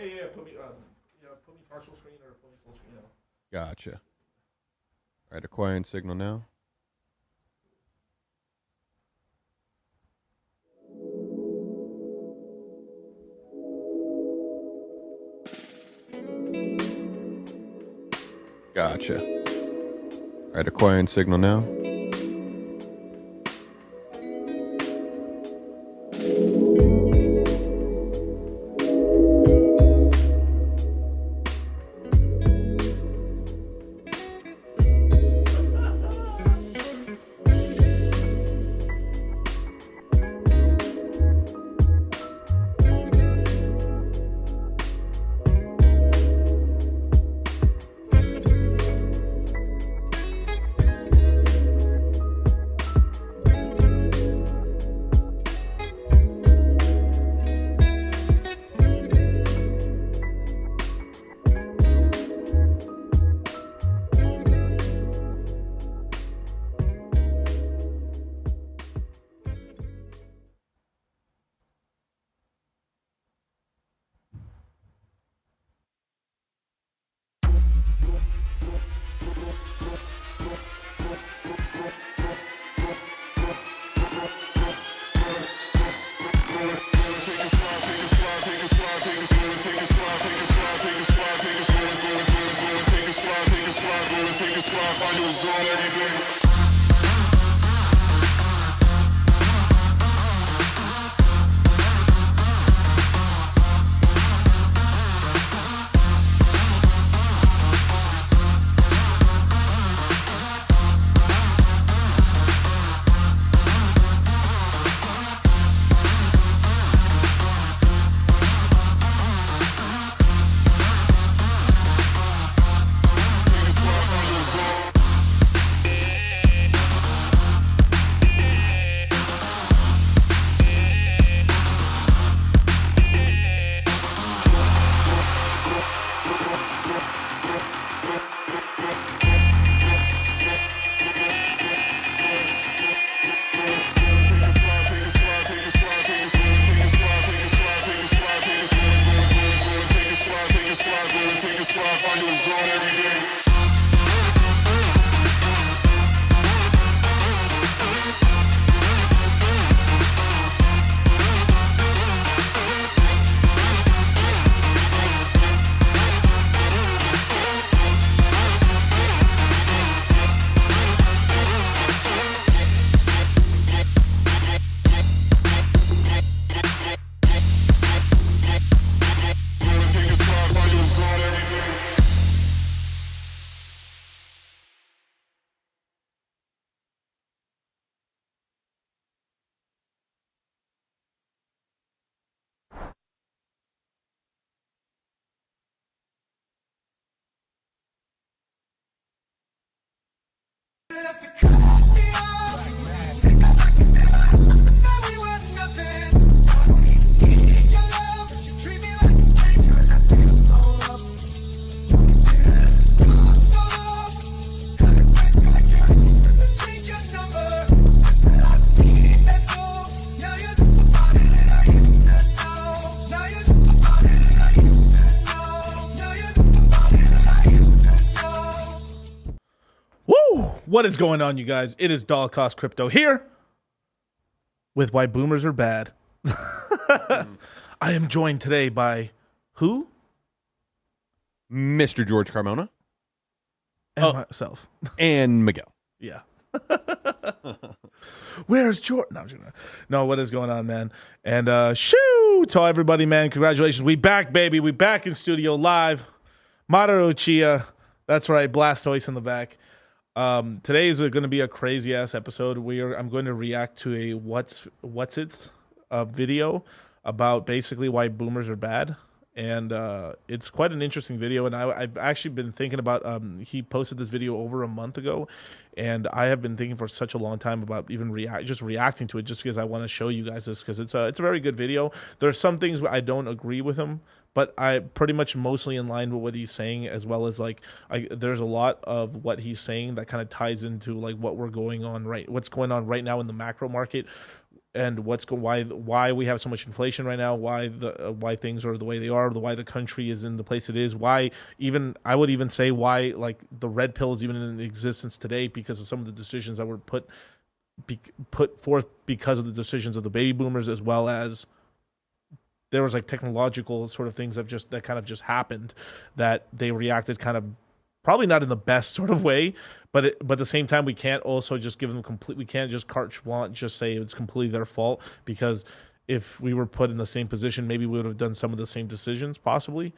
Yeah, put me partial screen or put me full screen. Gotcha. All right, acquiring signal now. Gotcha. All right, acquiring signal now. What is going on, you guys? It is Dollar Cost Crypto here with Why Boomers Are Bad. I am joined today by who? Mr. George Carmona. And myself. And Miguel. Yeah. Where's George? No, what is going on, man? And shoo! To everybody, man, congratulations. We back, baby. We back in studio live. Maru Chia. That's right. Blastoise in the back. Today is going to be a crazy ass episode. I'm going to react to a what's it video about basically why boomers are bad, and it's quite an interesting video. And I've actually been thinking about. He posted this video over a month ago, and I have been thinking for such a long time about even reacting to it, just because I want to show you guys this, because it's a very good video. There's some things I don't agree with him, but I pretty much mostly in line with what he's saying, as well as there's a lot of what he's saying that kind of ties into like what's going on right now in the macro market, and why we have so much inflation right now, why things are the way they are, why the country is in the place it is, why even I would even say why like the red pill is even in existence today because of some of the decisions that were put forth because of the decisions of the baby boomers, as well as there was like technological sort of things that kind of just happened, that they reacted kind of probably not in the best sort of way, but at the same time we can't also just give them we can't just carte blanche just say it's completely their fault, because if we were put in the same position, maybe we would have done some of the same decisions possibly.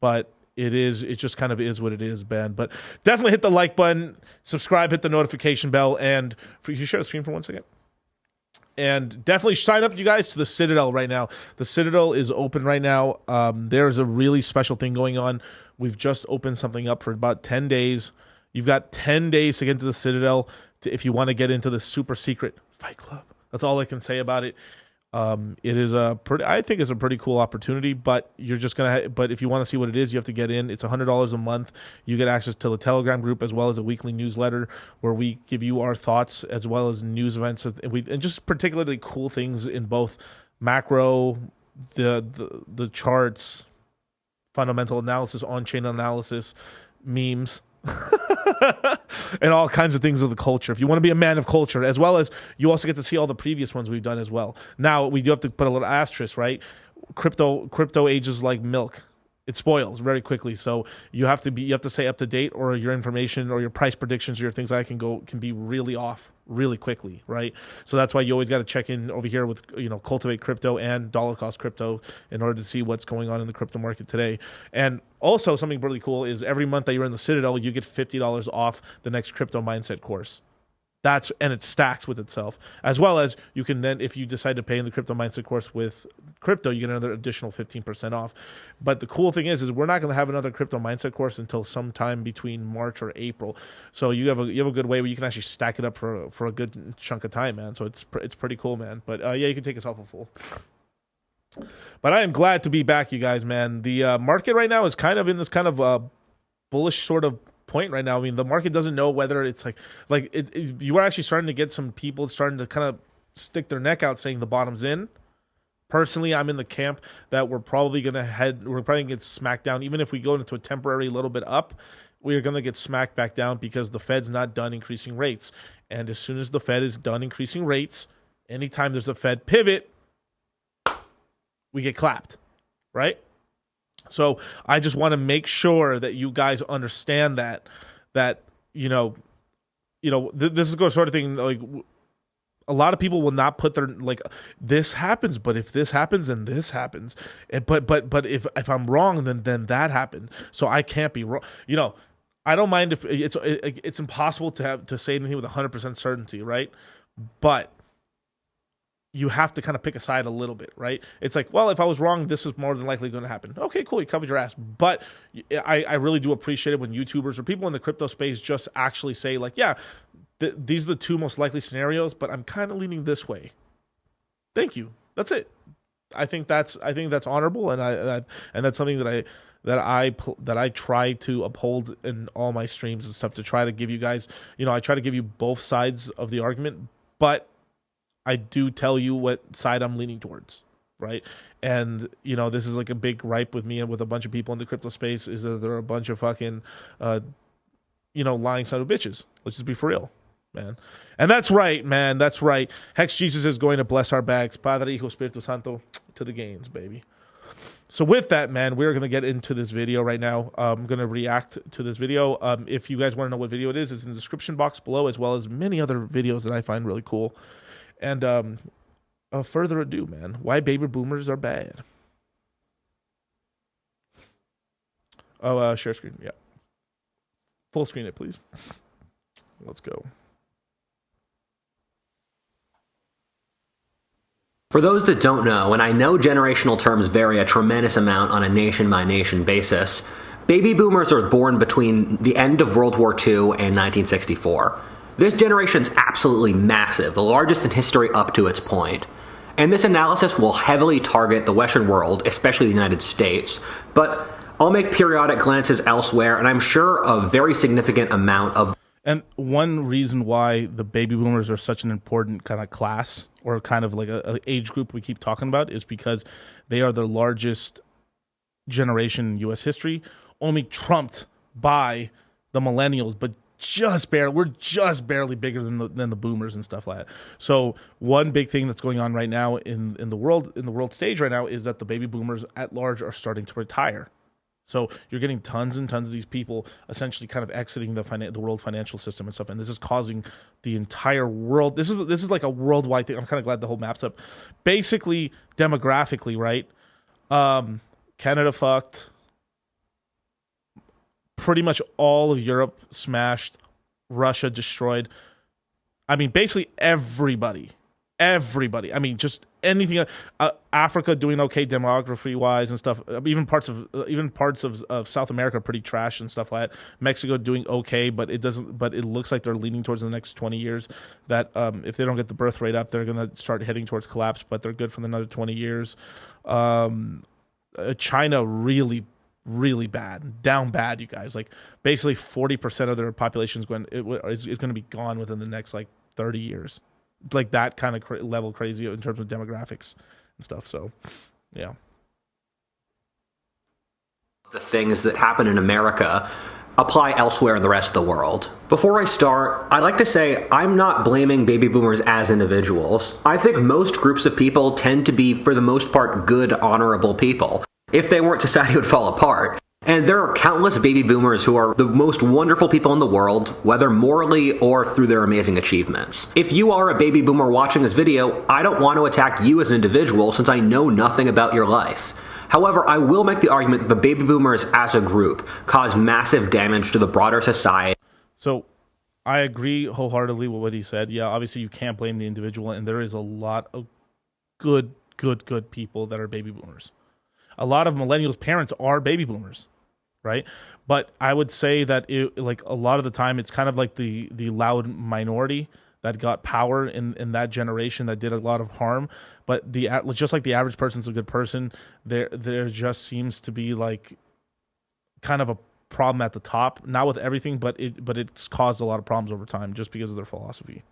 But it just kind of is what it is, Ben. But definitely hit the like button, subscribe, hit the notification bell, and can you share the screen for 1 second? And definitely sign up, you guys, to the Citadel right now. The Citadel is open right now. There's a really special thing going on. We've just opened something up for about 10 days. You've got 10 days to get into the Citadel if you want to get into the super secret fight club. That's all I can say about it. It is I think it's a pretty cool opportunity, but you're just but if you want to see what it is, you have to get in. It's $100 a month. You get access to the Telegram group as well as a weekly newsletter where we give you our thoughts as well as news events and just particularly cool things in both macro, the charts, fundamental analysis, on-chain analysis, memes, and all kinds of things of the culture. If you want to be a man of culture, as well as you also get to see all the previous ones we've done as well. Now we do have to put a little asterisk, right? Crypto ages like milk. It spoils very quickly. So you have to stay up to date, or your information or your price predictions or your things like can be really off really quickly, right? So that's why you always got to check in over here with Cultivate Crypto and Dollar Cost Crypto in order to see what's going on in the crypto market today. And also something really cool is every month that you're in the Citadel, you get $50 off the next crypto mindset course. And it stacks with itself, as well as you can then, if you decide to pay in the crypto mindset course with crypto, you get another additional 15% off. But the cool thing is we're not going to have another crypto mindset course until sometime between March or April. So you have a good way where you can actually stack it up for a good chunk of time, man. So it's pretty cool, man. But yeah, you can take yourself a full. But I am glad to be back, you guys, man. The market right now is kind of in this kind of bullish sort of point right now. I mean, the market doesn't know whether it's you are actually starting to get some people starting to kind of stick their neck out saying the bottom's in. Personally, I'm in the camp that we're probably going to get smacked down. Even if we go into a temporary little bit up, we are going to get smacked back down because the Fed's not done increasing rates. And as soon as the Fed is done increasing rates, anytime there's a Fed pivot, we get clapped, right? So I just want to make sure that you guys understand that this is the sort of thing, like a lot of people will not put their, like, this happens, but if this happens, then this happens. But if I'm wrong, then that happened. So I can't be wrong. I don't mind if it's impossible to say anything with 100% certainty, right? But you have to kind of pick a side a little bit, right? It's like, well, if I was wrong, this is more than likely going to happen. Okay, cool, you covered your ass. But I really do appreciate it when YouTubers or people in the crypto space just actually say, like, yeah, these are the two most likely scenarios, but I'm kind of leaning this way. Thank you. That's it. I think that's honorable, and that's something that I try to uphold in all my streams and stuff, to try to give you guys, I try to give you both sides of the argument, but I do tell you what side I'm leaning towards, right? And, this is like a big gripe with me and with a bunch of people in the crypto space, is that there are a bunch of fucking, lying son of bitches. Let's just be for real, man. And that's right, man. That's right. Hex Jesus is going to bless our bags. Padre, Hijo, Espiritu Santo, to the gains, baby. So with that, man, we're going to get into this video right now. I'm going to react to this video. If you guys want to know what video it is, it's in the description box below, as well as many other videos that I find really cool. And further ado, man, why baby boomers are bad. Oh, share screen, yeah. Full screen it, please. Let's go. For those that don't know, and I know generational terms vary a tremendous amount on a nation-by-nation basis, baby boomers are born between the end of World War II and 1964. This generation's absolutely massive, the largest in history up to its point. And this analysis will heavily target the Western world, especially the United States, but I'll make periodic glances elsewhere, and I'm sure a very significant amount of... And one reason why the baby boomers are such an important kind of class or kind of like a age group we keep talking about is because they are the largest generation in U.S. history, only trumped by the millennials, but just barely. We're just barely bigger than the boomers and stuff like that. So one big thing that's going on right now in the world stage right now is that the baby boomers at large are starting to retire. So you're getting tons and tons of these people essentially kind of exiting the world financial system and stuff, and this is causing the entire world. This is like a worldwide thing. I'm kind of glad the whole map's up. Basically, demographically, right? Canada fucked. Pretty much all of Europe smashed. Russia destroyed. I mean, basically everybody. I mean, just anything. Africa doing okay demography wise and stuff. Even parts of South America pretty trash and stuff like that. Mexico doing okay, but it doesn't. But it looks like they're leaning towards the next 20 years. That if they don't get the birth rate up, they're gonna start heading towards collapse. But they're good for another 20 years. China really bad, down bad. You guys, like basically 40% of their population is going to be gone within the next like 30 years. Like that kind of level crazy in terms of demographics and stuff. So, yeah. The things that happen in America apply elsewhere in the rest of the world. Before I start, I'd like to say I'm not blaming baby boomers as individuals. I think most groups of people tend to be, for the most part, good, honorable people. If they weren't, society would fall apart. And there are countless baby boomers who are the most wonderful people in the world, whether morally or through their amazing achievements. If you are a baby boomer watching this video, I don't want to attack you as an individual since I know nothing about your life. However, I will make the argument that the baby boomers as a group cause massive damage to the broader society. So I agree wholeheartedly with what he said. Yeah, obviously you can't blame the individual, and there is a lot of good people that are baby boomers. A lot of millennials' parents are baby boomers, right? But I would say that like a lot of the time, it's kind of like the loud minority that got power in that generation that did a lot of harm. But just like the average person's a good person, there just seems to be like kind of a problem at the top. Not with everything, but it's caused a lot of problems over time just because of their philosophy.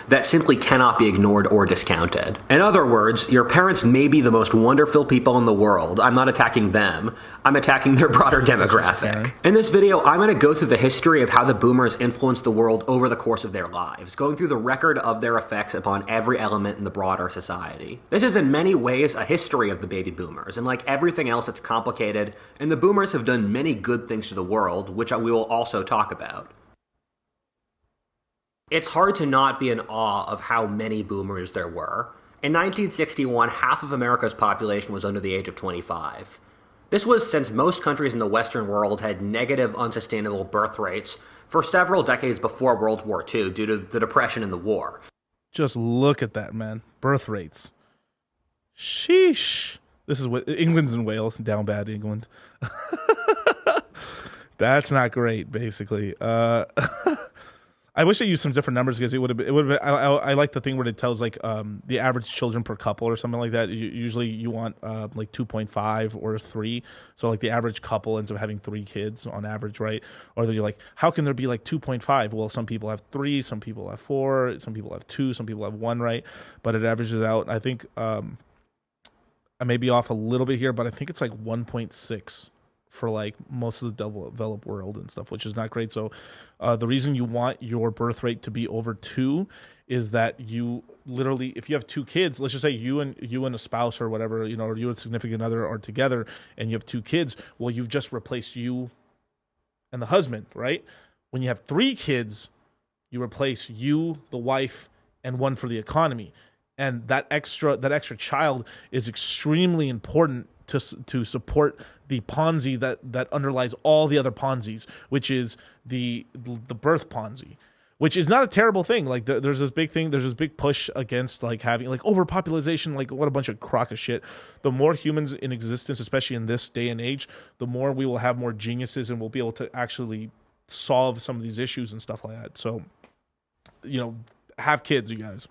That simply cannot be ignored or discounted. In other words, your parents may be the most wonderful people in the world. I'm not attacking them. I'm attacking their broader demographic. In this video, I'm going to go through the history of how the boomers influenced the world over the course of their lives, going through the record of their effects upon every element in the broader society. This is in many ways a history of the baby boomers, and like everything else, it's complicated, and the boomers have done many good things to the world, which we will also talk about. It's hard to not be in awe of how many boomers there were. In 1961, half of America's population was under the age of 25. This was since most countries in the Western world had negative, unsustainable birth rates for several decades before World War II due to the Depression and the war. Just look at that, man. Birth rates. Sheesh. This is what England's and Wales, down bad England. That's not great, basically. I wish they used some different numbers because it would have been. I like the thing where it tells like the average children per couple or something like that. Usually you want like 2.5 or 3. So like the average couple ends up having 3 kids on average, right? Or then you're like, how can there be like 2.5? Well, some people have 3, some people have 4, some people have 2, some people have 1, right? But it averages out. I think I may be off a little bit here, but I think it's like 1.6. For like most of the developed world and stuff, which is not great. So the reason you want your birth rate to be over 2 is that you literally, if you have 2 kids, let's just say you and a spouse or whatever, or you and a significant other are together and you have 2 kids, well, you've just replaced you and the husband, right? When you have 3 kids, you replace you, the wife, and 1 for the economy. And that extra child is extremely important to support the Ponzi that underlies all the other Ponzis, which is the birth Ponzi, which is not a terrible thing. Like there's this big thing, there's this big push against like having like overpopulation, like what a bunch of crock of shit. The more humans in existence, especially in this day and age, the more we will have more geniuses and we'll be able to actually solve some of these issues and stuff like that. So, have kids, you guys.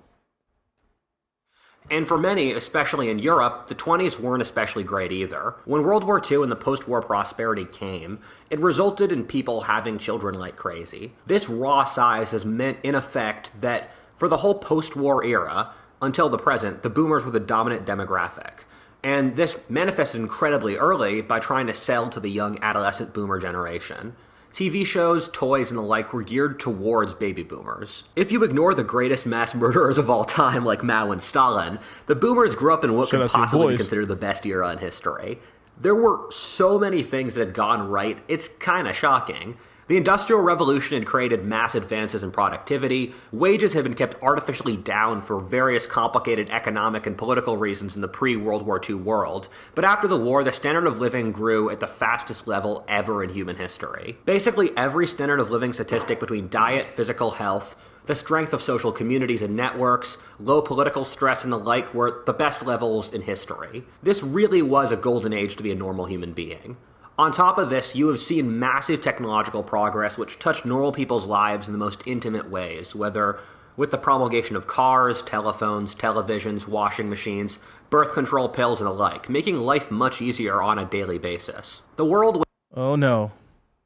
And for many, especially in Europe, the 20s weren't especially great either. When World War II and the post-war prosperity came, it resulted in people having children like crazy. This raw size has meant, in effect, that for the whole post-war era, until the present, the boomers were the dominant demographic. And this manifested incredibly early by trying to sell to the young adolescent boomer generation. TV shows, toys, and the like were geared towards baby boomers. If you ignore the greatest mass murderers of all time like Mao and Stalin, the boomers grew up in what could possibly be considered the best era in history. There were so many things that had gone right, it's kind of shocking. The Industrial Revolution had created mass advances in productivity, wages had been kept artificially down for various complicated economic and political reasons in the pre-World War II world, but after the war, the standard of living grew at the fastest level ever in human history. Basically, every standard of living statistic between diet, physical health, the strength of social communities and networks, low political stress, and the like were the best levels in history. This really was a golden age to be a normal human being. On top of this, you have seen massive technological progress which touched normal people's lives in the most intimate ways, whether with the promulgation of cars, telephones, televisions, washing machines, birth control pills, and the like, making life much easier on a daily basis. The world... Oh no.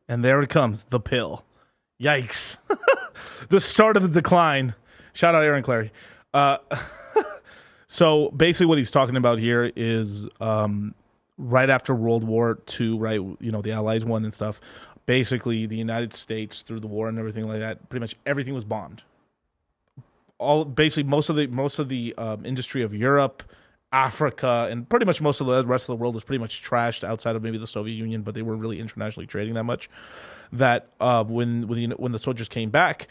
And there it comes, the pill. Yikes. The start of the decline. Shout out Aaron Clary. So basically what he's talking about here is... right after World War II, right, you know, the Allies won and stuff, basically the United States, through the war and everything like that, pretty much everything was bombed. Basically most of the industry of Europe, Africa, and pretty much most of the rest of the world was pretty much trashed outside of maybe the Soviet Union, but they weren't really internationally trading that much. That when the soldiers came back,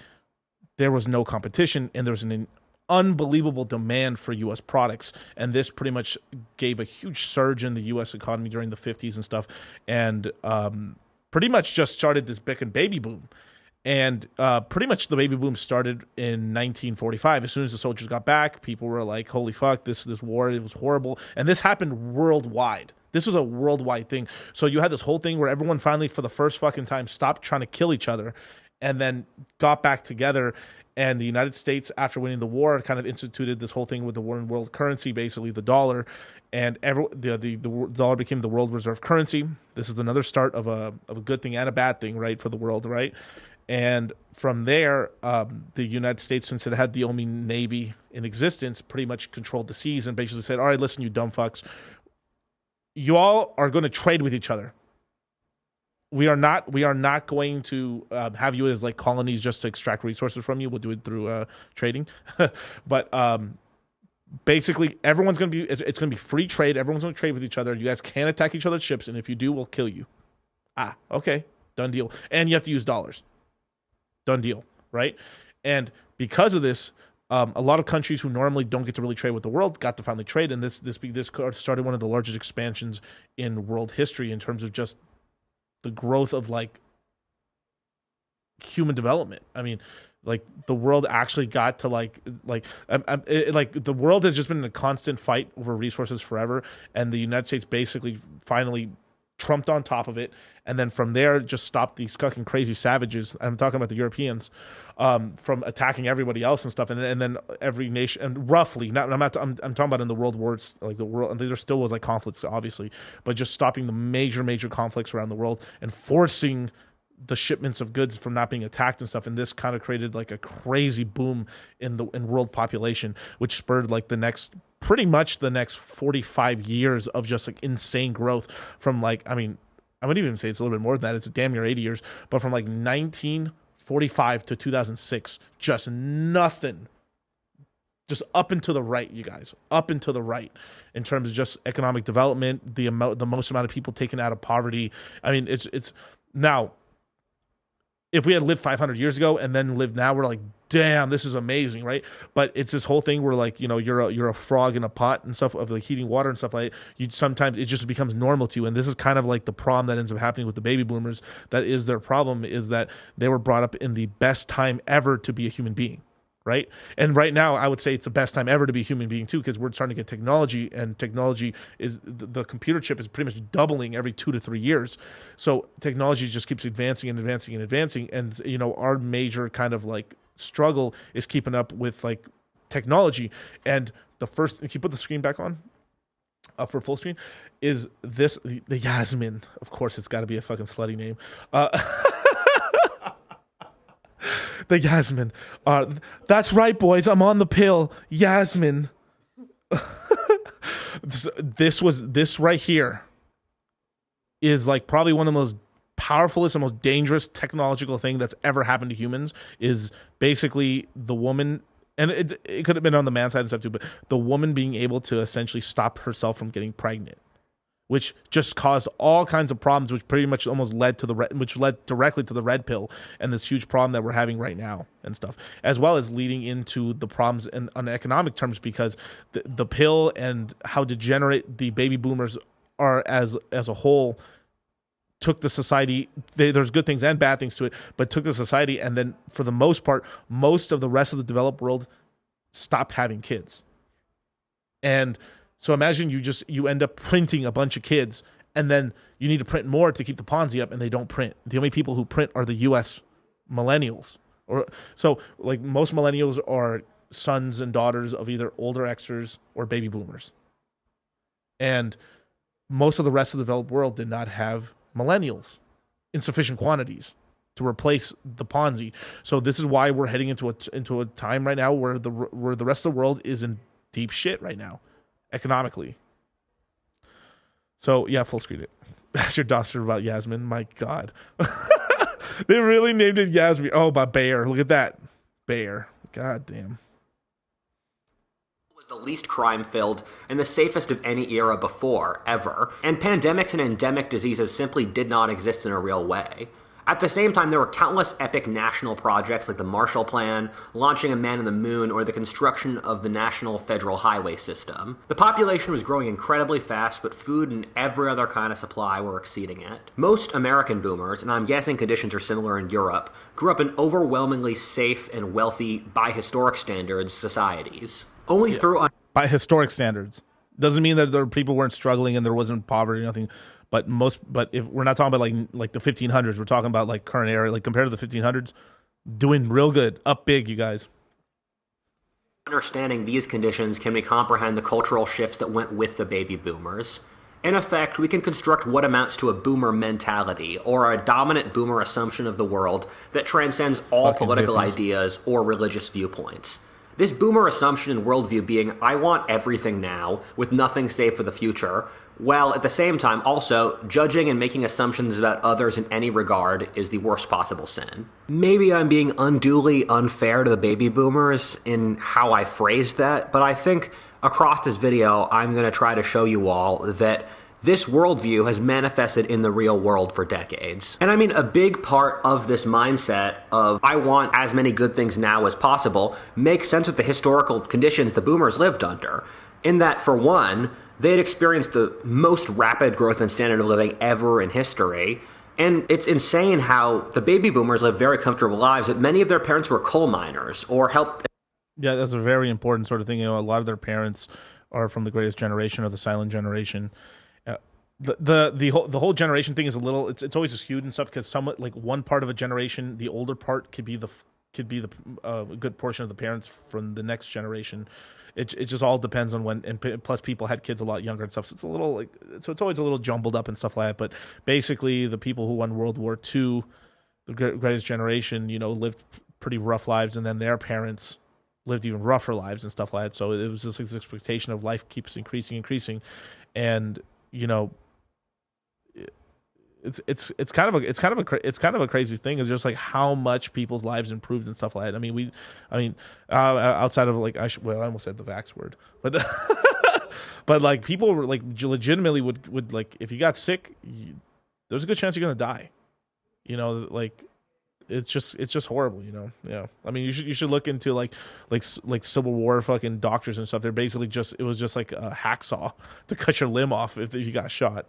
there was no competition, and there was an unbelievable demand for U.S. products, and this pretty much gave a huge surge in the U.S. economy during the 50s and stuff, and pretty much just started this big and baby boom. And pretty much the baby boom started in 1945. As soon as the soldiers got back, people were like, holy fuck, this war, it was horrible. And this happened worldwide. This was a worldwide thing. So you had this whole thing where everyone finally, for the first fucking time, stopped trying to kill each other and then got back together. And the United States, after winning the war, kind of instituted this whole thing with the world currency, basically the dollar, and the dollar became the world reserve currency. This is another start of a good thing and a bad thing, right, for the world, right? And from there, the United States, since it had the only navy in existence, pretty much controlled the seas and basically said, all right, listen, you dumb fucks, you all are going to trade with each other. We are not going to have you as like colonies just to extract resources from you. We'll do it through trading. But basically, everyone's going to be, it's going to be free trade. Everyone's going to trade with each other. You guys can't attack each other's ships. And if you do, we'll kill you. Okay. Done deal. And you have to use dollars. Done deal. Right. And because of this, a lot of countries who normally don't get to really trade with the world got to finally trade. And this started one of the largest expansions in world history in terms of just the growth of like human development. I mean, like the world actually got to like the world has just been in a constant fight over resources forever, and the United States basically finally trumped on top of it, and then from there just stopped these fucking crazy savages. I'm talking about the Europeans from attacking everybody else and stuff, and then every nation, and roughly, I'm talking about in the world wars, like the world, and there still was like conflicts obviously, but just stopping the major conflicts around the world and forcing the shipments of goods from not being attacked and stuff. And this kind of created like a crazy boom in world population, which spurred like pretty much the next 45 years of just like insane growth from like, I mean, I would even say it's a little bit more than that. It's damn near 80 years, but from like 1945 to 2006, just nothing. Just up and to the right, you guys, up and to the right in terms of just economic development, the most amount of people taken out of poverty. I mean, it's now, if we had lived 500 years ago and then lived now, we're like, damn, this is amazing, right? But it's this whole thing where like, you know, you're a frog in a pot and stuff of like heating water and stuff like that. You sometimes it just becomes normal to you. And this is kind of like the problem that ends up happening with the baby boomers. That is their problem, is that they were brought up in the best time ever to be a human being. Right. And right now, I would say it's the best time ever to be a human being, too, because we're starting to get technology, and technology is the computer chip is pretty much doubling every 2 to 3 years. So technology just keeps advancing and advancing and advancing. And, you know, our major kind of like struggle is keeping up with like technology. And the first. Can you put the screen back on? For full screen, is this the Yasmin? Of course, it's got to be a fucking slutty name. The Yasmin. That's right, boys. I'm on the pill. Yasmin. This right here is like probably one of the most powerfulest and most dangerous technological thing that's ever happened to humans. Is basically the woman, and it could have been on the man side and stuff too, but the woman being able to essentially stop herself from getting pregnant, which just caused all kinds of problems, which pretty much almost led directly to the red pill and this huge problem that we're having right now and stuff, as well as leading into the problems on economic terms, because the pill and how degenerate the baby boomers are as a whole took the society. There's good things and bad things to it, but took the society, and then for the most part, most of the rest of the developed world stopped having kids. And so imagine you end up printing a bunch of kids, and then you need to print more to keep the Ponzi up, and they don't print. The only people who print are the U.S. millennials. So like most millennials are sons and daughters of either older Xers or baby boomers. And most of the rest of the developed world did not have millennials in sufficient quantities to replace the Ponzi. So this is why we're heading into a time right now where the rest of the world is in deep shit right now, economically. So yeah, full screen it. That's your doctor about Yasmin. My God, they really named it Yasmin. Oh, by Bayer. Look at that, Bayer. God damn. The least crime-filled and the safest of any era before, ever, and pandemics and endemic diseases simply did not exist in a real way. At the same time, there were countless epic national projects like the Marshall Plan, launching a man on the moon, or the construction of the National Federal Highway System. The population was growing incredibly fast, but food and every other kind of supply were exceeding it. Most American boomers, and I'm guessing conditions are similar in Europe, grew up in overwhelmingly safe and wealthy, by historic standards, societies. By historic standards. Doesn't mean that there people weren't struggling and there wasn't poverty or nothing. But if we're not talking about like the 1500s, we're talking about like current era, like compared to the 1500s, doing real good, up big, you guys. Understanding these conditions can we comprehend the cultural shifts that went with the baby boomers. In effect, we can construct what amounts to a boomer mentality, or a dominant boomer assumption of the world that transcends all political ideas or religious viewpoints. This boomer assumption and worldview being, I want everything now, with nothing saved for the future, while at the same time also judging and making assumptions about others in any regard is the worst possible sin. Maybe I'm being unduly unfair to the baby boomers in how I phrased that, but I think across this video I'm going to try to show you all that this worldview has manifested in the real world for decades. And I mean, a big part of this mindset of, I want as many good things now as possible, makes sense with the historical conditions the boomers lived under. In that, for one, they had experienced the most rapid growth in standard of living ever in history. And it's insane how the baby boomers lived very comfortable lives, but many of their parents were coal miners or helped. Yeah, that's a very important sort of thing. You know, a lot of their parents are from the greatest generation or the silent generation. The whole generation thing is a little, it's always skewed and stuff, because somewhat like one part of a generation, the older part could be the good portion of the parents from the next generation. It just all depends on when, and plus people had kids a lot younger and stuff, so it's a little like, so it's always a little jumbled up and stuff like that. But basically, the people who won World War II, the greatest generation, you know, lived pretty rough lives, and then their parents lived even rougher lives and stuff like that. So it was just this expectation of life keeps increasing, and you know, it's kind of a crazy thing. It's just like how much people's lives improved and stuff like that. I mean, outside of like I almost said the vax word, but but like people were like legitimately would like, if you got sick, there's a good chance you're gonna die. You know, like it's just horrible. You know, yeah. I mean, you should look into like Civil War fucking doctors and stuff. They're basically it was just like a hacksaw to cut your limb off if you got shot.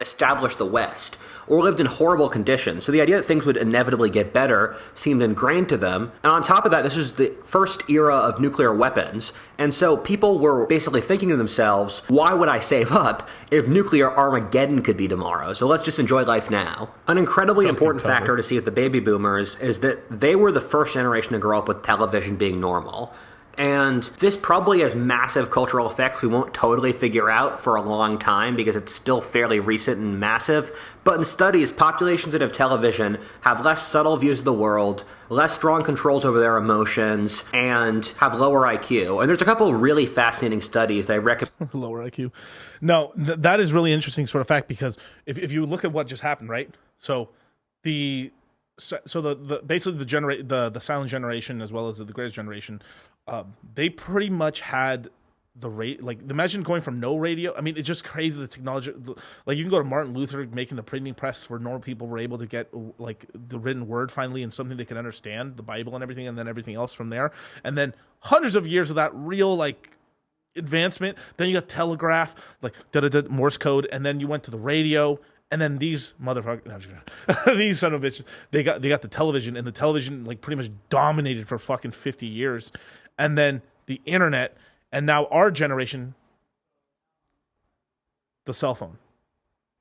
Established the West, or lived in horrible conditions. So the idea that things would inevitably get better seemed ingrained to them. And on top of that, this was the first era of nuclear weapons. And so people were basically thinking to themselves, why would I save up if nuclear Armageddon could be tomorrow? So let's just enjoy life now. An incredibly important factor to see with the baby boomers is that they were the first generation to grow up with television being normal. And this probably has massive cultural effects we won't totally figure out for a long time because it's still fairly recent and massive. But in studies, populations that have television have less subtle views of the world, less strong controls over their emotions, and have lower IQ. And there's a couple of really fascinating studies that I recommend. Lower IQ. No, that is really interesting sort of fact, because if you look at what just happened, right? So the basically the silent generation as well as the greatest generation, they pretty much had the rate, like imagine going from no radio. I mean, it's just crazy, the technology. Like you can go to Martin Luther making the printing press where normal people were able to get like the written word finally and something they can understand, the Bible and everything, and then everything else from there. And then hundreds of years of that real like advancement. Then you got telegraph, like Morse code, and then you went to the radio. And then these motherfuckers, no, I'm just kidding. These son of bitches, they got the television, and the television like pretty much dominated for fucking 50 years. And then the internet, and now our generation, the cell phone,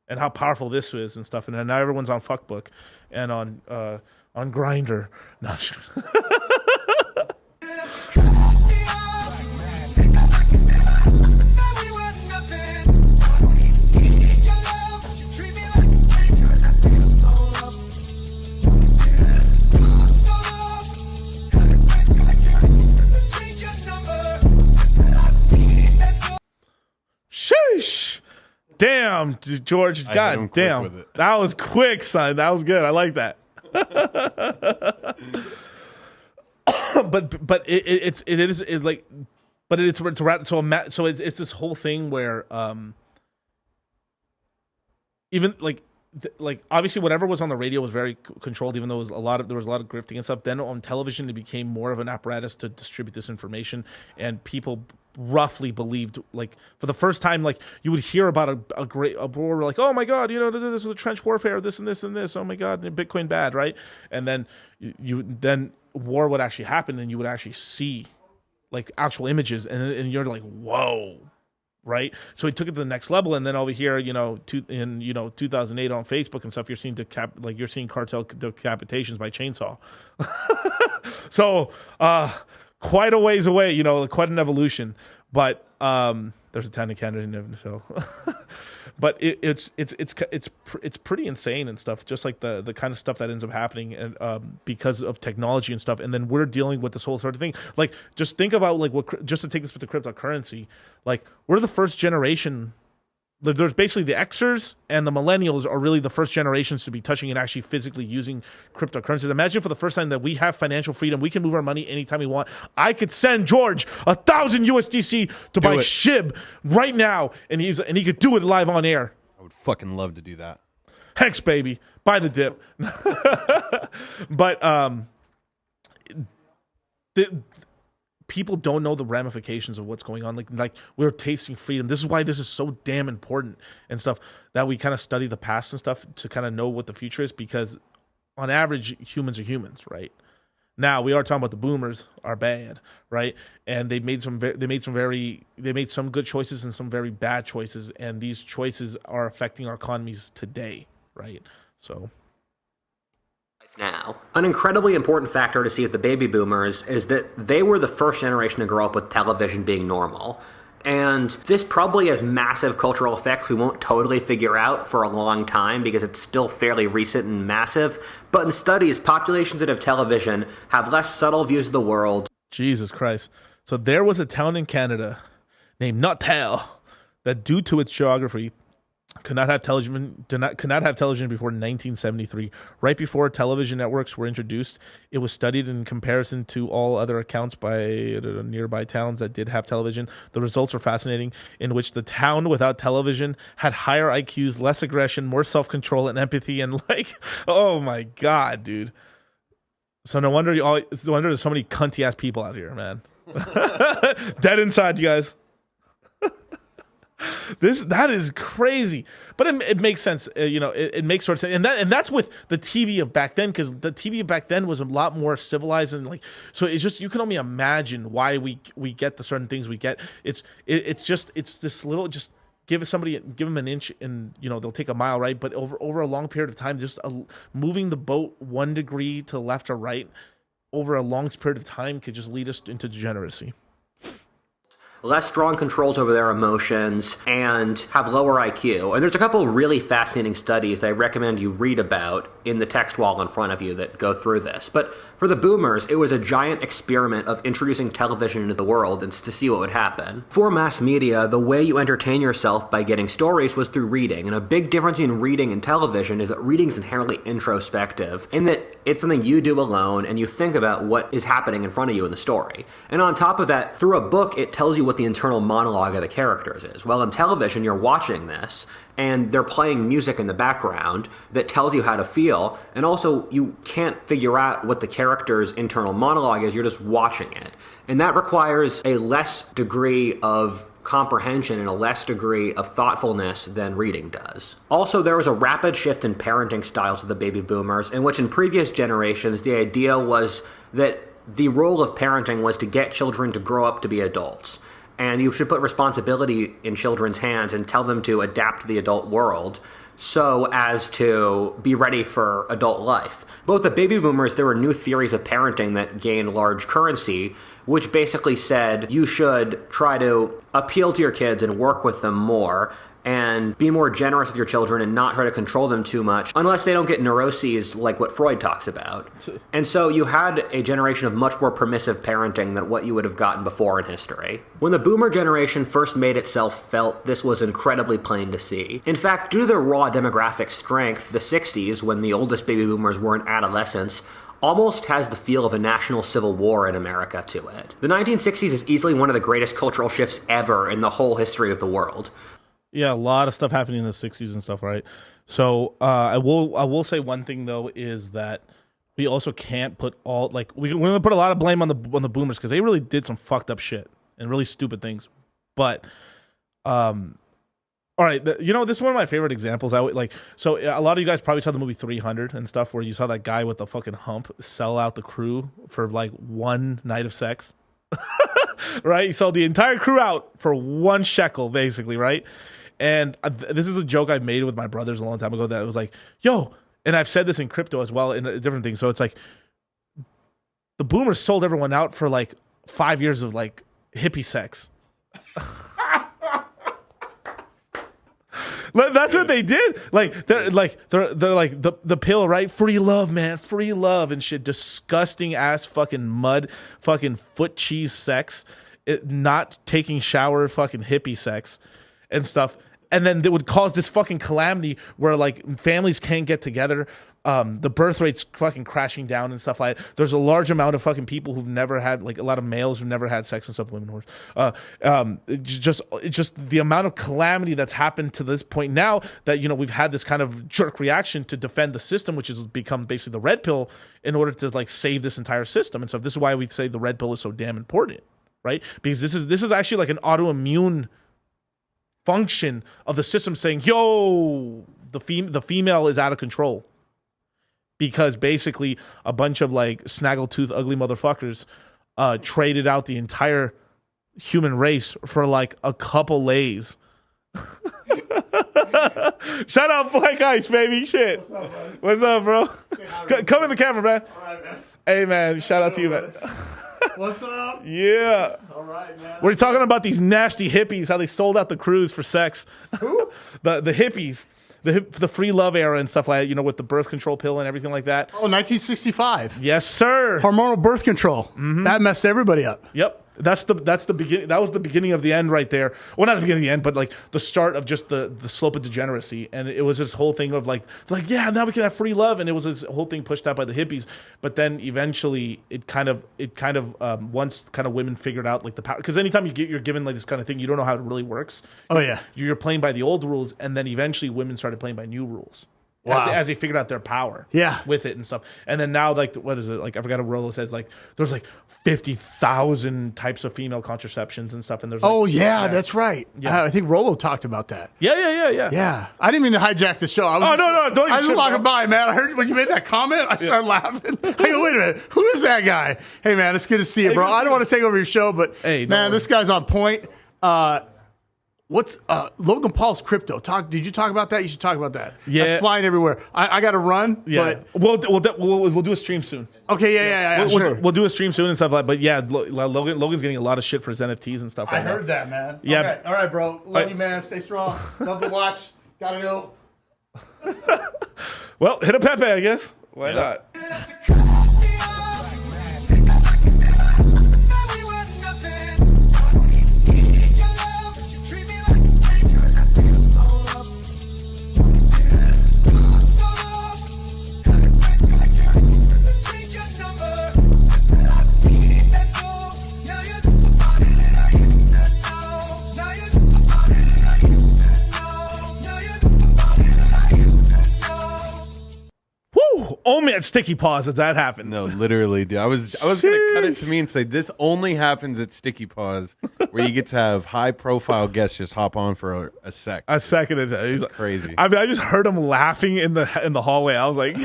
and how powerful this is and stuff. And then now everyone's on Fuckbook and on Grindr. No, I'm just kidding. Sheesh. Damn, George. God damn. That was quick, son. That was good. I like that. but it's like, but it's so it's this whole thing where even like obviously whatever was on the radio was very controlled, even though there was a lot of grifting and stuff. Then on television, it became more of an apparatus to distribute this information, and people roughly believed, like for the first time, like you would hear about a war, like, oh my god, you know, this was a trench warfare, this and this and this, oh my god, Bitcoin bad, right? And then then war would actually happen, and you would actually see like actual images, and you're like, whoa. Right, so he took it to the next level, and then over here, in 2008 on Facebook and stuff, you're seeing cartel decapitations by chainsaw. So quite a ways away, quite an evolution. But there's a ton of Canada, so. But it's pretty insane and stuff. Just like the kind of stuff that ends up happening, and because of technology and stuff. And then we're dealing with this whole sort of thing. Like, just think about just to take this with the cryptocurrency. Like, we're the first generation. There's basically the Xers and the millennials are really the first generations to be touching and actually physically using cryptocurrencies. Imagine for the first time that we have financial freedom. We can move our money anytime we want. I could send George 1,000 USDC to buy SHIB right now, and he could do it live on air. I would fucking love to do that. Hex, baby. Buy the dip. But people don't know the ramifications of what's going on. Like we're tasting freedom. This is why this is so damn important and stuff, that we kind of study the past and stuff to kind of know what the future is, because on average, humans are humans, right? Now we are talking about the boomers are bad, right? And they made some good choices and some very bad choices, and these choices are affecting our economies today, right? So. Now, an incredibly important factor to see with the baby boomers is that they were the first generation to grow up with television being normal. And this probably has massive cultural effects we won't totally figure out for a long time because it's still fairly recent and massive. But in studies, populations that have television have less subtle views of the world. Jesus Christ. So there was a town in Canada named Nuttall that, due to its geography, could not have television before 1973. Right before television networks were introduced, it was studied in comparison to all other accounts by nearby towns that did have television. The results were fascinating, in which the town without television had higher IQs, less aggression, more self-control and empathy, and oh my god, dude. So no wonder there's so many cunty ass people out here, man. Dead inside, you guys. That is crazy, but it makes sense. It makes sort of sense, and that's with the TV of back then, because the TV of back then was a lot more civilized, and so it's just, you can only imagine why we get the certain things we get. It's this little, just give them an inch and they'll take a mile, right? But over a long period of time, just moving the boat 1 degree to left or right over a long period of time could just lead us into degeneracy. less strong controls over their emotions, and have lower IQ. And there's a couple of really fascinating studies that I recommend you read about in the text wall in front of you that go through this. But for the boomers, it was a giant experiment of introducing television into the world and to see what would happen. For mass media, the way you entertain yourself by getting stories was through reading. And a big difference in reading and television is that reading is inherently introspective, in that it's something you do alone and you think about what is happening in front of you in the story. And on top of that, through a book, it tells you what the internal monologue of the characters is. Well, in television, you're watching this, and they're playing music in the background that tells you how to feel, and also you can't figure out what the character's internal monologue is, you're just watching it. And that requires a less degree of comprehension and a less degree of thoughtfulness than reading does. Also, there was a rapid shift in parenting styles of the baby boomers, in which in previous generations, the idea was that the role of parenting was to get children to grow up to be adults. And you should put responsibility in children's hands and tell them to adapt to the adult world so as to be ready for adult life. But with the baby boomers, there were new theories of parenting that gained large currency, which basically said you should try to appeal to your kids and work with them more and be more generous with your children and not try to control them too much unless they don't get neuroses like what Freud talks about. And so you had a generation of much more permissive parenting than what you would have gotten before in history. When the boomer generation first made itself felt, this was incredibly plain to see. In fact, due to their raw demographic strength, the 60s, when the oldest baby boomers were in adolescence, almost has the feel of a national civil war in America to it. The 1960s is easily one of the greatest cultural shifts ever in the whole history of the world. Yeah, a lot of stuff happening in the 60s and stuff, right? So I will say one thing though is that we also can't put all we're gonna put a lot of blame on the boomers because they really did some fucked up shit and really stupid things. But all right, this is one of my favorite examples. So a lot of you guys probably saw the movie 300 and stuff where you saw that guy with the fucking hump sell out the crew for like one night of sex. Right? He sold the entire crew out for one shekel, basically, right? And this is a joke I made with my brothers a long time ago that it was like, yo, and I've said this in crypto as well, in different things. So it's like, the boomers sold everyone out for like 5 years of like hippie sex. That's what they did. They're like the pill, right? Free love, man, free love and shit. Disgusting ass fucking mud, fucking foot cheese sex, not taking shower, fucking hippie sex and stuff. And then it would cause this fucking calamity where like families can't get together. The birth rate's fucking crashing down and stuff like that. There's a large amount of fucking people who've never had, like a lot of males who've never had sex and stuff, women whores. Just the amount of calamity that's happened to this point now that, we've had this kind of jerk reaction to defend the system, which has become basically the red pill in order to like save this entire system. And so this is why we say the red pill is so damn important, right? Because this is actually like an autoimmune function of the system saying, yo, the female is out of control. Because basically a bunch of like snaggletooth ugly motherfuckers traded out the entire human race for like a couple lays. Shout out Black Ice, baby. Shit. What's up, buddy? What's up, bro? Come in the camera, man. All right, man. Hey, man. Shout out to you, man. What's up? Yeah. All right, man. We're talking about these nasty hippies, how they sold out the crews for sex. Who? The hippies. The free love era and stuff like that, with the birth control pill and everything like that. Oh, 1965. Yes, sir. Hormonal birth control. Mm-hmm. That messed everybody up. Yep. That's the beginning. That was the beginning of the end right there. Well, not the beginning of the end, but like the start of just the slope of degeneracy. And it was this whole thing of like, yeah, now we can have free love. And it was this whole thing pushed out by the hippies. But then eventually it kind of once kind of women figured out like the power, because anytime you're given like this kind of thing, you don't know how it really works. Oh yeah. You're playing by the old rules. And then eventually women started playing by new rules. Wow. As they figured out their power. Yeah. With it and stuff. And then now, like, what is it? Like, I forgot what Rollo says. Like, there's like 50,000 types of female contraceptions and stuff. And there's that's right. Yeah. I think Rollo talked about that. Yeah. Yeah. I didn't mean to hijack the show. No, don't even I was walking by, man. I heard when you made that comment, I started laughing. I go, wait a minute. Who is that guy? Hey, man, it's good to see you, bro. I don't want to take over your show, but, hey, man, this guy's on point. What's Logan Paul's crypto? Did you talk about that? You should talk about that. Yeah. That's flying everywhere. I got to run. Yeah, But we'll do a stream soon. okay, yeah, sure. We'll do a stream soon and stuff like. But yeah, Logan's getting a lot of shit for his NFTs and stuff. I Right now. heard that, man. Yeah. Okay. All right, bro. Love you, man. Stay strong. Love the watch. Gotta go. Well, hit a Pepe, I guess. Why not? Only at Sticky Paws does that happen. No, literally, dude. I was gonna cut it to me and say this only happens at Sticky Paws, where you get to have high profile guests just hop on for a sec. A second is It's crazy. I mean, I just heard him laughing in the hallway. I was like,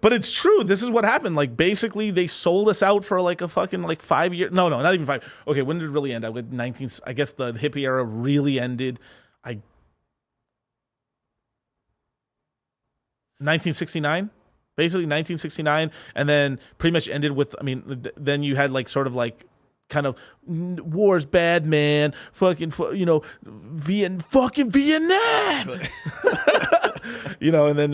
but it's true. This is what happened. Like basically, they sold us out for like a fucking like 5 years. No, not even 5. Okay, when did it really end? With 19. I guess the hippie era really ended. 1969, basically 1969, and then pretty much ended with. I mean, then you had like sort of like kind of war's bad, man. Fucking Vietnam. And then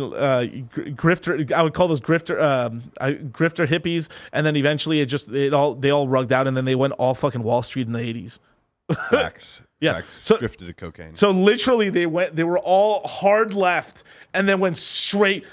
grifter. I would call those grifter hippies, and then eventually they all rugged out, and then they went all fucking Wall Street in the 80s. Facts. Yeah. Facts. So- Drifted to cocaine. So literally, they were all hard left, and then went straight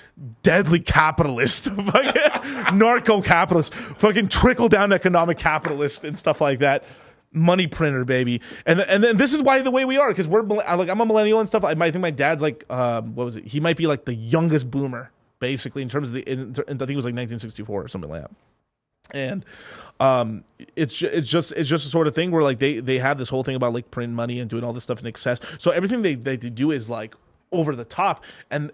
deadly capitalist, fucking narco capitalist, fucking trickle down economic capitalist and stuff like that. Money printer, baby. And then this is why the way we are, because we're like, I'm a millennial and stuff. I think my dad's like, what was it? He might be like the youngest boomer, basically, in terms of I think it was like 1964 or something like that. And it's just a sort of thing where like they have this whole thing about like printing money and doing all this stuff in excess. So everything they do is like over the top, and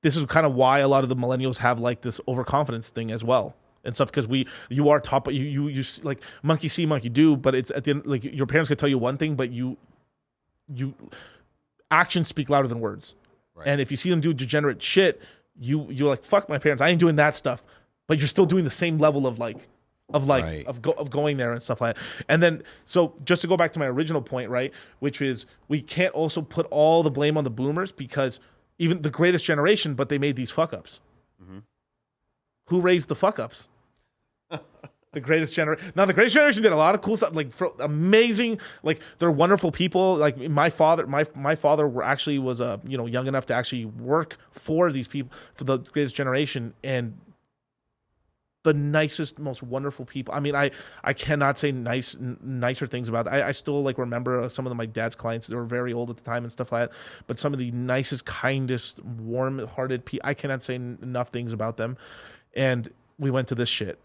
this is kind of why a lot of the millennials have like this overconfidence thing as well and stuff, because you are top, you like monkey see monkey do, but it's at the end, like your parents could tell you one thing, but you actions speak louder than words. Right. And if you see them do degenerate shit, you're like, fuck my parents, I ain't doing that stuff. But you're still doing the same level of going there and stuff like that. And then, so just to go back to my original point, right, which is we can't also put all the blame on the boomers, because even the greatest generation, but they made these fuck ups. Mm-hmm. Who raised the fuck ups? The greatest generation. Now, the greatest generation did a lot of cool stuff, like amazing, like they're wonderful people. Like my father actually was young enough to actually work for these people, for the greatest generation, and the nicest, most wonderful people. I mean, I cannot say nicer things about that. I still like remember some of my dad's clients. They were very old at the time and stuff like that. But some of the nicest, kindest, warm-hearted people. I cannot say enough things about them. And we went to this shit.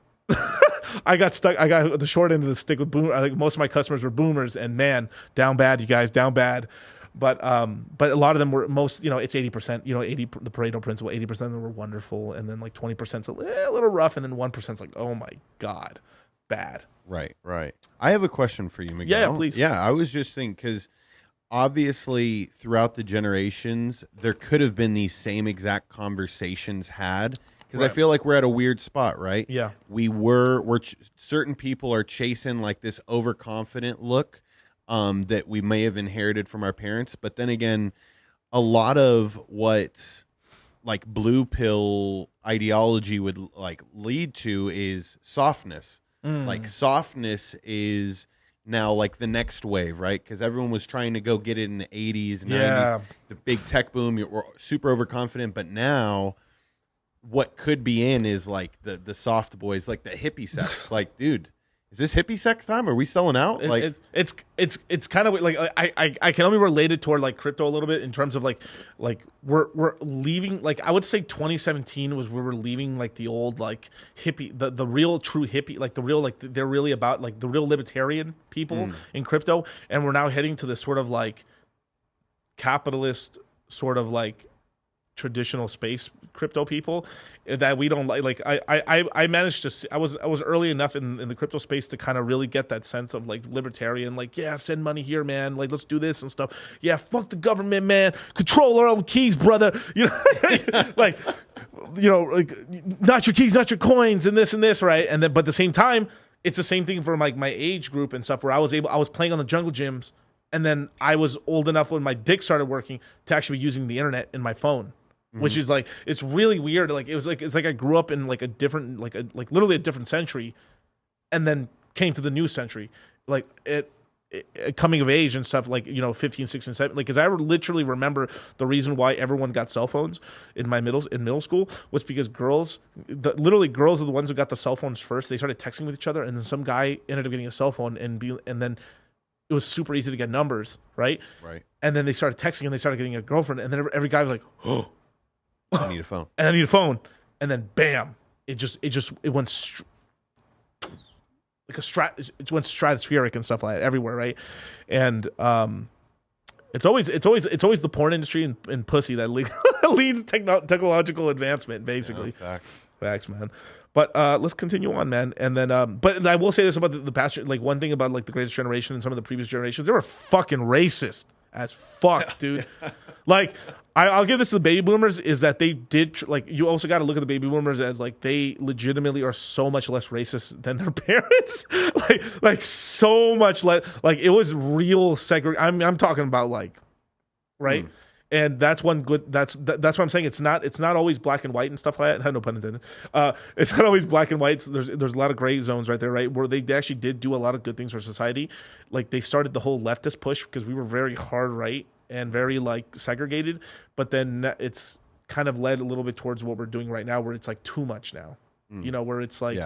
I got the short end of the stick with boom. I think most of my customers were boomers, and man, down bad, you guys, down bad. But a lot of them were it's 80%, 80, the Pareto principle, 80% of them were wonderful. And then like 20% is a little rough. And then 1% is like, oh my God, bad. Right. I have a question for you, Miguel. Yeah, please. Yeah, I was just thinking, because obviously throughout the generations, there could have been these same exact conversations had. Because I feel like we're at a weird spot, right? Yeah. Certain people are chasing like this overconfident look that we may have inherited from our parents. But then again, a lot of what like blue pill ideology would like lead to is softness. Like softness is now like the next wave, right? Because everyone was trying to go get it in the 80s and 90s. The big tech boom, we're super overconfident. But now what could be in is like the soft boys, like the hippie sex. Like, dude, is this hippie sex time? Are we selling out? Like, it's kind of like I can only relate it toward like crypto a little bit in terms of like we're leaving. Like I would say 2017 was where we're leaving like the old like hippie, the real true hippie, like the real, like they're really about like the real libertarian people in crypto, and we're now heading to this sort of like capitalist sort of like traditional space crypto people that we don't like. Like I managed to see, I was early enough in the crypto space to kind of really get that sense of like libertarian, like, yeah, send money here, man, like let's do this and stuff. Yeah, fuck the government, man, control our own keys, brother. You know, like, you know, like not your keys, not your coins, and this, right? And then but at the same time, it's the same thing for like my age group and stuff where I was playing on the jungle gyms, and then I was old enough when my dick started working to actually be using the internet in my phone. Which is like, it's really weird. Like it's like I grew up in like a different, like literally a different century, and then came to the new century, like it coming of age and stuff, like, you know, 15, 16, 17. Like, because I literally remember the reason why everyone got cell phones in middle school was because girls are the ones who got the cell phones first. They started texting with each other, and then some guy ended up getting a cell phone, and then it was super easy to get numbers, right? Right. And then they started texting, and they started getting a girlfriend, and then every guy was like, oh. I need a phone. And I need a phone. And then bam, it went it went stratospheric and stuff like that everywhere, right? And it's always the porn industry and pussy that leads technological advancement, basically. Yeah, Facts, man. But let's continue on, man. And then, but I will say this about the past, like one thing about like the Greatest Generation and some of the previous generations, they were fucking racist as fuck, dude. Like, I'll give this to the baby boomers, is that they did, like, you also got to look at the baby boomers as, like, they legitimately are so much less racist than their parents. like so much less. Like, it was real segregation. I'm talking about, like, right? And that's one good, that's what I'm saying. It's not always black and white and stuff like that. No pun intended. It's not always black and white. So there's a lot of gray zones right there, right? Where they actually did do a lot of good things for society. Like, they started the whole leftist push because we were very hard right and very like segregated, but then it's kind of led a little bit towards what we're doing right now, where it's like too much now, you know, where it's like,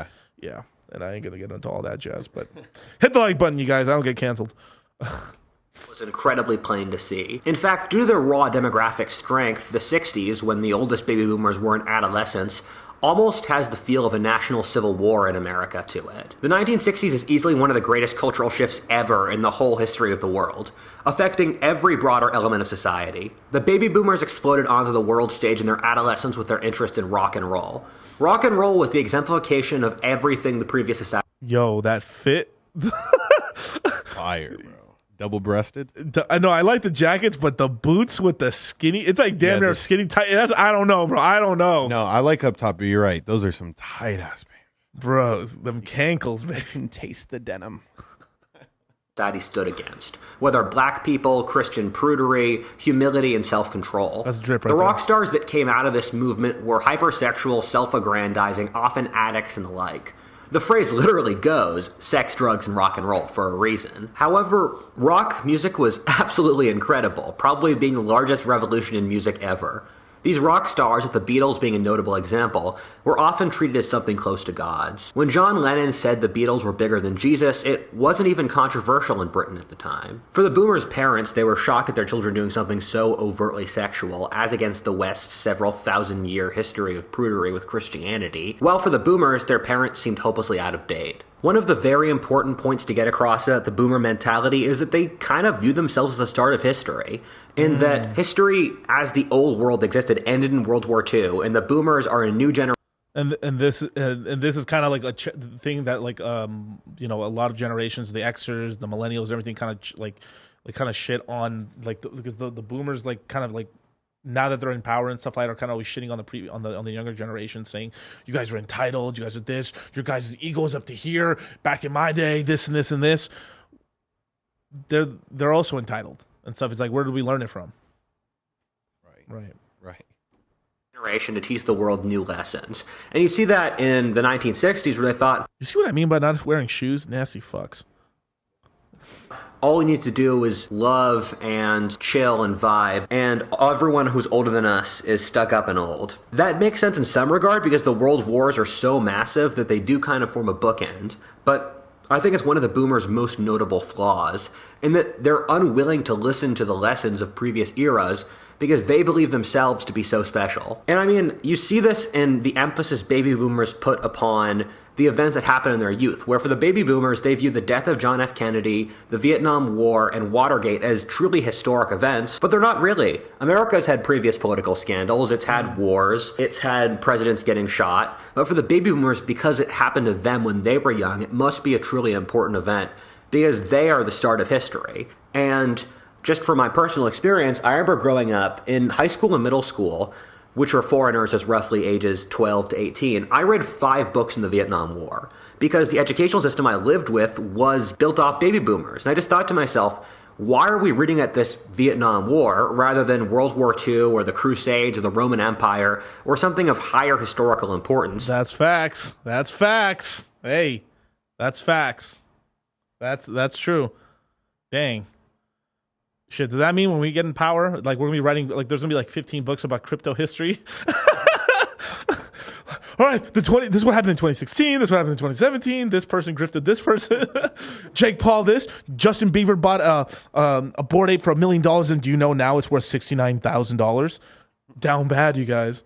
yeah. And I ain't gonna get into all that jazz, but hit the like button, you guys. I don't get canceled. Was incredibly plain to see. In fact, due to their raw demographic strength, the 60s, when the oldest baby boomers were in adolescence, almost has the feel of a national civil war in America to it. The 1960s is easily one of the greatest cultural shifts ever in the whole history of the world, affecting every broader element of society. The baby boomers exploded onto the world stage in their adolescence with their interest in rock and roll. Rock and roll was the exemplification of everything the previous society. Yo, that fit. Fire, bro. Double-breasted? I know, I like the jackets, but the boots with the skinny, it's like damn near skinny tight. I don't know, bro. I don't know. No, I like up top, but you're right. Those are some tight-ass pants. Bro, them cankles, man. You can taste the denim. Society stood against, whether black people, Christian prudery, humility, and self-control. That's drip right The there. rock stars that came out of this movement were hypersexual, self-aggrandizing, often addicts and the like. The phrase literally goes, sex, drugs, and rock and roll, for a reason. However, rock music was absolutely incredible, probably being the largest revolution in music ever. These rock stars, with the Beatles being a notable example, were often treated as something close to gods. When John Lennon said the Beatles were bigger than Jesus, it wasn't even controversial in Britain at the time. For the boomers' parents, they were shocked at their children doing something so overtly sexual, as against the West's several thousand-year history of prudery with Christianity, while for the boomers, their parents seemed hopelessly out of date. One of the very important points to get across about the boomer mentality is that they kind of view themselves as the start of history, in that history as the old world existed ended in World War II, and the boomers are a new generation. And this is kind of like a thing that like you know, a lot of generations, the Xers, the millennials, everything kind of kind of shit on, like because the boomers like kind of like, now that they're in power and stuff like that, are kind of always shitting on the younger generation, saying you guys are entitled, you guys are this, your guys' ego is up to here. Back in my day, this and this and this. They're also entitled and stuff. It's like, where did we learn it from? Right. Generation to teach the world new lessons, and you see that in the 1960s, where they thought, you see what I mean by not wearing shoes? Nasty fucks. all we need to do is love and chill and vibe, and everyone who's older than us is stuck up and old. That makes sense in some regard because the world wars are so massive that they do kind of form a bookend, but I think it's one of the boomers' most notable flaws, in that they're unwilling to listen to the lessons of previous eras because they believe themselves to be so special. And I mean, you see this in the emphasis baby boomers put upon the events that happened in their youth, where for the baby boomers, they view the death of John F. Kennedy, the Vietnam War, and Watergate as truly historic events, but they're not really. America's had previous political scandals, it's had wars, it's had presidents getting shot, but for the baby boomers, because it happened to them when they were young, it must be a truly important event, because they are the start of history. And just from my personal experience, I remember growing up in high school and middle school, which were foreigners as roughly ages 12 to 18, I read 5 books in the Vietnam War because the educational system I lived with was built off baby boomers. And I just thought to myself, why are we reading at this Vietnam War rather than World War II or the Crusades or the Roman Empire or something of higher historical importance? That's facts. That's facts. Hey, that's facts. That's true. Dang. Shit, does that mean when we get in power, like we're gonna be writing, like there's gonna be like 15 books about crypto history? All right, this is what happened in 2016. This is what happened in 2017. This person grifted this person. Jake Paul this. Justin Bieber bought a Bored Ape for $1 million, and do you know now it's worth $69,000? Down bad, you guys.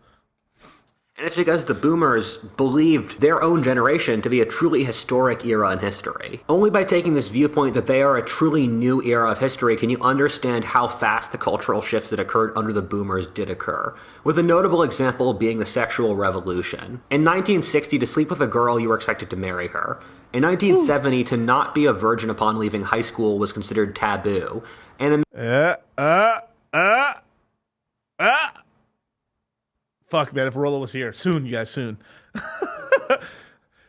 And it's because the boomers believed their own generation to be a truly historic era in history. Only by taking this viewpoint that they are a truly new era of history can you understand how fast the cultural shifts that occurred under the boomers did occur, with a notable example being the sexual revolution. In 1960, to sleep with a girl, you were expected to marry her. In 1970, to not be a virgin upon leaving high school was considered taboo. And Fuck, man, if Rolo was here. Soon, you guys, soon.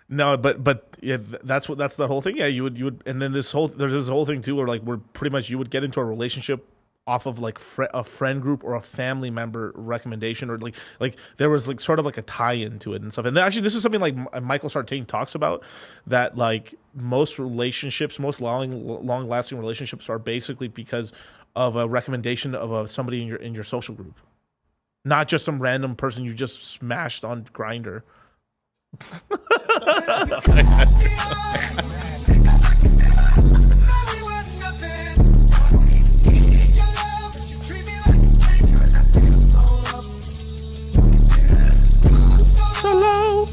No, but yeah, that's the whole thing. Yeah, you would, and then there's this whole thing too, where like we're pretty much you would get into a relationship off of like a friend group or a family member recommendation, or like there was like sort of like a tie-in to it and stuff. And actually, this is something like Michael Sartain talks about, that like most relationships, most long-lasting relationships are basically because of a recommendation of somebody in your social group. Not just some random person you just smashed on Grindr. Hello.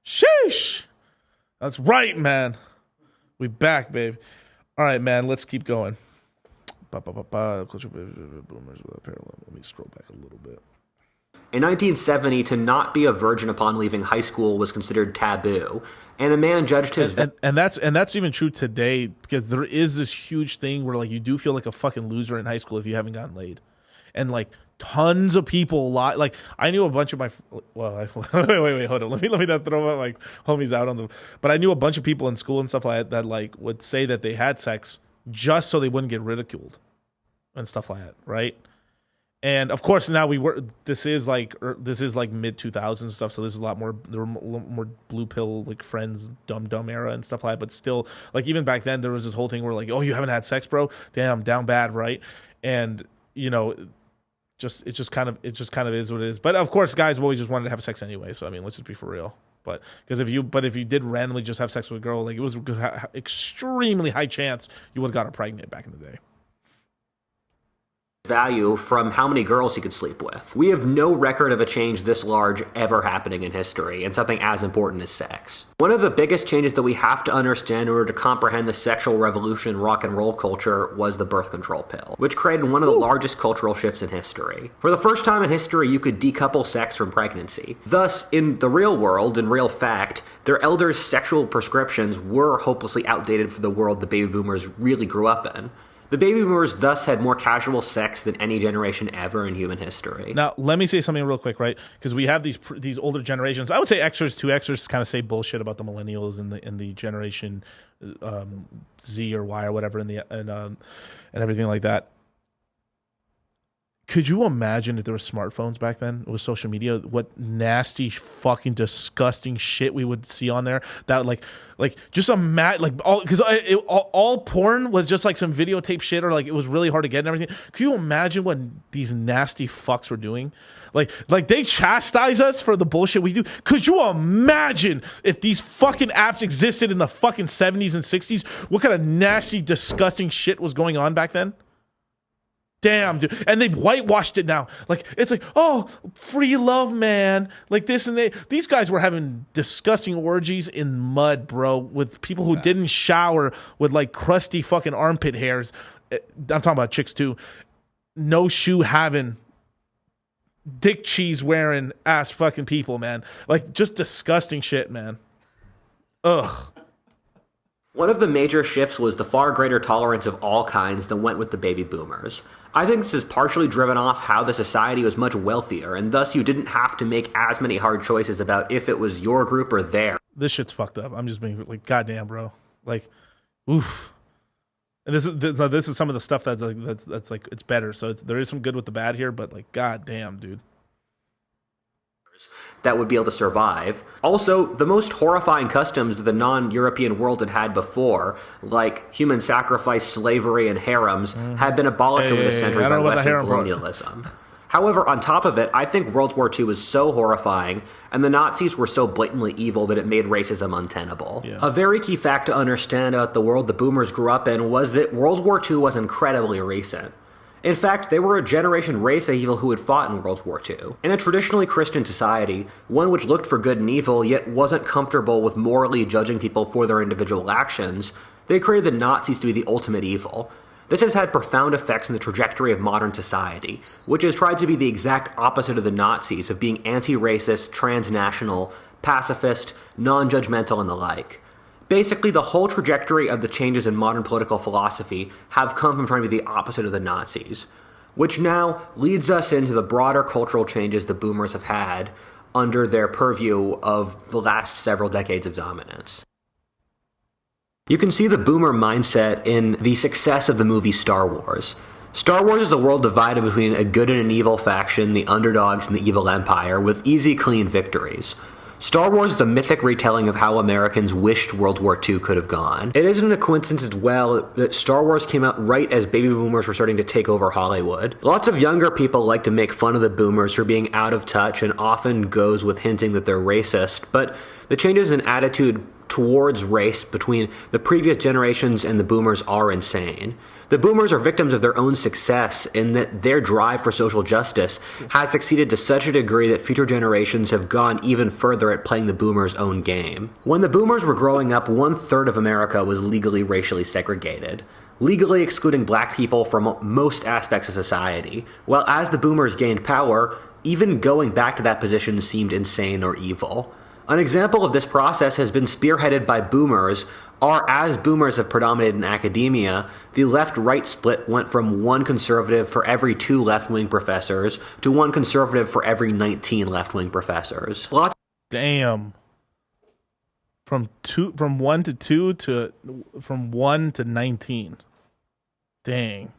Sheesh. That's right, man. We back, babe. All right, man. Let's keep going. Let me scroll back a little bit. In 1970, to not be a virgin upon leaving high school was considered taboo, and a man judged his... And that's even true today, because there is this huge thing where like you do feel like a fucking loser in high school if you haven't gotten laid. And like tons of people like I knew a bunch of my wait, hold on. Let me not throw my like homies out on them. But I knew a bunch of people in school and stuff like that like would say that they had sex just so they wouldn't get ridiculed and stuff like that, right? And of course, now this is like mid 2000s stuff, so this is a lot more. There were more blue pill like friends, dumb era and stuff like that. But still, like even back then, there was this whole thing where like, oh, you haven't had sex, bro? Damn, down bad, right? And you know, it just kind of is what it is. But of course, guys have always just wanted to have sex anyway. So I mean, let's just be for real. But because if you did randomly just have sex with a girl, like it was extremely high chance you would have got her pregnant back in the day. Value from how many girls he could sleep with. We have no record of a change this large ever happening in history, and something as important as sex. One of the biggest changes that we have to understand in order to comprehend the sexual revolution in rock and roll culture was the birth control pill, which created one of the largest cultural shifts in history. For the first time in history, you could decouple sex from pregnancy. Thus, in the real world, in real fact, their elders' sexual prescriptions were hopelessly outdated for the world the baby boomers really grew up in. The baby boomers thus had more casual sex than any generation ever in human history. Now, let me say something real quick, right? Because we have these older generations. I would say Xers, 2Xers kind of say bullshit about the millennials and the generation Z or Y or whatever and everything like that. Could you imagine if there were smartphones back then with social media, what nasty, fucking disgusting shit we would see on there? That like just all porn was just like some videotape shit, or like it was really hard to get and everything. Could you imagine what these nasty fucks were doing? Like they chastise us for the bullshit we do. Could you imagine if these fucking apps existed in the fucking 70s and 60s? What kind of nasty, disgusting shit was going on back then? Damn, dude. And they've whitewashed it now. Like, it's like, oh, free love, man. Like this and they. These guys were having disgusting orgies in mud, bro, with people who didn't shower with like crusty fucking armpit hairs. I'm talking about chicks too. No shoe having, dick cheese wearing ass fucking people, man. Like, just disgusting shit, man. Ugh. One of the major shifts was the far greater tolerance of all kinds that went with the baby boomers. I think this is partially driven off how the society was much wealthier, and thus you didn't have to make as many hard choices about if it was your group or theirs. This shit's fucked up. I'm just being like, goddamn, bro. Like, oof. And this is some of the stuff that's like it's better. So there is some good with the bad here, but like, goddamn, dude. That would be able to survive. Also, the most horrifying customs that the non-European world had had before, like human sacrifice, slavery, and harems, had been abolished over the centuries by Western colonialism. However, on top of it, I think World War II was so horrifying, and the Nazis were so blatantly evil that it made racism untenable. Yeah. A very key fact to understand about the world the boomers grew up in was that World War II was incredibly recent. In fact, they were a generation race of evil who had fought in World War II. In a traditionally Christian society, one which looked for good and evil yet wasn't comfortable with morally judging people for their individual actions, they created the Nazis to be the ultimate evil. This has had profound effects on the trajectory of modern society, which has tried to be the exact opposite of the Nazis of being anti-racist, transnational, pacifist, non-judgmental, and the like. Basically, the whole trajectory of the changes in modern political philosophy have come from trying to be the opposite of the Nazis, which now leads us into the broader cultural changes the boomers have had under their purview of the last several decades of dominance. You can see the boomer mindset in the success of the movie Star Wars. Star Wars is a world divided between a good and an evil faction, the underdogs and the evil empire, with easy, clean victories. Star Wars is a mythic retelling of how Americans wished World War II could have gone. It isn't a coincidence as well that Star Wars came out right as baby boomers were starting to take over Hollywood. Lots of younger people like to make fun of the boomers for being out of touch and often goes with hinting that they're racist, but the changes in attitude towards race between the previous generations and the boomers are insane. The boomers are victims of their own success in that their drive for social justice has succeeded to such a degree that future generations have gone even further at playing the boomers' own game. When the boomers were growing up, 1/3 of America was legally racially segregated, legally excluding black people from most aspects of society, while as the boomers gained power, even going back to that position seemed insane or evil. An example of this process has been spearheaded by boomers, or as boomers have predominated in academia, the left-right split went from 1 conservative for every 2 left-wing professors to 1 conservative for every 19 left-wing professors. Damn. From 1 to 2 to from 1 to 19. Dang.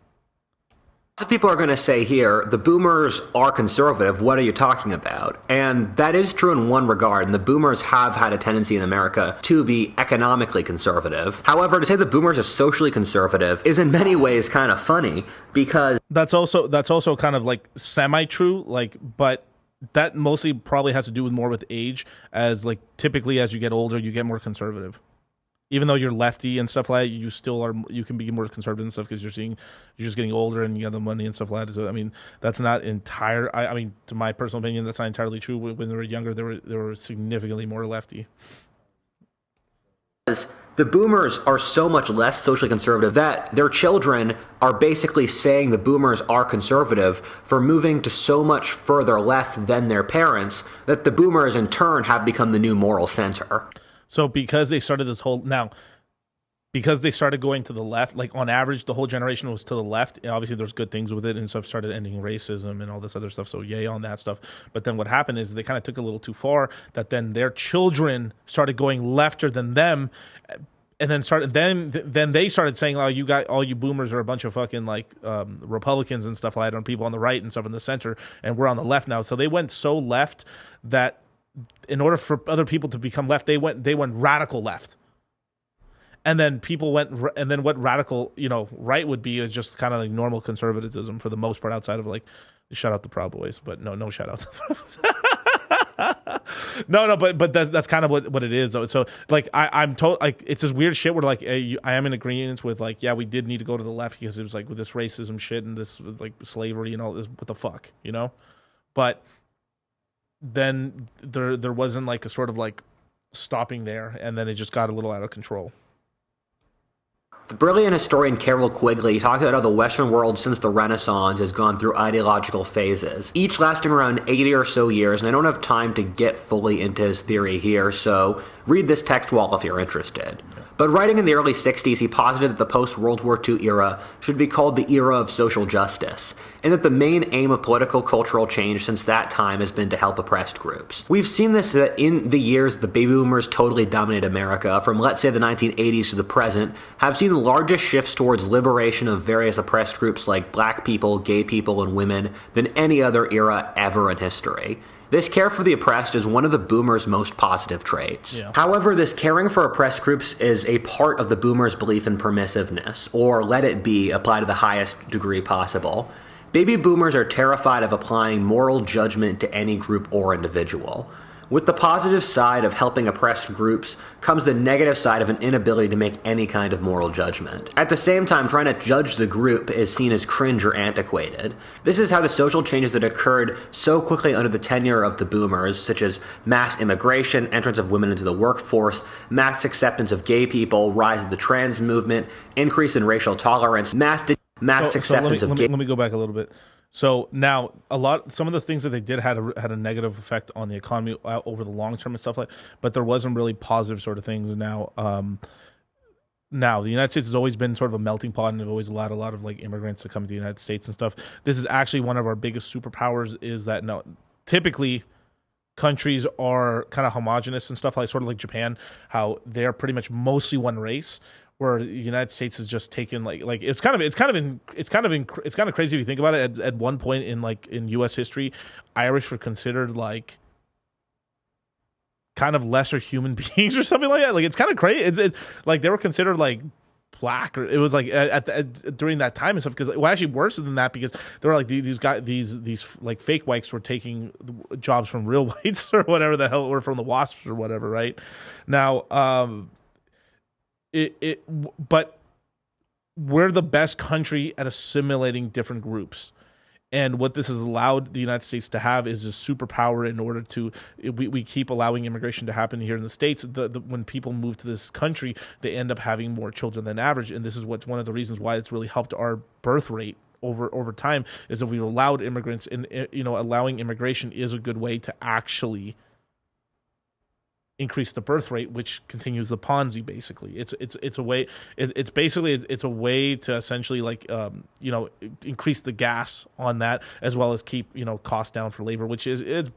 Lots of people are going to say here, the boomers are conservative, what are you talking about? And that is true in one regard, and the boomers have had a tendency in America to be economically conservative. However, to say the boomers are socially conservative is in many ways kind of funny, because that's also kind of like semi-true, like, but that mostly probably has to do with more with age, as like typically as you get older, you get more conservative. Even though you're lefty and stuff like that, you still are. You can be more conservative and stuff because you're just getting older and you have the money and stuff like that. So I mean, that's not entire. I mean, to my personal opinion, that's not entirely true. When they were younger, they were significantly more lefty. The boomers are so much less socially conservative that their children are basically saying the boomers are conservative for moving to so much further left than their parents that the boomers in turn have become the new moral center. So because they started because they started going to the left, like on average, the whole generation was to the left. And obviously, there's good things with it, and stuff started ending racism and all this other stuff. So yay on that stuff. But then what happened is they kind of took it a little too far. That then their children started going lefter than them, and then they started saying, "Oh, all you boomers are a bunch of fucking like Republicans and stuff like that, and people on the right and stuff in the center, and we're on the left now." So they went so left that, in order for other people to become left, they went radical left, and then people went, and then what radical right would be is just kind of like normal conservatism for the most part, outside of like shout out the Proud Boys, but no shout out to the Proud Boys. No, but that's kind of what it is though. So like I'm told like it's this weird shit where like I am in agreement with like yeah we did need to go to the left because it was like with this racism shit and this like slavery and all this what the fuck but then there wasn't like a sort of like stopping there and then it just got a little out of control. The brilliant historian Carol Quigley talks about how the Western world since the Renaissance has gone through ideological phases, each lasting around 80 or so years, and I don't have time to get fully into his theory here, so read this text wall if you're interested. But writing in the early 60s, he posited that the post-World War II era should be called the era of social justice, and that the main aim of political cultural change since that time has been to help oppressed groups. We've seen this in the years the baby boomers totally dominate America, from let's say the 1980s to the present, have seen the largest shifts towards liberation of various oppressed groups like black people, gay people, and women than any other era ever in history. This care for the oppressed is one of the boomers' most positive traits. Yeah. However, this caring for oppressed groups is a part of the boomers' belief in permissiveness, or let it be, applied to the highest degree possible. Baby boomers are terrified of applying moral judgment to any group or individual. With the positive side of helping oppressed groups comes the negative side of an inability to make any kind of moral judgment. At the same time, trying to judge the group is seen as cringe or antiquated. This is how the social changes that occurred so quickly under the tenure of the boomers, such as mass immigration, entrance of women into the workforce, mass acceptance of gay people, rise of the trans movement, increase in racial tolerance, mass acceptance of gay... Let me go back a little bit. So now some of the things that they did had a negative effect on the economy over the long term and stuff like, but there wasn't really positive sort of things. And now the United States has always been sort of a melting pot and they've always allowed a lot of like immigrants to come to the United States and stuff. This is actually one of our biggest superpowers is that typically countries are kind of homogenous and stuff like sort of like Japan, how they're pretty much mostly one race. Where the United States has just taken like it's kind of crazy if you think about it. At one point in U.S. history, Irish were considered like kind of lesser human beings or something like that. Like it's kind of crazy. It's like they were considered like black, or it was like during that time and stuff. Because actually worse than that because there were like these guys, these like fake whites were taking jobs from real whites or whatever the hell, or from the WASPs or whatever. Right now. But we're the best country at assimilating different groups. And what this has allowed the United States to have is a superpower in order to, we keep allowing immigration to happen here in the States. When people move to this country, they end up having more children than average. And this is what's one of the reasons why it's really helped our birth rate over time, is that we've allowed immigrants, and allowing immigration is a good way to actually increase the birth rate, which continues the Ponzi. Basically, it's a way. It's basically a way to essentially like increase the gas on that, as well as keep costs down for labor, which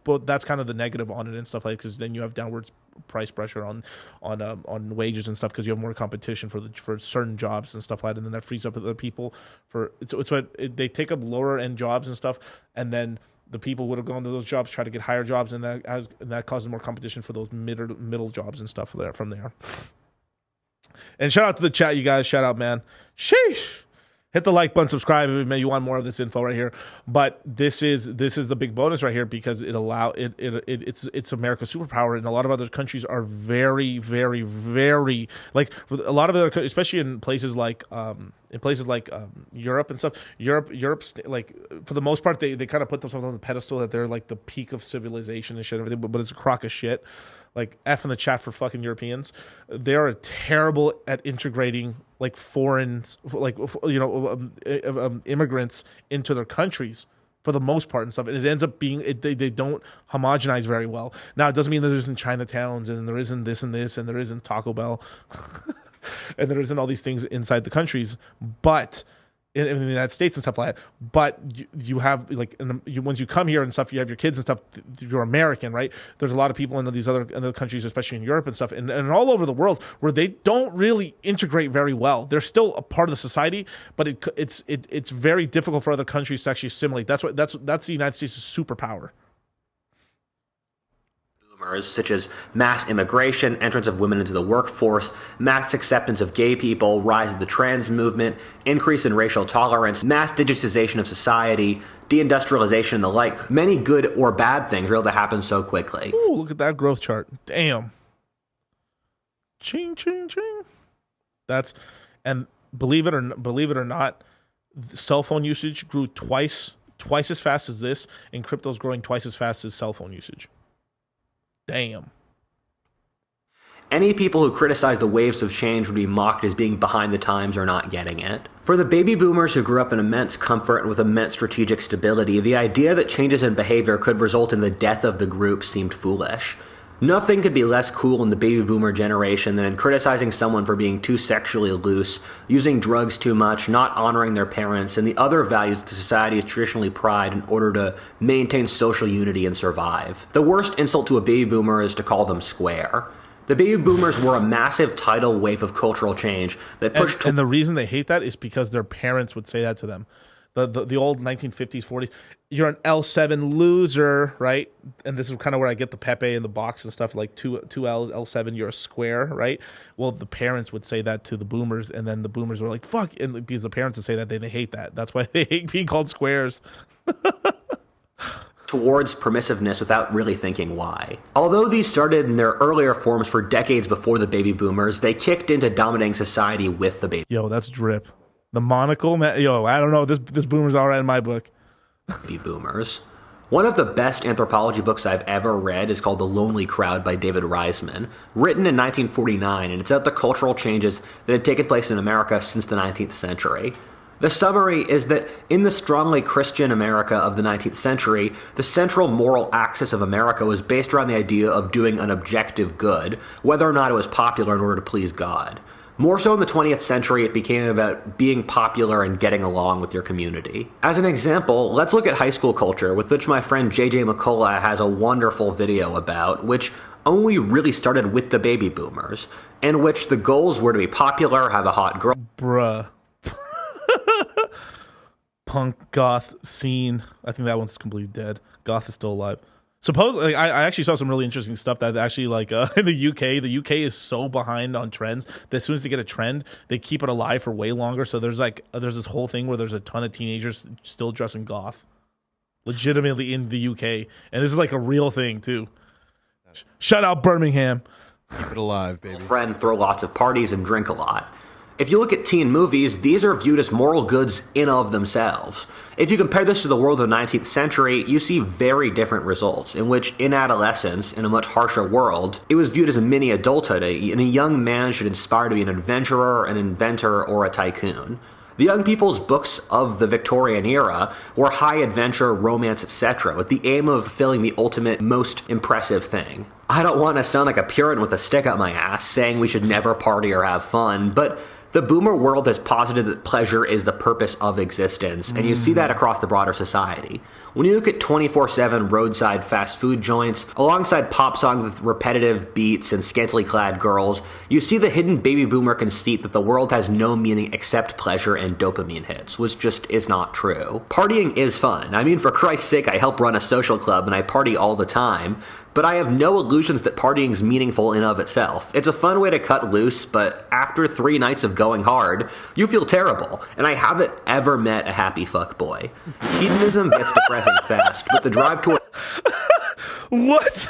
but that's kind of the negative on it and stuff like, because then you have downwards price pressure on wages and stuff, because you have more competition for certain jobs and stuff like that, and then that frees up other people for they take up lower end jobs and stuff, and then the people would have gone to those jobs, try to get higher jobs, and that causes more competition for those middle jobs and stuff from there. And shout out to the chat, you guys. Shout out, man. Sheesh. Hit the like button, subscribe if you want more of this info right here. But this is the big bonus right here, because it's America's superpower, and a lot of other countries are very, very, very, like a lot of other, especially in places like Europe and stuff. Europe's like, for the most part, they kind of put themselves on the pedestal that they're like the peak of civilization and shit and everything, but it's a crock of shit. Like F in the chat for fucking Europeans. They are terrible at integrating like foreigners, like immigrants into their countries for the most part and stuff. And it ends up being they don't homogenize very well. Now it doesn't mean that there isn't Chinatowns and there isn't this and this and there isn't Taco Bell and there isn't all these things inside the countries, but in the United States and stuff like that. But you have like once you come here and stuff, you have your kids and stuff. You're American, right? There's a lot of people in these other countries, especially in Europe and stuff, and all over the world, where they don't really integrate very well. They're still a part of the society, but it's very difficult for other countries to actually assimilate. That's the United States' superpower. such as mass immigration, entrance of women into the workforce, mass acceptance of gay people, rise of the trans movement, increase in racial tolerance, mass digitization of society, deindustrialization, and the like. Many good or bad things are able to happen so quickly. Ooh, look at that growth chart. Damn. Ching, ching, ching. And believe it or not, cell phone usage grew twice as fast as this, and crypto's growing twice as fast as cell phone usage. Damn. Any people who criticize the waves of change would be mocked as being behind the times or not getting it. For the baby boomers who grew up in immense comfort and with immense strategic stability, the idea that changes in behavior could result in the death of the group seemed foolish. Nothing could be less cool in the baby boomer generation than in criticizing someone for being too sexually loose, using drugs too much, not honoring their parents, and the other values that society has traditionally prized in order to maintain social unity and survive. The worst insult to a baby boomer is to call them square. The baby boomers were a massive tidal wave of cultural change that pushed... And the reason they hate that is because their parents would say that to them. The old 1950s, 40s, you're an L7 loser, right? And this is kind of where I get the Pepe in the box and stuff, like two L's, L7, you're a square, right? Well, the parents would say that to the boomers, and then the boomers were like, fuck, and because the parents would say that, they hate that. That's why they hate being called squares. Towards permissiveness without really thinking why. Although these started in their earlier forms for decades before the baby boomers, they kicked into dominating society with the baby. Yo, that's drip. The monocle, man. Yo, I don't know. This boomer's all right in my book. Baby boomers. One of the best anthropology books I've ever read is called The Lonely Crowd by David Reisman, written in 1949, and it's about the cultural changes that had taken place in America since the 19th century. The summary is that in the strongly Christian America of the 19th century, the central moral axis of America was based around the idea of doing an objective good, whether or not it was popular in order to please God. More so in the 20th century, it became about being popular and getting along with your community. As an example, let's look at high school culture, with which my friend JJ McCullough has a wonderful video about, which only really started with the baby boomers, in which the goals were to be popular, have a hot girl. Bruh. Punk goth scene. I think that one's completely dead. Goth is still alive. Supposedly, I actually saw some really interesting stuff that actually, like, in the UK is so behind on trends that as soon as they get a trend, they keep it alive for way longer. So there's this whole thing where there's a ton of teenagers still dressing goth, legitimately in the UK, and this is like a real thing too. Shout out Birmingham. Keep it alive, baby. Friend, throw lots of parties and drink a lot. If you look at teen movies, these are viewed as moral goods in of themselves. If you compare this to the world of the 19th century, you see very different results, in which in adolescence, in a much harsher world, it was viewed as a mini adulthood, and a young man should aspire to be an adventurer, an inventor, or a tycoon. The young people's books of the Victorian era were high adventure, romance, etc., with the aim of fulfilling the ultimate, most impressive thing. I don't want to sound like a Puritan with a stick up my ass, saying we should never party or have fun, but the boomer world has posited that pleasure is the purpose of existence, and you see that across the broader society. When you look at 24/7 roadside fast food joints, alongside pop songs with repetitive beats and scantily clad girls, you see the hidden baby boomer conceit that the world has no meaning except pleasure and dopamine hits, which just is not true. Partying is fun. I mean, for Christ's sake, I help run a social club and I party all the time, but I have no illusions that partying's meaningful in of itself. It's a fun way to cut loose, but after 3 nights of going hard, you feel terrible, and I haven't ever met a happy fuckboy. Hedonism gets depressing fast, but the drive toward... What?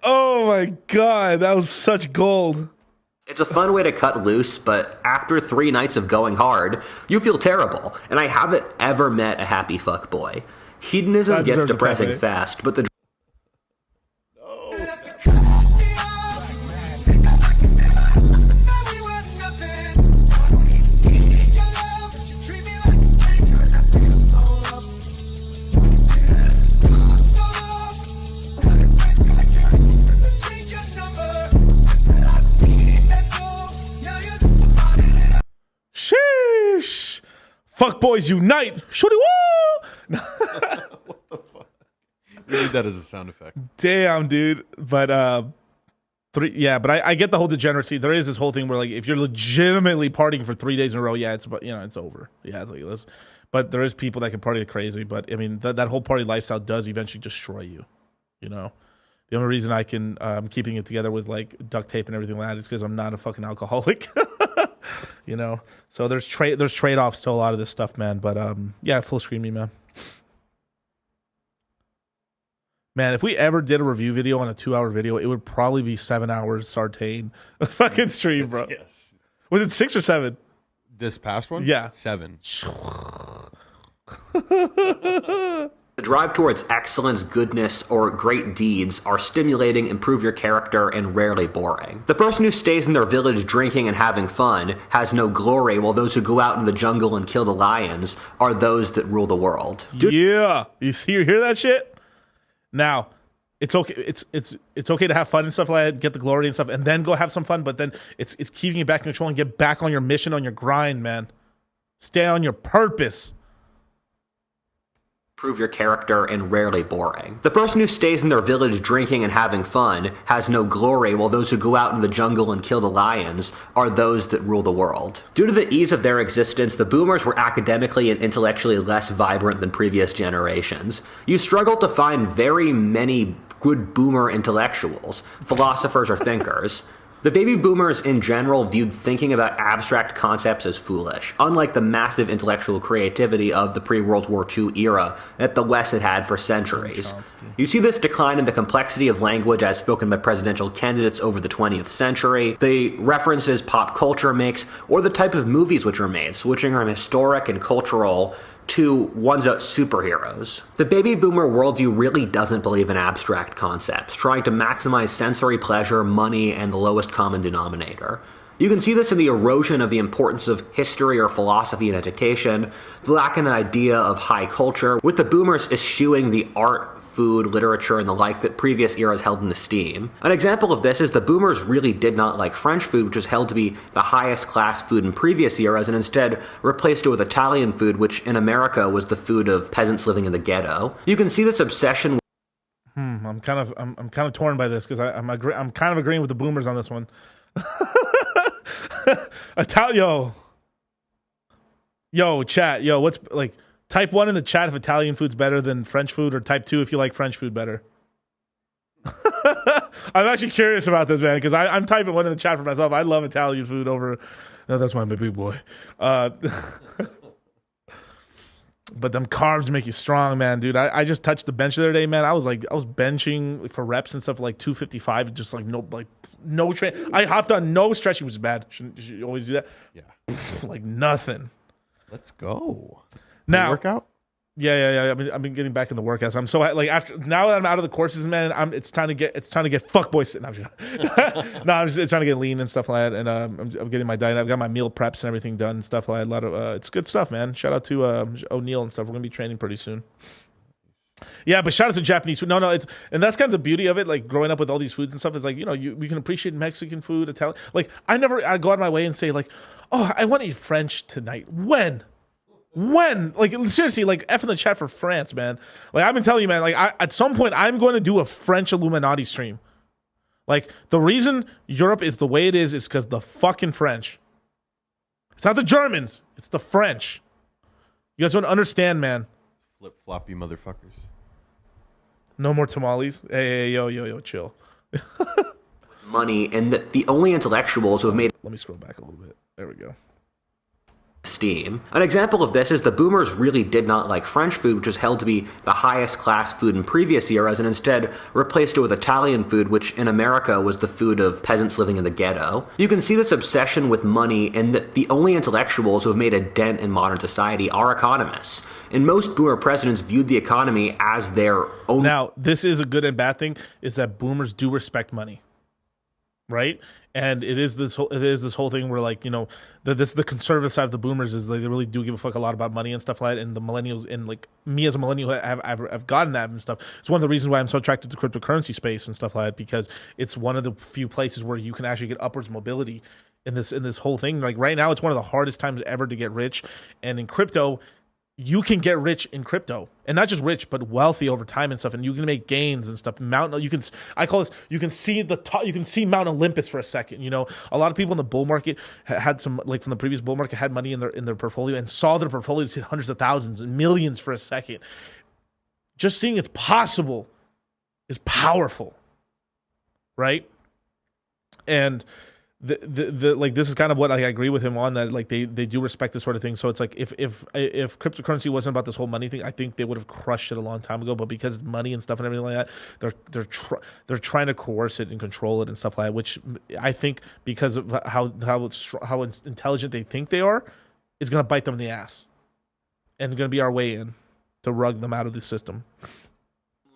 Oh my god, that was such gold. It's a fun way to cut loose, but after 3 nights of going hard, you feel terrible, and I haven't ever met a happy fuckboy. Hedonism gets depressing fast, but the... Sheesh. Fuck boys unite. Shorty woo. What the fuck? We need that as a sound effect. Damn, dude. But but I get the whole degeneracy. There is this whole thing where, like, if you're legitimately partying for 3 days in a row, yeah, it's it's over. Yeah, it's like this. But there is people that can party like crazy. But I mean, that whole party lifestyle does eventually destroy you. You know, The only reason I can keeping it together with like duct tape and everything like that is because I'm not a fucking alcoholic. You know, so there's trade-offs to a lot of this stuff, man. But yeah, full screen me, man. Man, if we ever did a review video on a 2-hour video, it would probably be 7 hours sauteing a fucking stream, bro. Yes. Was it 6 or 7? This past one? Yeah. 7. The drive towards excellence, goodness, or great deeds are stimulating, improve your character, and rarely boring. The person who stays in their village drinking and having fun has no glory, while those who go out in the jungle and kill the lions are those that rule the world. Yeah. You hear that shit? Now, it's okay. It's okay to have fun and stuff like that, get the glory and stuff, and then go have some fun. But then it's keeping you back in control and get back on your mission, on your grind, man. Stay on your purpose. Improve your character and rarely boring. The person who stays in their village drinking and having fun has no glory, while those who go out in the jungle and kill the lions are those that rule the world. Due to the ease of their existence, the boomers were academically and intellectually less vibrant than previous generations. You struggle to find very many good boomer intellectuals, philosophers or thinkers. The baby boomers in general viewed thinking about abstract concepts as foolish, unlike the massive intellectual creativity of the pre-World War II era that the West had had for centuries. You see this decline in the complexity of language as spoken by presidential candidates over the 20th century, the references pop culture makes, or the type of movies which are made, switching from historic and cultural to ones about superheroes. The baby boomer worldview really doesn't believe in abstract concepts, trying to maximize sensory pleasure, money, and the lowest common denominator. You can see this in the erosion of the importance of history or philosophy in education, the lack of an idea of high culture, with the boomers eschewing the art, food, literature, and the like that previous eras held in esteem. An example of this is the boomers really did not like French food, which was held to be the highest class food in previous eras, and instead replaced it with Italian food, which in America was the food of peasants living in the ghetto. You can see this obsession. I'm kind of torn by this because I'm kind of agreeing with the boomers on this one. Yo, chat. Yo, what's like? Type 1 in the chat if Italian food's better than French food, or type 2 if you like French food better. I'm actually curious about this, man, because I'm typing 1 in the chat for myself. I love Italian food over. No, that's why I'm a big boy. But them carbs make you strong, man, dude. I just touched the bench the other day, man. I was benching for reps and stuff like 255, just like no train. I hopped on no stretching, which is bad. Shouldn't you always do that? Yeah. Like nothing. Let's go. Now workout? Yeah. I've been getting back in the workouts. I'm so like now that I'm out of the courses, man. It's time to get fuckboy sitting. It's trying to get lean and stuff like that. And I'm getting my diet. I've got my meal preps and everything done and stuff like that. A lot of it's good stuff, man. Shout out to O'Neill and stuff. We're gonna be training pretty soon. Yeah, but shout out to Japanese food. No, and that's kind of the beauty of it. Like growing up with all these foods and stuff. It's like we can appreciate Mexican food, Italian. Like I go out of my way and say like, oh, I want to eat French tonight. When? Like seriously, like F in the chat for France, man. Like I've been telling you, man. Like at some point I'm going to do a French Illuminati stream. Like the reason Europe is the way it is because the fucking French. It's not the Germans. It's the French. You guys don't understand, man. Flip floppy motherfuckers. No more tamales. Hey, yo, chill. Money, and that the only intellectuals who have made. Let me scroll back a little bit. There we go. Esteem. An example of this is the boomers really did not like French food, which was held to be the highest class food in previous eras, and instead replaced it with Italian food, which in America was the food of peasants living in the ghetto. You can see this obsession with money, and that the only intellectuals who have made a dent in modern society are economists. And most boomer presidents viewed the economy as their own. Now, this is a good and bad thing, is that boomers do respect money. Right? And it is this whole thing where like, the conservative side of the boomers is like they really do give a fuck a lot about money and stuff like that. And the millennials, and like me as a millennial, I've gotten that and stuff. It's one of the reasons why I'm so attracted to cryptocurrency space and stuff like that, because it's one of the few places where you can actually get upwards mobility in this whole thing. Like right now, it's one of the hardest times ever to get rich. And in crypto, you can get rich in crypto, and not just rich, but wealthy over time and stuff. And you can make gains and stuff. I call this, you can see the top, you can see Mount Olympus for a second. A lot of people in the bull market had some, like from the previous bull market, had money in their portfolio and saw their portfolios hit hundreds of thousands and millions for a second. Just seeing it's possible is powerful. right? And the like this is kind of what I agree with him on, that like they do respect this sort of thing. So it's like if cryptocurrency wasn't about this whole money thing, I think they would have crushed it a long time ago. But because it's money and stuff and everything like that, they're trying to coerce it and control it and stuff like that. Which I think, because of how intelligent they think they are, is going to bite them in the ass, and going to be our way in to rug them out of the system.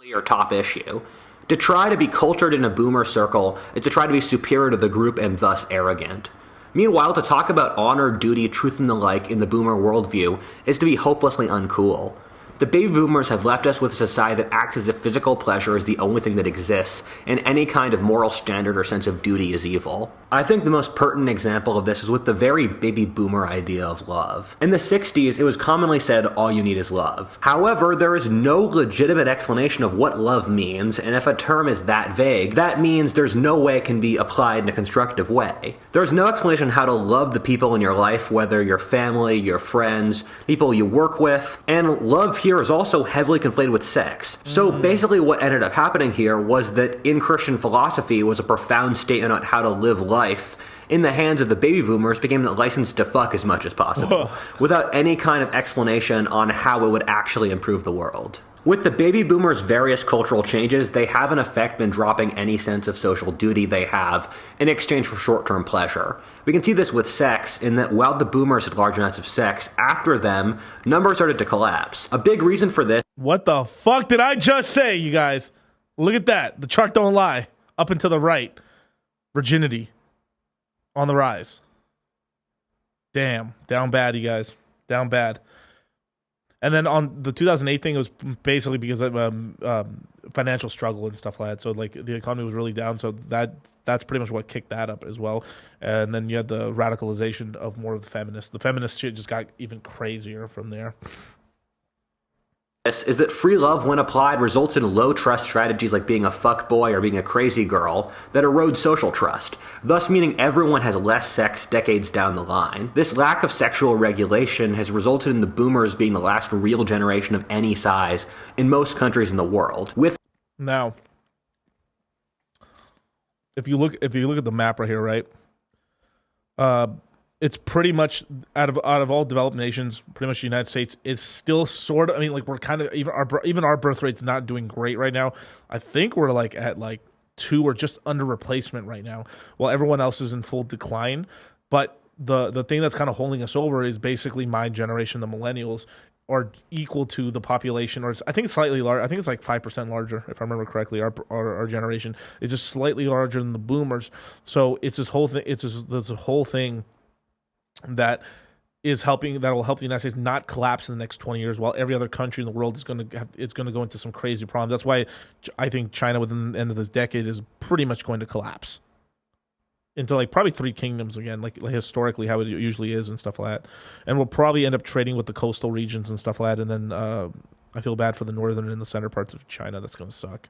Your top issue. To try to be cultured in a boomer circle is to try to be superior to the group and thus arrogant. Meanwhile, to talk about honor, duty, truth, and the like in the boomer worldview is to be hopelessly uncool. The baby boomers have left us with a society that acts as if physical pleasure is the only thing that exists, and any kind of moral standard or sense of duty is evil. I think the most pertinent example of this is with the very baby boomer idea of love. In the 60s, it was commonly said, all you need is love. However, there is no legitimate explanation of what love means, and if a term is that vague, that means there's no way it can be applied in a constructive way. There's no explanation how to love the people in your life, whether your family, your friends, people you work with, and love here is also heavily conflated with sex. So basically what ended up happening here was that in Christian philosophy was a profound statement on how to live life in the hands of the baby boomers became the license to fuck as much as possible, without any kind of explanation on how it would actually improve the world. With the baby boomers' various cultural changes, they have in effect been dropping any sense of social duty they have in exchange for short-term pleasure. We can see this with sex, in that while the boomers had large amounts of sex, after them, numbers started to collapse. A big reason for this... What the fuck did I just say, you guys? Look at that. The chart don't lie. Up and to the right. Virginity. On the rise. Damn. Down bad, you guys. Down bad. And then on the 2008 thing, it was basically because of financial struggle and stuff like that. So like the economy was really down. So that's pretty much what kicked that up as well. And then you had the radicalization of more of the feminists. The feminist shit just got even crazier from there. Is that free love, when applied, results in low-trust strategies like being a fuckboy or being a crazy girl that erode social trust, thus meaning everyone has less sex decades down the line. This lack of sexual regulation has resulted in the boomers being the last real generation of any size in most countries in the world. Now, if you look at the map right here, right? It's pretty much out of all developed nations, pretty much the United States is still sort of. I mean, like we're kind of even our birth rate's not doing great right now. I think we're like at like 2 or just under replacement right now, while everyone else is in full decline. But the thing that's kind of holding us over is basically my generation, the millennials, are equal to the population, or I think it's slightly larger. I think it's like 5% larger, if I remember correctly. Our generation is just slightly larger than the boomers. So it's this whole thing. There's a whole thing that will help the United States not collapse in the next 20 years, while every other country in the world is going to go into some crazy problems. That's why I think China within the end of this decade is pretty much going to collapse into like probably 3 kingdoms again, like historically how it usually is and stuff like that. And we'll probably end up trading with the coastal regions and stuff like that. And then I feel bad for the northern and the center parts of China. That's going to suck.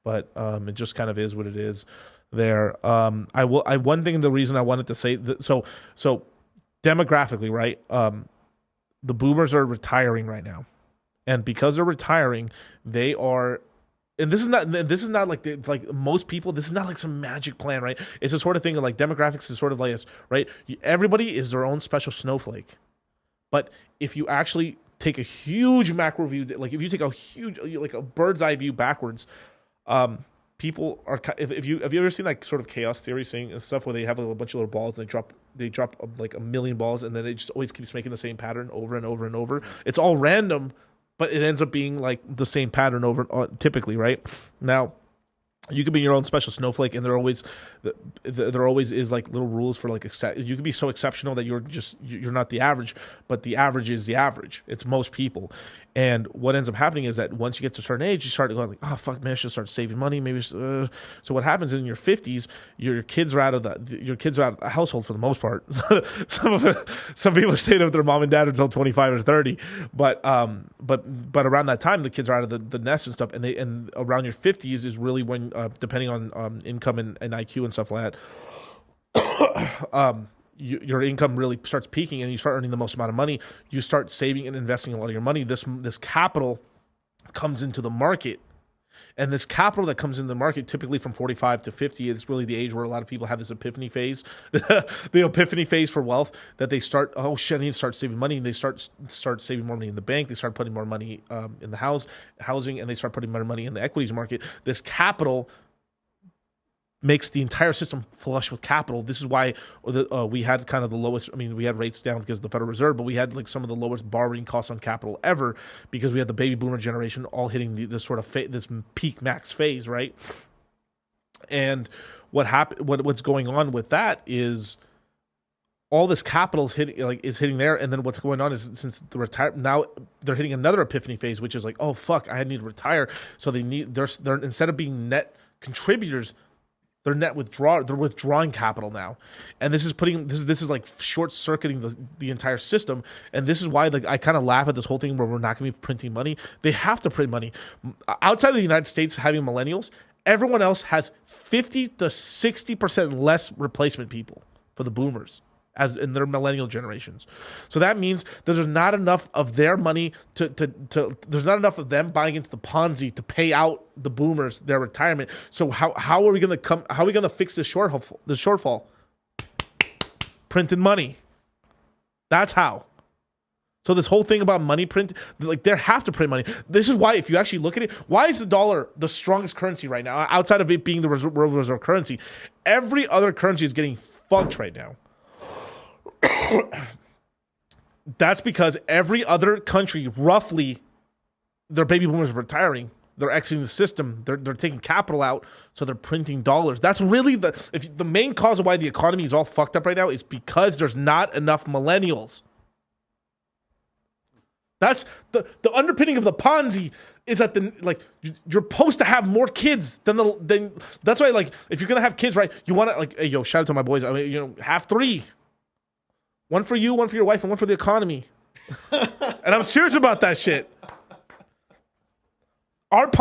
But it just kind of is what it is there. One thing, the reason I wanted to say that, so demographically, right? The boomers are retiring right now, and because they're retiring, they are. And this is not like most people. This is not like some magic plan, right? It's a sort of thing of like demographics is sort of like this, right? Everybody is their own special snowflake, but if you actually take a huge macro view, like if you take a huge, like a bird's eye view backwards, people are. If you have you ever seen like sort of chaos theory thing and stuff where they have a bunch of little balls and they drop like a million balls and then it just always keeps making the same pattern over and over and over. It's all random, but it ends up being like the same pattern over typically, right? Now, you could be your own special snowflake, and there always is like little rules for like you can be so exceptional that you're not the average, but the average is the average. It's most people. And what ends up happening is that once you get to a certain age, you start going like, oh fuck, man, I should start saving money. Maybe so what happens is in your 50s, your kids are out of the household for the most part. Some people stayed with their mom and dad until 25 or 30, but around that time the kids are out of the nest and stuff, and around your 50s is really when depending on income and IQ and stuff like that, your income really starts peaking and you start earning the most amount of money. You start saving and investing a lot of your money. This capital comes into the market, And this capital that comes into the market, typically from 45 to 50, is really the age where a lot of people have this epiphany phase, the epiphany phase for wealth, that they start, oh shit, I need to start saving money. And they start saving more money in the bank. They start putting more money in the housing, and they start putting more money in the equities market. This capital makes the entire system flush with capital. This is why we had kind of the lowest, I mean, we had rates down because of the Federal Reserve, but we had like some of the lowest borrowing costs on capital ever because we had the baby boomer generation all hitting this sort of this peak max phase, right? And what's going on with that is all this capital is hitting there, and then what's going on is since now they're hitting another epiphany phase, which is like, oh fuck, I need to retire. So they're instead of being net contributors, they're withdrawing capital now, and this is like short circuiting the entire system. And this is why I kind of laugh at this whole thing where we're not going to be printing money. They have to print money. Outside of the United States having millennials, everyone else has 50 to 60% less replacement people for the boomers as in their millennial generations. So that means that there's not enough of their money there's not enough of them buying into the Ponzi to pay out the boomers their retirement. So how are we going to fix this shortfall? Printed money. That's how. So this whole thing about money print, like they have to print money. This is why, if you actually look at it, why is the dollar the strongest currency right now outside of it being the world reserve currency? Every other currency is getting fucked right now. That's because every other country, roughly, their baby boomers are retiring. They're exiting the system. They're taking capital out, so they're printing dollars. That's really the main cause of why the economy is all fucked up right now is because there's not enough millennials. That's the underpinning of the Ponzi is that you're supposed to have more kids than that's why, like, if you're gonna have kids, right, you want to, like, hey, yo, shout out to my boys. I mean, have 3. One for you, one for your wife, and one for the economy. And I'm serious about that shit.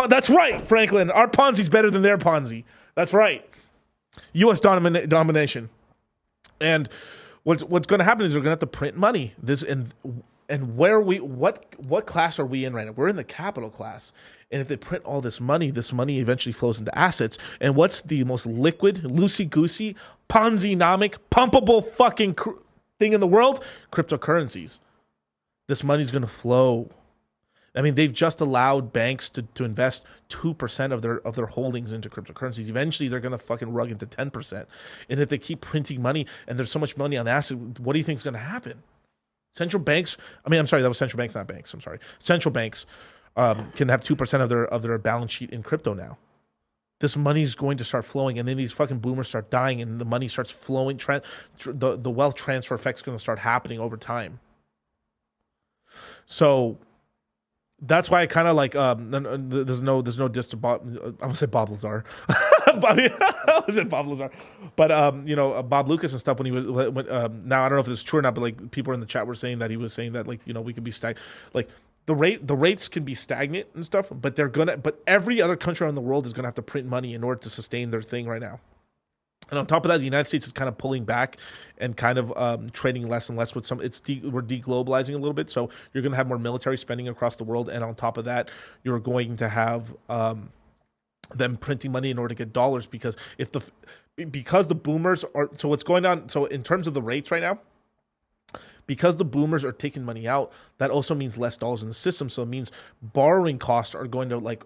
That's right, Franklin. Our Ponzi's better than their Ponzi. That's right. U.S. domination. And what's going to happen is we're going to have to print money. And what class are we in right now? We're in the capital class. And if they print all this money eventually flows into assets. And what's the most liquid, loosey-goosey, Ponzi-nomic, pumpable fucking thing in the world? Cryptocurrencies. This money's going to flow. I mean, they've just allowed banks to invest 2% of their holdings into cryptocurrencies. Eventually, they're going to fucking rug into 10%. And if they keep printing money and there's so much money on the asset, what do you think is going to happen? Central banks, that was central banks, not banks. I'm sorry. Central banks can have 2% of their balance sheet in crypto now. This money is going to start flowing, and then these fucking boomers start dying, and the money starts flowing. The wealth transfer effect is going to start happening over time. So that's why I kind of like. There's no diss to Bob. I would say Bob Lazar. I said Bob Lazar, but Bob Lucas and stuff when he was now I don't know if it's true or not, but like people in the chat were saying that he was saying that, like, we could be like. The rates can be stagnant and stuff, but every other country around the world is gonna have to print money in order to sustain their thing right now. And on top of that, the United States is kind of pulling back and kind of trading less and less with some. We're deglobalizing a little bit, so you're gonna have more military spending across the world, and on top of that, you're going to have them printing money in order to get dollars because because the boomers are. So what's going on? So in terms of the rates right now, because the boomers are taking money out, that also means less dollars in the system. So it means borrowing costs are going to, like,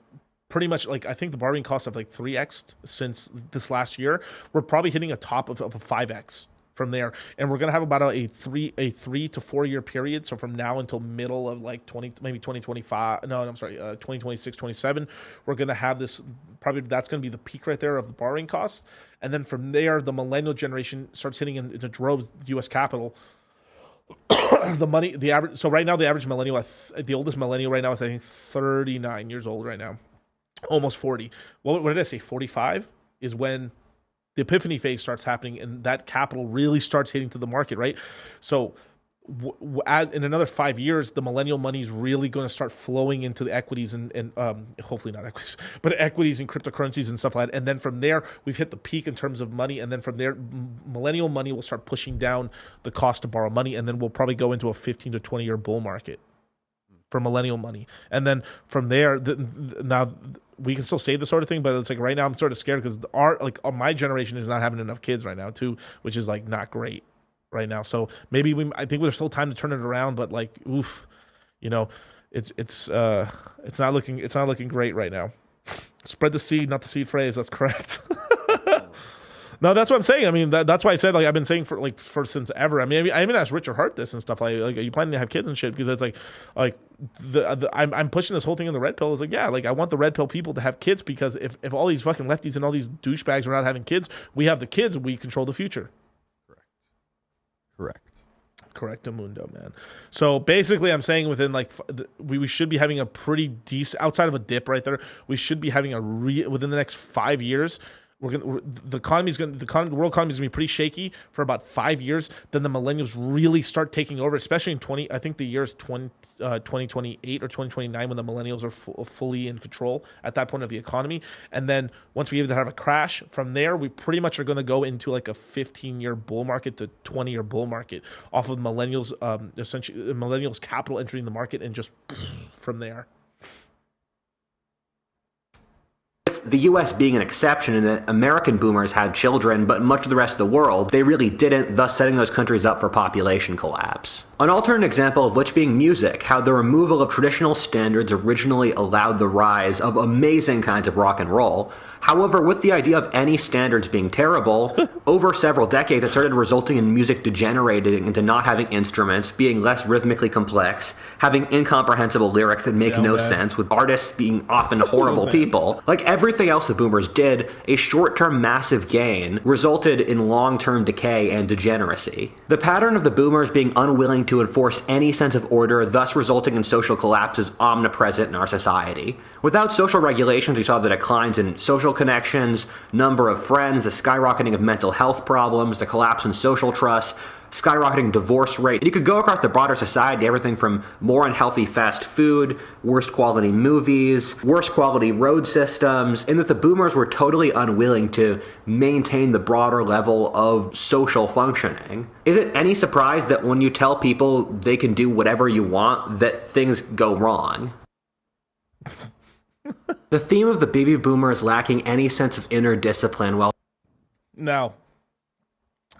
pretty much, like, I think the borrowing costs have like 3x since this last year. We're probably hitting a top of a 5x from there, and we're gonna have about a 3 to 4 year period. So from now until middle of like 2026, 27, we're gonna have this. Probably that's gonna be the peak right there of the borrowing costs, and then from there, the millennial generation starts hitting into droves U.S. capital. So right now the average millennial, the oldest millennial right now is, I think, 39 years old right now, almost 40. What did I say? 45 is when the epiphany phase starts happening, and that capital really starts hitting to the market, right? So in another 5 years, the millennial money is really going to start flowing into the equities and hopefully not equities, but equities and cryptocurrencies and stuff like that. And then from there, we've hit the peak in terms of money. And then from there, millennial money will start pushing down the cost to borrow money. And then we'll probably go into a 15 to 20 year bull market for millennial money. And then from there, now we can still say the sort of thing, but it's like right now I'm sort of scared because my generation is not having enough kids right now too, which is like not great right now. So maybe I think there's still time to turn it around, but like, oof, you know, it's not looking great right now. Spread the seed, not the seed phrase. That's correct. No, that's what I'm saying. I mean, that's why I said, like, I've been saying for since ever. I mean, I even asked Richard Hart this and stuff. Like, are you planning to have kids and shit? Because it's like I'm pushing this whole thing in the red pill. It's like, yeah, like I want the red pill people to have kids because if all these fucking lefties and all these douchebags are not having kids, we have the kids, we control the future. Correctamundo, man. So basically, I'm saying within like we should be having a pretty decent, outside of a dip right there, we should be having within the next 5 years. The world economy is going to be pretty shaky for about 5 years. Then the millennials really start taking over, especially in I think the year is 2028 or 2029 when the millennials are fully in control at that point of the economy. And then once we have a crash, from there we pretty much are going to go into like a 15-year bull market to 20-year bull market off of millennials, essentially millennials capital entering the market and just from there. The US being an exception in that American boomers had children, but much of the rest of the world, they really didn't, thus setting those countries up for population collapse. An alternate example of which being music, how the removal of traditional standards originally allowed the rise of amazing kinds of rock and roll. However, with the idea of any standards being terrible, over several decades it started resulting in music degenerating into not having instruments, being less rhythmically complex, having incomprehensible lyrics that make no sense, with artists being often horrible people. Like everything else the boomers did, a short-term massive gain resulted in long-term decay and degeneracy. The pattern of the boomers being unwilling to enforce any sense of order, thus resulting in social collapse, is omnipresent in our society. Without social regulations, we saw the declines in social connections, number of friends, the skyrocketing of mental health problems, the collapse in social trust, skyrocketing divorce rate. And you could go across the broader society, everything from more unhealthy fast food, worse quality movies, worse quality road systems, and that the boomers were totally unwilling to maintain the broader level of social functioning. Is it any surprise that when you tell people they can do whatever you want, that things go wrong? The theme of the baby boomers lacking any sense of inner discipline, well... Now,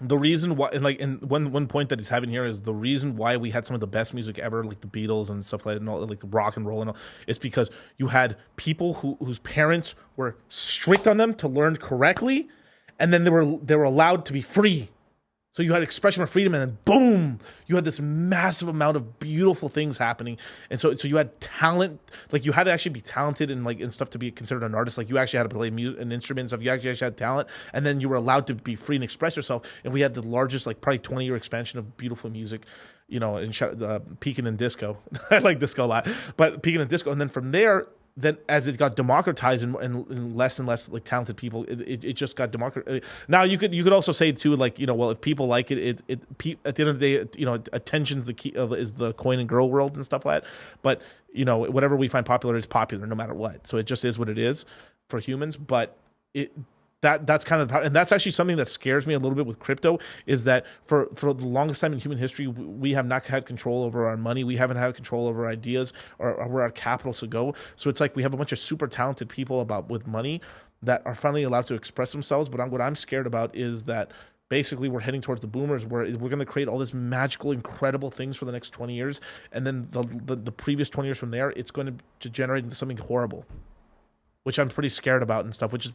the reason why, and one point that he's having here is the reason why we had some of the best music ever, like the Beatles and stuff like that, and all, like the rock and roll and all, is because you had people whose parents were strict on them to learn correctly, and then they were allowed to be free. So you had expression of freedom, and then boom, you had this massive amount of beautiful things happening. And so you had talent, like you had to actually be talented and stuff to be considered an artist. Like you actually had to play music, an instrument, stuff. You actually had talent, and then you were allowed to be free and express yourself. And we had the largest, like probably 20-year expansion of beautiful music, you know, and peaking in disco. I like disco a lot, but peaking in disco, and then from there. Then as it got democratized and less like talented people, it just got democratized. Now you could also say too, like, you know, well, if people like it at the end of the day, you know, attention's the key is the coin and girl world and stuff like that. But you know, whatever we find popular is popular no matter what. So it just is what it is for humans. But that's kind of, and that's actually something that scares me a little bit with crypto, is that for the longest time in human history, we have not had control over our money. We haven't had control over ideas or where our capital should go. So it's like we have a bunch of super talented people with money that are finally allowed to express themselves. But what I'm scared about is that basically we're heading towards the boomers, where we're going to create all this magical, incredible things for the next 20 years. And then the previous 20 years from there, it's going to degenerate into something horrible, which I'm pretty scared about and stuff, which is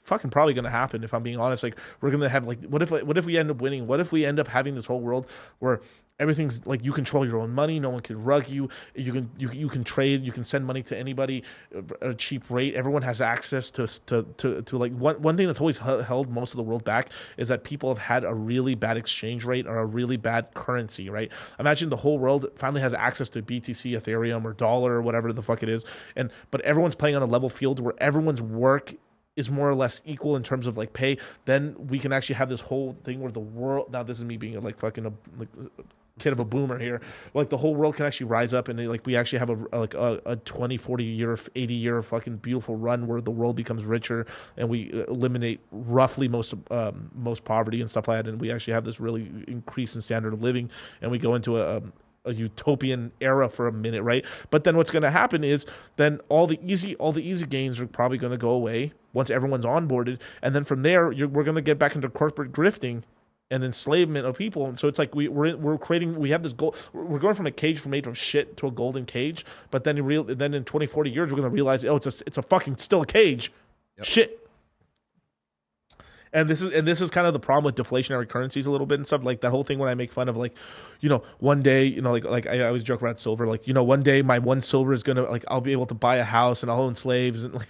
fucking probably going to happen, if I'm being honest. Like, we're going to have, like, what if we end up winning? What if we end up having this whole world where everything's like you control your own money, no one can rug you, you can trade, you can send money to anybody at a cheap rate, everyone has access to like one thing that's always held most of the world back is that people have had a really bad exchange rate or a really bad currency, right? Imagine the whole world finally has access to BTC, Ethereum, or dollar, or whatever the fuck it is, but everyone's playing on a level field where everyone's work is more or less equal in terms of like pay. Then we can actually have this whole thing where the world, now this is me being like fucking a kid of a boomer here, like the whole world can actually rise up, and like we actually have a 20, 40 year, 80 year fucking beautiful run where the world becomes richer, and we eliminate roughly most poverty and stuff like that, and we actually have this really increase in standard of living, and we go into a utopian era for a minute, right? But then what's going to happen is then all the easy gains are probably going to go away once everyone's onboarded, and then from there we're going to get back into corporate grifting and enslavement of people. And so it's like we're creating, we have this goal. We're going from a cage made of shit to a golden cage. But then in 20, 40 years, we're going to realize, oh, it's a fucking still a cage. Yep. Shit. And this is kind of the problem with deflationary currencies a little bit and stuff, like that whole thing when I make fun of, like, you know, one day, you know, like I always joke about silver, like, you know, one day my one silver is gonna, like, I'll be able to buy a house and I'll own slaves, and like,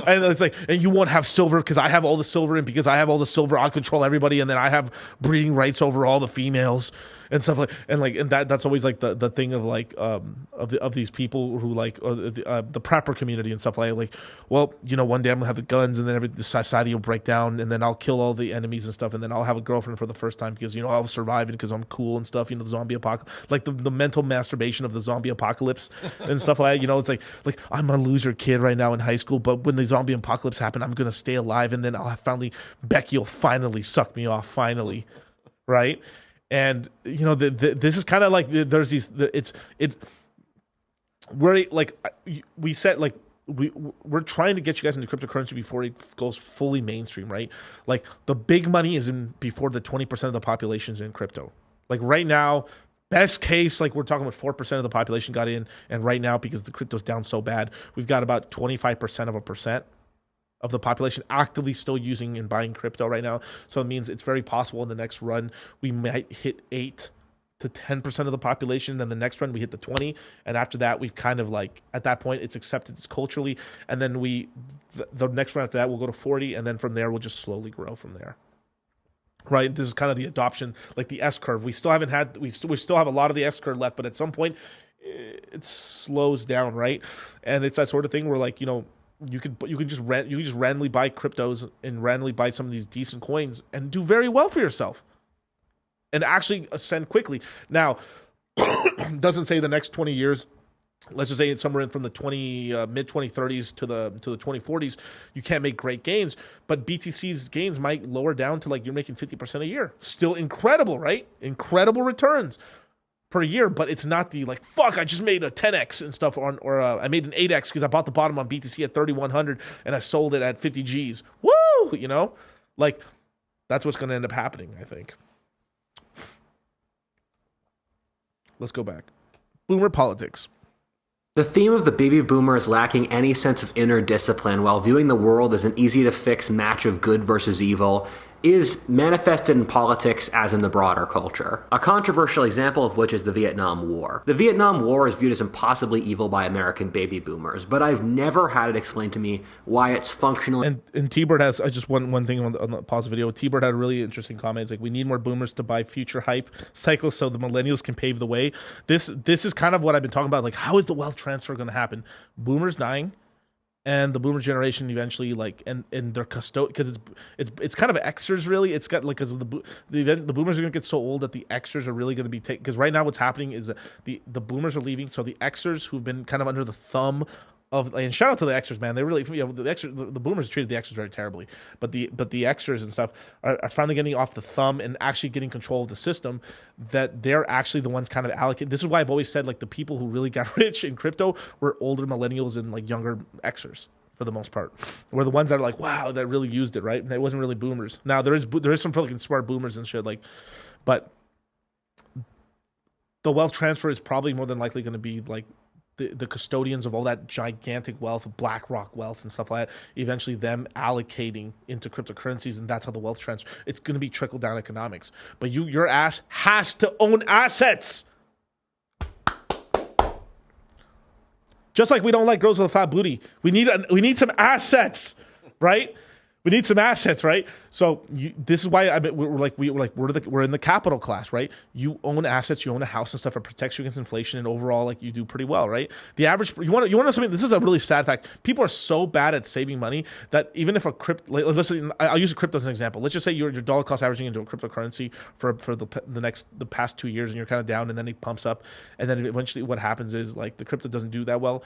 and it's like, and you won't have silver because I have all the silver, and because I have all the silver, I'll control everybody, and then I have breeding rights over all the females and stuff like, and that's always like the thing of like of these people who like the prepper community and stuff like, well, you know, one day I'm gonna have the guns, and then the society will break down, and then I'll kill all the enemies and stuff, and then I'll have a girlfriend for the first time because, you know, I'll survive because I'm cool and stuff, you know, the zombie apocalypse, like the mental masturbation of the zombie apocalypse and stuff like that. You know, it's like I'm a loser kid right now in high school, but when the zombie apocalypse happen, I'm gonna stay alive, and then Becky will finally suck me off, finally, right? And you know, this is kind of like there's these. We're like we said, like we're trying to get you guys into cryptocurrency before it goes fully mainstream, right? Like the big money is in before the 20% of the population is in crypto. Like right now, best case, like we're talking about 4% of the population got in, and right now because the crypto's down so bad, we've got about 25% of the population actively still using and buying crypto right now. So it means it's very possible in the next run we might hit 8 to 10% of the population. Then the next run we hit the 20, and after that we've kind of like, at that point it's accepted culturally, and then the next run after that we'll go to 40, and then from there we'll just slowly grow from there. Right, this is kind of the adoption, like the S curve. We still have a lot of the S curve left, but at some point it slows down, right? And it's that sort of thing where, like, you know, you can just randomly buy cryptos and randomly buy some of these decent coins and do very well for yourself and actually ascend quickly. Now, doesn't say the next 20 years. Let's just say it's somewhere in from the mid 2030s to the 2040s, you can't make great gains, but BTC's gains might lower down to like you're making 50% a year. Still incredible, right? Incredible returns per year, but it's not the like, fuck, I just made a 10x and stuff or I made an 8x because I bought the bottom on BTC at 3,100 and I sold it at 50 G's. Woo! You know, like that's what's going to end up happening, I think. Let's go back. Boomer politics. The theme of the baby boomers lacking any sense of inner discipline while viewing the world as an easy-to-fix match of good versus evil is manifested in politics as in the broader culture. A controversial example of which is the Vietnam War. The Vietnam War is viewed as impossibly evil by American baby boomers, but I've never had it explained to me why it's functional. And T-Bird has, I just one thing on the pause video, T-Bird had a really interesting comment. It's like, we need more boomers to buy future hype cycles so the millennials can pave the way. This is kind of what I've been talking about. Like, how is the wealth transfer going to happen? Boomers dying, and the boomer generation eventually, like, and their because it's kind of extras, really. It's got like, because the boomers are going to get so old that the extras are really going to be taken. Because right now what's happening is that the boomers are leaving, so the extras who've been kind of under the thumb of, and shout out to the extras, man. They really, you know, the boomers treated the extras very terribly, but the extras and stuff are finally getting off the thumb and actually getting control of the system. That they're actually the ones kind of allocated. This is why I've always said, like, the people who really got rich in crypto were older millennials and like younger extras for the most part. Were the ones that are like, wow, that really used it, right? And it wasn't really boomers. Now there is some fucking smart boomers and shit, like, but the wealth transfer is probably more than likely going to be like the custodians of all that gigantic wealth, of BlackRock wealth and stuff like that, eventually them allocating into cryptocurrencies, and that's how the wealth transfer. It's going to be trickle down economics. But your ass has to own assets. Just like we don't like girls with a fat booty, we need some assets, right? We need some assets, right? So this is why we're in the capital class, right? You own assets, you own a house and stuff. It protects you against inflation, and overall, like, you do pretty well, right? The average, you want to know something? This is a really sad fact. People are so bad at saving money that even if I'll use a crypto as an example. Let's just say your dollar cost averaging into a cryptocurrency for the past 2 years, and you're kind of down, and then it pumps up, and then eventually what happens is, like, the crypto doesn't do that well,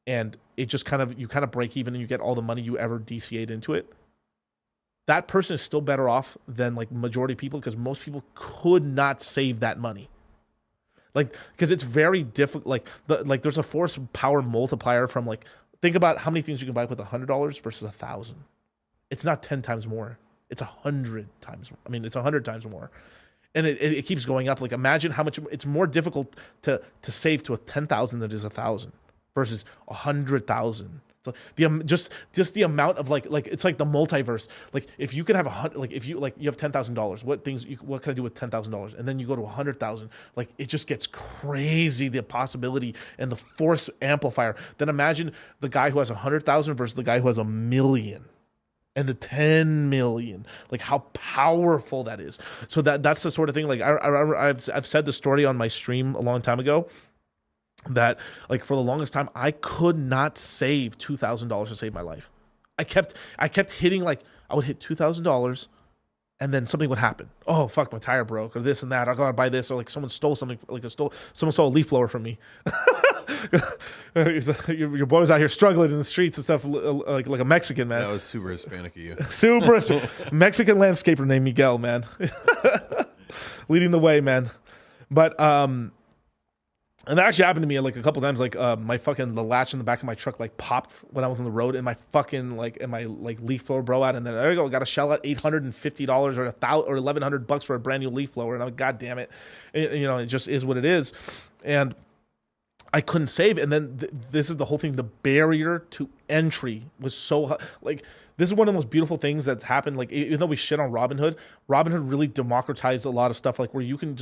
and it just you kind of break even, and you get all the money you ever DCA'd into it. That person is still better off than like majority of people, because most people could not save that money. Like, because it's very difficult. Like there's a force power multiplier from like, think about how many things you can buy with $100 versus 1,000. It's not 10 times more. It's 100 times. I mean, it's 100 times more. And it keeps going up. Like, imagine how much it's more difficult to save to a 10,000 than it is 1,000 versus 100,000. So just the amount of like it's like the multiverse. Like, if you could have if you have $10,000, what can I do with $10,000? And then you go to 100,000. Like, it just gets crazy, the possibility and the force amplifier. Then imagine the guy who has 100,000 versus the guy who has 1 million. And the 10 million, like how powerful that is. So that's the sort of thing. Like I've said the story on my stream a long time ago, that like for the longest time I could not save $2,000 to save my life. I kept hitting, like I would hit $2,000, and then something would happen. Oh fuck, my tire broke, or this and that. I gotta buy this, or like someone stole something, someone stole a leaf blower from me. Your boy was out here struggling in the streets and stuff, like a Mexican, man. That was super Hispanic of you. Super Mexican landscaper named Miguel, man. Leading the way, man. But and that actually happened to me like a couple times. Like the latch in the back of my truck like popped when I was on the road, and my fucking leaf blower broke out, and then there you go, got to shell out $850 or $1,100 for a brand new leaf blower, and I'm like, God damn it, it just is what it is, and I couldn't save. And then this is the whole thing. The barrier to entry was so high. Like, this is one of the most beautiful things that's happened. Like, even though we shit on Robinhood really democratized a lot of stuff. Like, where you can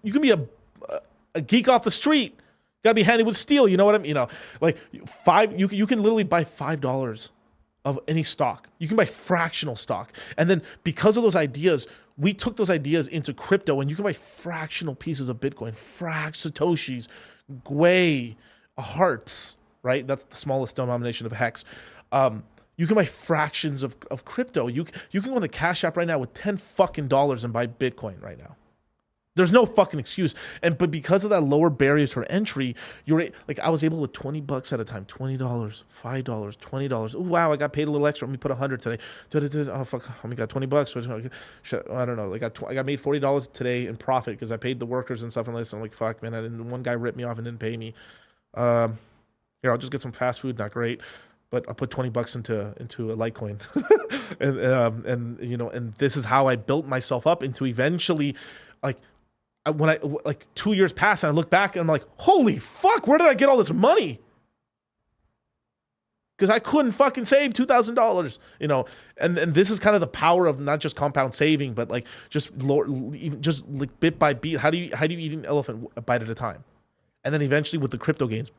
you can be a geek off the street. You gotta be handy with steel. You know what I mean? Like you can literally buy $5 of any stock. You can buy fractional stock. And then because of those ideas, we took those ideas into crypto, and you can buy fractional pieces of Bitcoin, Satoshis, Gwei, hearts, right? That's the smallest denomination of hex. You can buy fractions of crypto. You can go on the Cash App right now with $10 fucking and buy Bitcoin right now. There's no fucking excuse. But because of that lower barriers for entry, I was able with $20 at a time, $20, $5, $20. Oh wow, I got paid a little extra. Let me put 100 today. Oh fuck, I only got $20. I don't know. I got made $40 today in profit because I paid the workers and stuff and this. I'm like, fuck, man. One guy ripped me off and didn't pay me. Here, I'll just get some fast food. Not great, but I'll put $20 into a Litecoin, and this is how I built myself up into eventually, when 2 years passed and I look back and I'm like, holy fuck, where did I get all this money? Because I couldn't fucking save $2,000, and this is kind of the power of not just compound saving, but just bit by bit. How do you eat an elephant a bite at a time? And then eventually with the crypto gains,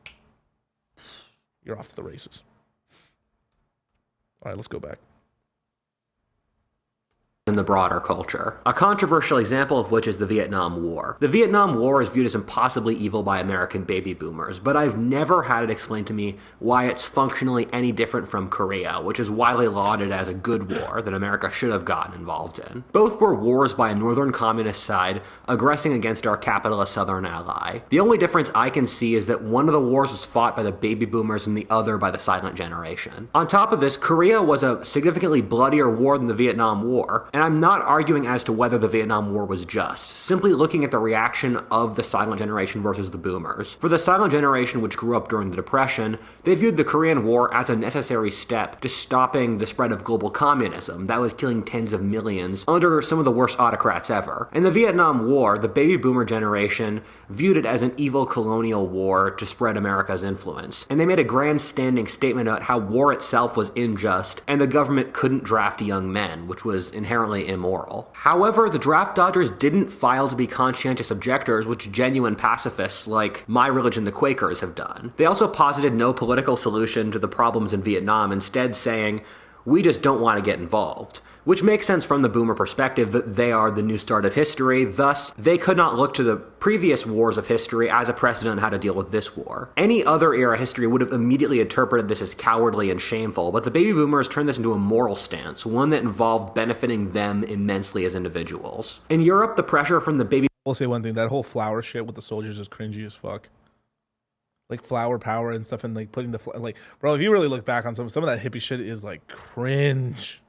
you're off to the races. All right, let's go back. In the broader culture. A controversial example of which is the Vietnam War. The Vietnam War is viewed as impossibly evil by American baby boomers, but I've never had it explained to me why it's functionally any different from Korea, which is widely lauded as a good war that America should have gotten involved in. Both were wars by a northern communist side aggressing against our capitalist southern ally. The only difference I can see is that one of the wars was fought by the baby boomers and the other by the silent generation. On top of this, Korea was a significantly bloodier war than the Vietnam War, and I'm not arguing as to whether the Vietnam War was just, simply looking at the reaction of the silent generation versus the boomers. For the silent generation, which grew up during the Depression, they viewed the Korean War as a necessary step to stopping the spread of global communism that was killing tens of millions under some of the worst autocrats ever. In the Vietnam War, the baby boomer generation viewed it as an evil colonial war to spread America's influence, and they made a grandstanding statement about how war itself was unjust and the government couldn't draft young men, which was inherently immoral. However, the draft dodgers didn't file to be conscientious objectors, which genuine pacifists like my religion, the Quakers, have done. They also posited no political solution to the problems in Vietnam, instead saying, we just don't want to get involved. Which makes sense from the boomer perspective that they are the new start of history, thus they could not look to the previous wars of history as a precedent on how to deal with this war. Any other era history would have immediately interpreted this as cowardly and shameful, but the baby boomers turned this into a moral stance, one that involved benefiting them immensely as individuals. In Europe, the pressure from the baby... I'll say one thing, that whole flower shit with the soldiers is cringy as fuck. Like flower power and stuff, and putting bro, if you really look back on some of that hippie shit is cringe.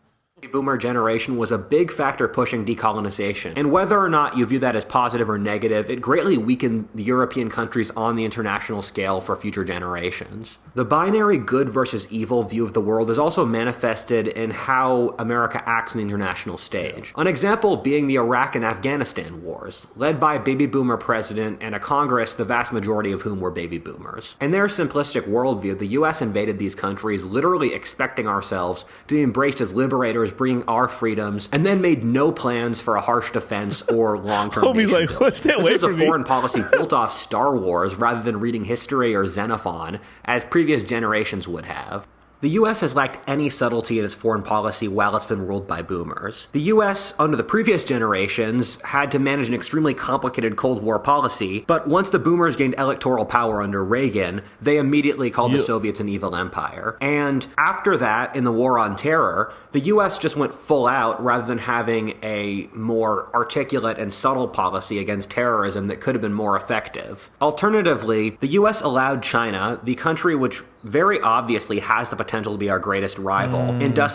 Boomer generation was a big factor pushing decolonization. And whether or not you view that as positive or negative, it greatly weakened the European countries on the international scale for future generations. The binary good versus evil view of the world is also manifested in how America acts on the international stage. An example being the Iraq and Afghanistan wars, led by a baby boomer president and a Congress the vast majority of whom were baby boomers. In their simplistic worldview, the US invaded these countries literally expecting ourselves to be embraced as liberators, bringing our freedoms, and then made no plans for a harsh defense or long-term nation like, building. stay away This is a from me. foreign policy built off Star Wars rather than reading history or Xenophon, as previous generations would have. The U.S. has lacked any subtlety in its foreign policy while it's been ruled by boomers. The U.S., under the previous generations, had to manage an extremely complicated Cold War policy, but once the boomers gained electoral power under Reagan, they immediately called the Soviets an evil empire. And after that, in the War on Terror, the U.S. just went full out rather than having a more articulate and subtle policy against terrorism that could have been more effective. Alternatively, the U.S. allowed China, the country which very obviously has the potential to be our greatest rival,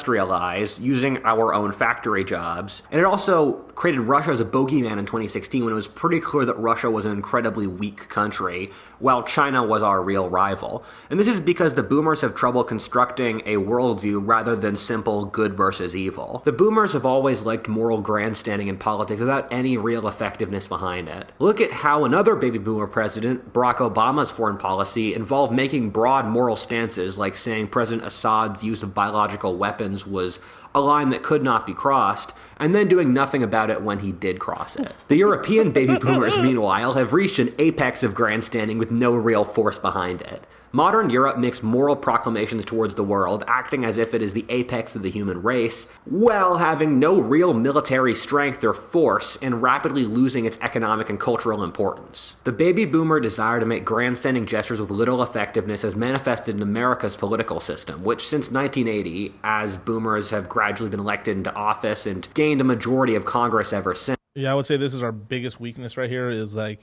industrialize using our own factory jobs. And it also created Russia as a bogeyman in 2016 when it was pretty clear that Russia was an incredibly weak country, while China was our real rival. And this is because the boomers have trouble constructing a worldview rather than simple good versus evil. The boomers have always liked moral grandstanding in politics without any real effectiveness behind it. Look at how another baby boomer president, Barack Obama's foreign policy, involved making broad moral stances, like saying President Assad's use of biological weapons was a line that could not be crossed, and then doing nothing about it when he did cross it. The European baby boomers, meanwhile, have reached an apex of grandstanding with no real force behind it. Modern Europe makes moral proclamations towards the world, acting as if it is the apex of the human race, while having no real military strength or force and rapidly losing its economic and cultural importance. The baby boomer desire to make grandstanding gestures with little effectiveness has manifested in America's political system, which since 1980, as boomers have gradually been elected into office and gained a majority of Congress ever since. Yeah, I would say this is our biggest weakness right here is like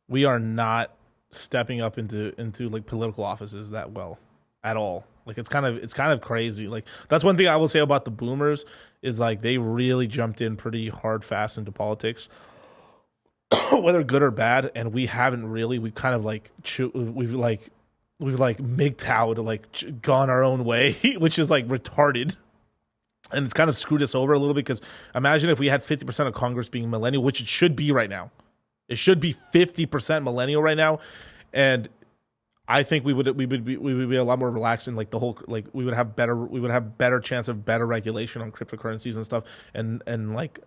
we are not stepping up into like political offices that well at all. Like it's kind of crazy. Like that's one thing I will say about the boomers is like they really jumped in pretty hard fast into politics, whether good or bad, and we haven't really. We've kind of like we've MGTOW'd, like gone our own way, which is like retarded. And it's kind of screwed us over a little bit because imagine if we had 50% of Congress being millennial, which it should be right now. It should be 50% millennial right now, and I think we would be a lot more relaxed in like the whole like we would have better chance of better regulation on cryptocurrencies and stuff. And like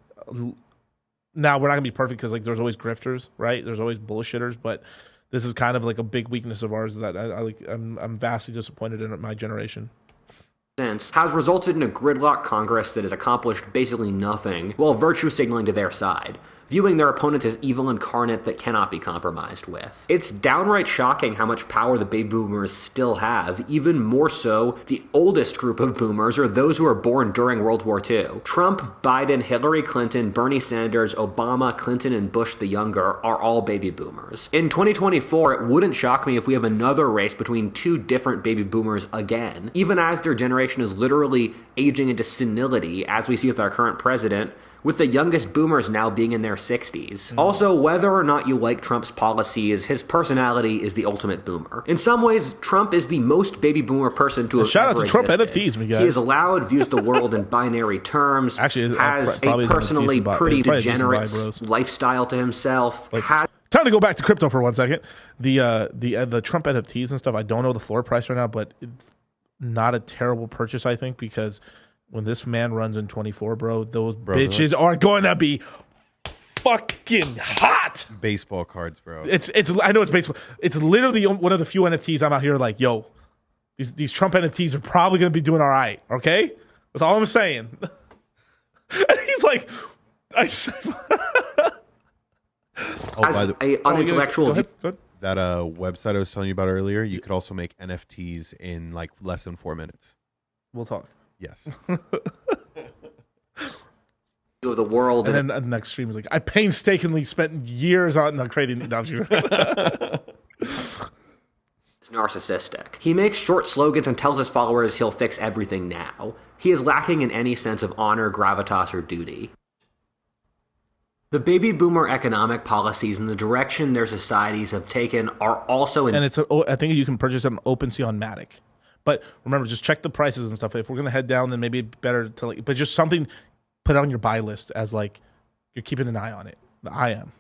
now we're not gonna be perfect because like there's always grifters, right? There's always bullshitters, but this is kind of like a big weakness of ours that I'm vastly disappointed in my generation. Has resulted in a gridlock Congress that has accomplished basically nothing while virtue signaling to their side, viewing their opponents as evil incarnate that cannot be compromised with. It's downright shocking how much power the baby boomers still have, even more so the oldest group of boomers are those who were born during World War II. Trump, Biden, Hillary Clinton, Bernie Sanders, Obama, Clinton, and Bush the Younger are all baby boomers. In 2024, it wouldn't shock me if we have another race between two different baby boomers again, even as their generation is literally aging into senility, as we see with our current president, with the youngest boomers now being in their 60s. Also, whether or not you like Trump's policies, his personality is the ultimate boomer. In some ways, Trump is the most baby boomer person to have shout ever out to Trump existed. NFTs, my guy. He is allowed, views the world in binary terms, Actually, has probably a personally decent buy- pretty probably a decent degenerate buy, bros. lifestyle to himself, Like, has time to go back to crypto for 1 second. The Trump NFTs and stuff. I don't know the floor price right now, but it's not a terrible purchase, I think, because when this man runs in 24, bro, those bitches are going to be fucking hot. Baseball cards, bro. It's I know it's baseball. It's literally one of the few NFTs I'm out here like, yo, these Trump NFTs are probably going to be doing all right. Okay, that's all I'm saying. And he's like, as a unintellectual Go ahead. That website I was telling you about earlier, you could also make NFTs in like less than 4 minutes. We'll talk. Yes. of the world. And then the next stream is like, I painstakingly spent years on creating. No, is narcissistic. He makes short slogans and tells his followers he'll fix everything now. He is lacking in any sense of honor, gravitas, or duty. The baby boomer economic policies and the direction their societies have taken are also and I think you can purchase it on OpenSea on Matic. But remember, just check the prices and stuff. If we're gonna head down, then maybe it's better to but just something, put it on your buy list as you're keeping an eye on it. I am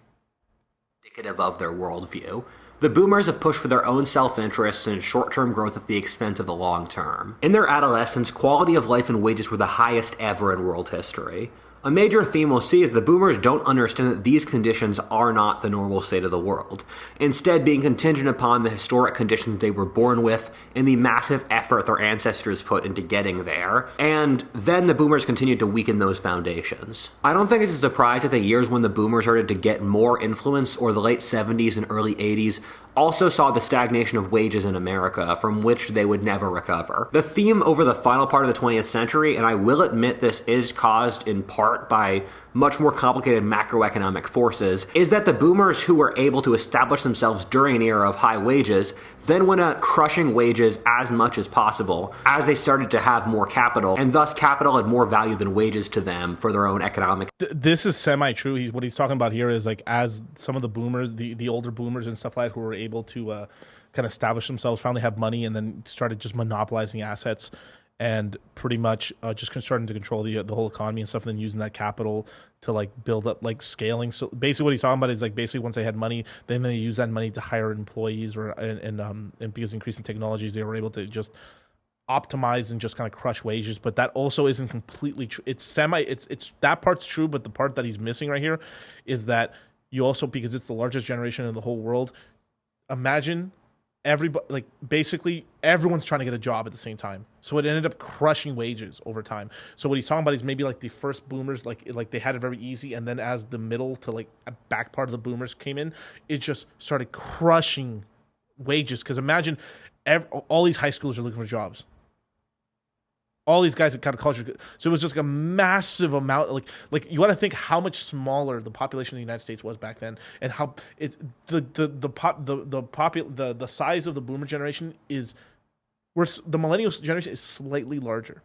indicative of their worldview. The boomers have pushed for their own self-interests and short-term growth at the expense of the long-term. In their adolescence, quality of life and wages were the highest ever in world history. A major theme we'll see is the boomers don't understand that these conditions are not the normal state of the world, instead being contingent upon the historic conditions they were born with and the massive effort their ancestors put into getting there, and then the boomers continued to weaken those foundations. I don't think it's a surprise that the years when the boomers started to get more influence, or the late 70s and early 80s, also saw the stagnation of wages in America, from which they would never recover. The theme over the final part of the 20th century, and I will admit this is caused in part by much more complicated macroeconomic forces, is that the boomers who were able to establish themselves during an era of high wages then went at crushing wages as much as possible as they started to have more capital, and thus capital had more value than wages to them for their own economic. This is semi-true. What he's talking about here is as some of the boomers, the older boomers and stuff like that, who were able to kind of establish themselves, finally have money, and then started just monopolizing assets and pretty much just starting to control the whole economy and stuff, and then using that capital to build up scaling. So basically what he's talking about is basically once they had money, then they use that money to hire employees, and because of increasing technologies, they were able to just optimize and just kind of crush wages. But that also isn't completely true. It's that part's true, but the part that he's missing right here is that you also, because it's the largest generation in the whole world, imagine everybody, basically everyone's trying to get a job at the same time, so it ended up crushing wages over time. So what he's talking about is maybe the first boomers, they had it very easy, and then as the middle to a back part of the boomers came in, it just started crushing wages. Because imagine all these high schoolers are looking for jobs, all these guys at kind of college. So it was just a massive amount. You want to think how much smaller the population of the United States was back then, and how it's the size of the boomer generation is, where the millennial generation is slightly larger.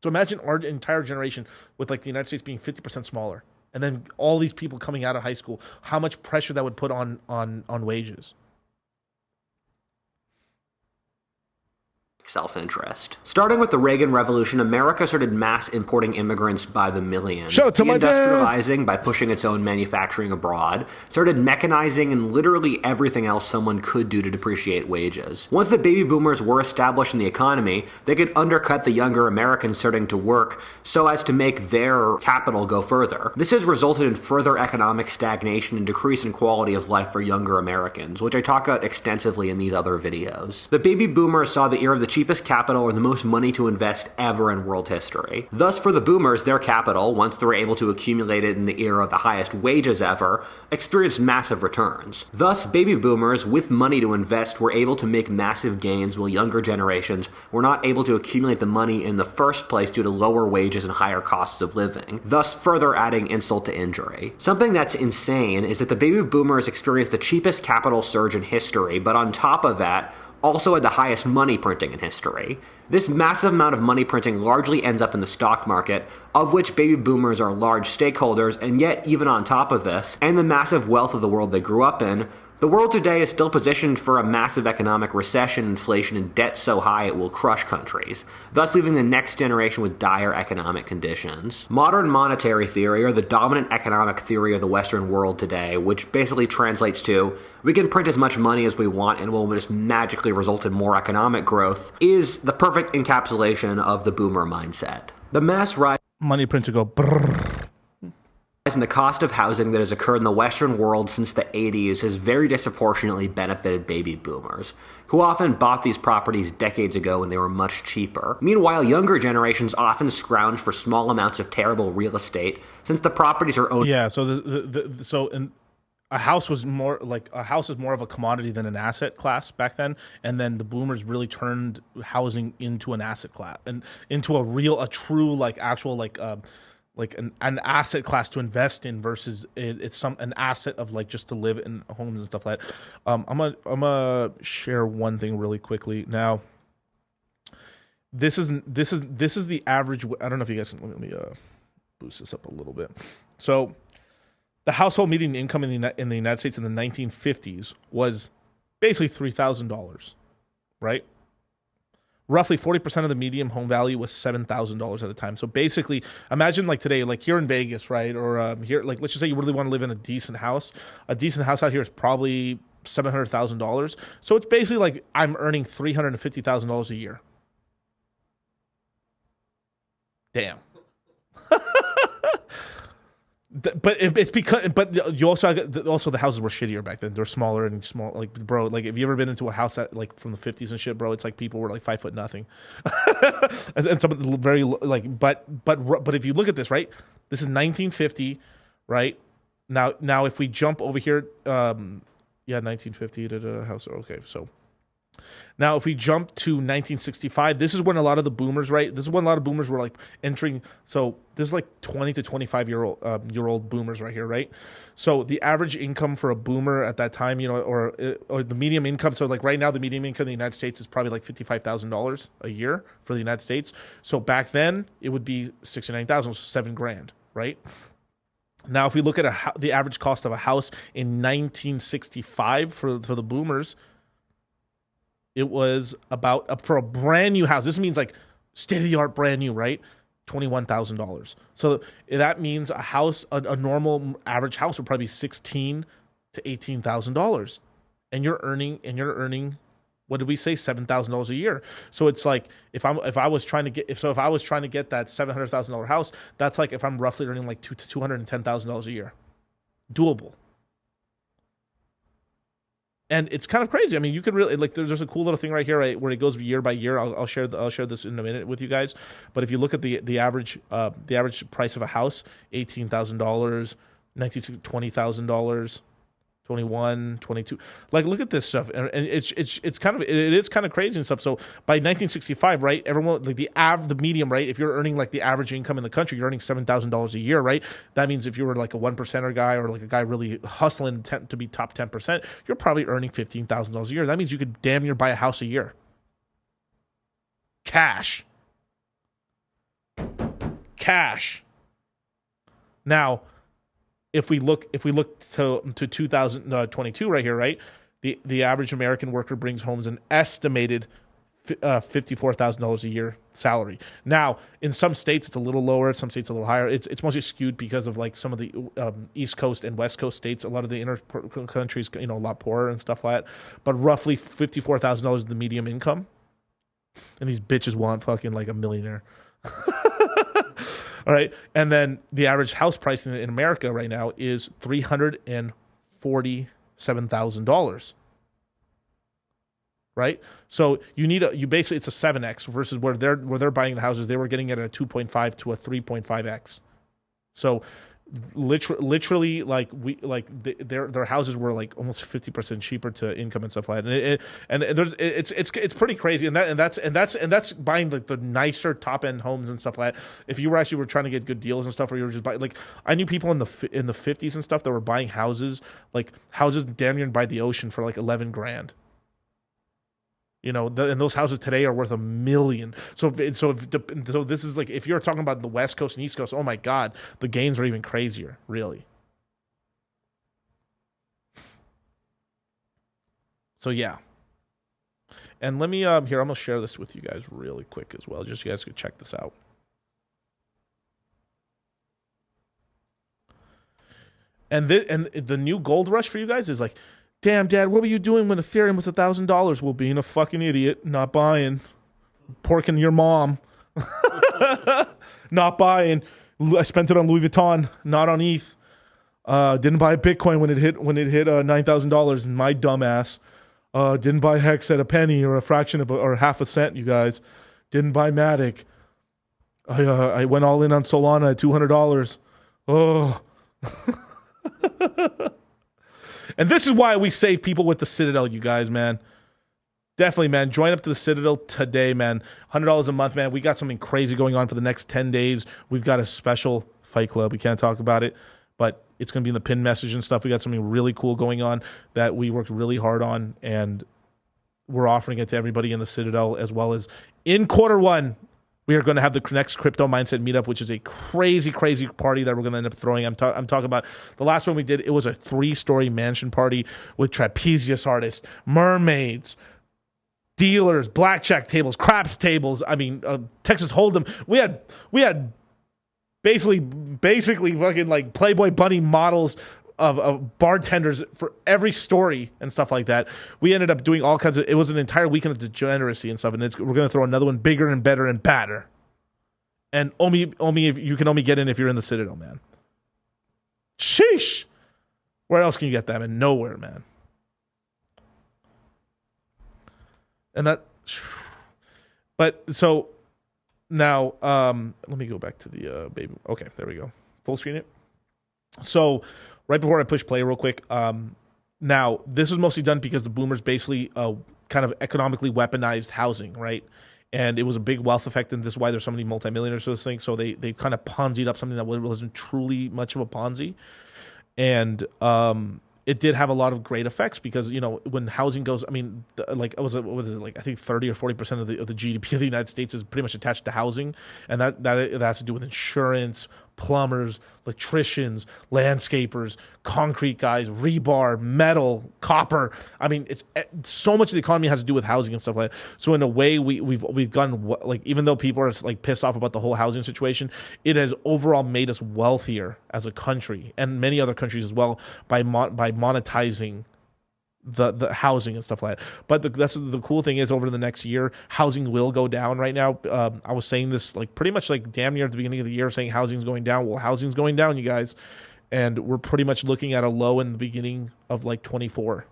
So imagine our entire generation with the United States being 50% smaller, and then all these people coming out of high school, how much pressure that would put on wages. Self-interest. Starting with the Reagan Revolution, America started mass importing immigrants by the millions. Show it to my dad. Deindustrializing by pushing its own manufacturing abroad, started mechanizing and literally everything else someone could do to depreciate wages. Once the baby boomers were established in the economy, they could undercut the younger Americans starting to work so as to make their capital go further. This has resulted in further economic stagnation and decrease in quality of life for younger Americans, which I talk about extensively in these other videos. The baby boomers saw the era of the cheapest capital or the most money to invest ever in world history. Thus, for the boomers, their capital, once they were able to accumulate it in the era of the highest wages ever, experienced massive returns. Thus, baby boomers with money to invest were able to make massive gains, while younger generations were not able to accumulate the money in the first place due to lower wages and higher costs of living, thus further adding insult to injury. Something that's insane is that the baby boomers experienced the cheapest capital surge in history, but on top of that, also had the highest money printing in history. This massive amount of money printing largely ends up in the stock market, of which baby boomers are large stakeholders, and yet even on top of this, and the massive wealth of the world they grew up in, the world today is still positioned for a massive economic recession, inflation, and debt so high it will crush countries, thus leaving the next generation with dire economic conditions. Modern monetary theory, or the dominant economic theory of the Western world today, which basically translates to, we can print as much money as we want and will just magically result in more economic growth, is the perfect encapsulation of the boomer mindset. The mass rise Money print to go brrr. And the cost of housing that has occurred in the Western world since the 80s has very disproportionately benefited baby boomers, who often bought these properties decades ago when they were much cheaper. Meanwhile, younger generations often scrounge for small amounts of terrible real estate, since the properties are owned. Yeah, so a house is more of a commodity than an asset class back then, and then the boomers really turned housing into an asset class and into a true actual like an asset class to invest in versus it's an asset of like just to live in homes and stuff like that. I'm gonna share one thing really quickly. Now, this is the average. I don't know if you guys can let me boost this up a little bit. So, the household median income in the United States in the 1950s was basically $3,000, right? Roughly 40% of the median home value was $7,000 at a time. So basically, imagine like today, like here in Vegas, right? Or here, like let's just say you really want to live in a decent house. A decent house out here is probably $700,000. So it's basically like I'm earning $350,000 a year. Damn. But it's because, but you also the houses were shittier back then. They're smaller and small. Like, bro, like if you ever been into a house that like from the 50s and shit, bro, it's like people were like 5 foot nothing, and some of the very like. But if you look at this, right, this is 1950, right? Now if we jump over here, 1950 to the house. Okay, so. Now, if we jump to 1965, this is when a lot of the boomers, right? This is when a lot of boomers were like entering. So this is like 20 to 25-year-old boomers right here, right? So the average income for a boomer at that time, you know, or the medium income. So like right now, the medium income in the United States is probably like $55,000 a year for the United States. So back then, it would be $69,000, so $7,000, right? Now, if we look at the average cost of a house in 1965 for the boomers. It was about, for a brand new house, this means like state-of-the-art brand new, right? $21,000. So that means a house, a normal average house would probably be $16,000 to $18,000. And you're earning, what did we say? $7,000 a year. So it's like, if I was trying to get that $700,000 house, that's like if I'm roughly earning like $210,000 a year. Doable. And it's kind of crazy. I mean, you could really like. There's a cool little thing right here, right, where it goes year by year. I'll share this in a minute with you guys. But if you look at the average price of a house, $18,000, $20,000, 21, 22. Like, look at this stuff, and it is kind of crazy and stuff. So by 1965, right, everyone like the medium, right, if you're earning like the average income in the country, you're earning $7,000 a year, right? That means if you were like a 1%er guy or like a guy really hustling to be top 10%, you're probably earning $15,000 a year. That means you could damn near buy a house a year. Cash. Now, if we look to 2022 right here, right, the average American worker brings home an estimated $54,000 a year salary. Now, in some states it's a little lower, some states a little higher. It's mostly skewed because of like some of the East Coast and West Coast states. A lot of the inner countries, you know, a lot poorer and stuff like that. But roughly $54,000 is the medium income, and these bitches want fucking like a millionaire. All right, and then the average house price in America right now is $347,000. Right, so you basically it's a 7x versus where they're buying the houses, they were getting it at a 2.5 to a 3.5x. So literally like their houses were like almost 50% cheaper to income and stuff like that. And it's pretty crazy. And that's buying like the nicer top end homes and stuff like that. If you were trying to get good deals and stuff, or you were just buying, like I knew people in the 50s and stuff that were buying houses damn near by the ocean for like $11,000. You know, and those houses today are worth $1 million. So this is like, if you're talking about the West Coast and East Coast, oh my God, the gains are even crazier, really. So yeah. And let me here, I'm gonna share this with you guys really quick as well, just so you guys can check this out. And the new gold rush for you guys is like, damn, Dad, what were you doing when Ethereum was $1,000? Well, being a fucking idiot, not buying, porking your mom, not buying. I spent it on Louis Vuitton, not on ETH. Didn't buy Bitcoin when it hit $9,000. My dumbass. Didn't buy Hex at a penny or a fraction of or half a cent. You guys didn't buy Matic. I went all in on Solana at $200. Oh. And this is why we save people with the Citadel, you guys, man. Definitely, man. Join up to the Citadel today, man. $100 a month, man. We got something crazy going on for the next 10 days. We've got a special Fight Club. We can't talk about it, but it's going to be in the pin message and stuff. We got something really cool going on that we worked really hard on, and we're offering it to everybody in the Citadel, as well as in Q1. We are going to have the next Crypto Mindset Meetup, which is a crazy, crazy party that we're going to end up throwing. I'm talking about the last one we did. It was a 3-story mansion party with trapeze artists, mermaids, dealers, blackjack tables, craps tables. I mean, Texas Hold'em. We had basically fucking like Playboy Bunny models of bartenders for every story and stuff like that. We ended up doing all kinds of. It was an entire weekend of degeneracy and stuff, and we're going to throw another one bigger and better and badder. And only if you can only get in if you're in the Citadel, man. Sheesh. Where else can you get that, man? Nowhere, man. And that. But so now, let me go back to the baby. Okay, there we go. Full screen it. So. Right before I push play real quick, now this was mostly done because the boomers basically kind of economically weaponized housing, right? And it was a big wealth effect, and this is why there's so many multimillionaires to this thing. So they kind of Ponzi'd up something that wasn't truly much of a Ponzi. And it did have a lot of great effects because, you know, when housing goes, I mean, like, what was it, like, I think 30 or 40% of the GDP of the United States is pretty much attached to housing. And that has to do with insurance, plumbers, electricians, landscapers, concrete guys, rebar, metal, copper. I mean, it's so much of the economy has to do with housing and stuff like that. So in a way, we've gotten, like, even though people are like pissed off about the whole housing situation, it has overall made us wealthier as a country, and many other countries as well, by monetizing the housing and stuff like that. But that's the cool thing is, over the next year, housing will go down. Right now, I was saying this like pretty much like damn near at the beginning of the year, saying housing's going down. Well, housing's going down, you guys, and we're pretty much looking at a low in the beginning of like 24.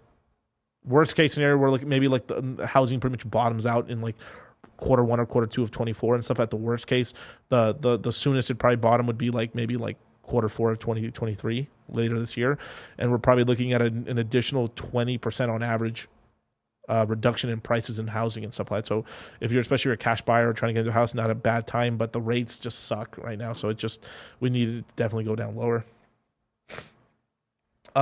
Worst case scenario, we're looking maybe like the housing pretty much bottoms out in like Q1 or Q2 of 24 and stuff. At the worst case, the soonest it probably bottom would be like maybe like Q4 of 2023 later this year, and we're probably looking at an additional 20% on average reduction in prices in housing and stuff like that. So if you're especially a cash buyer or trying to get into a house, not a bad time, but the rates just suck right now. So we need it to definitely go down lower.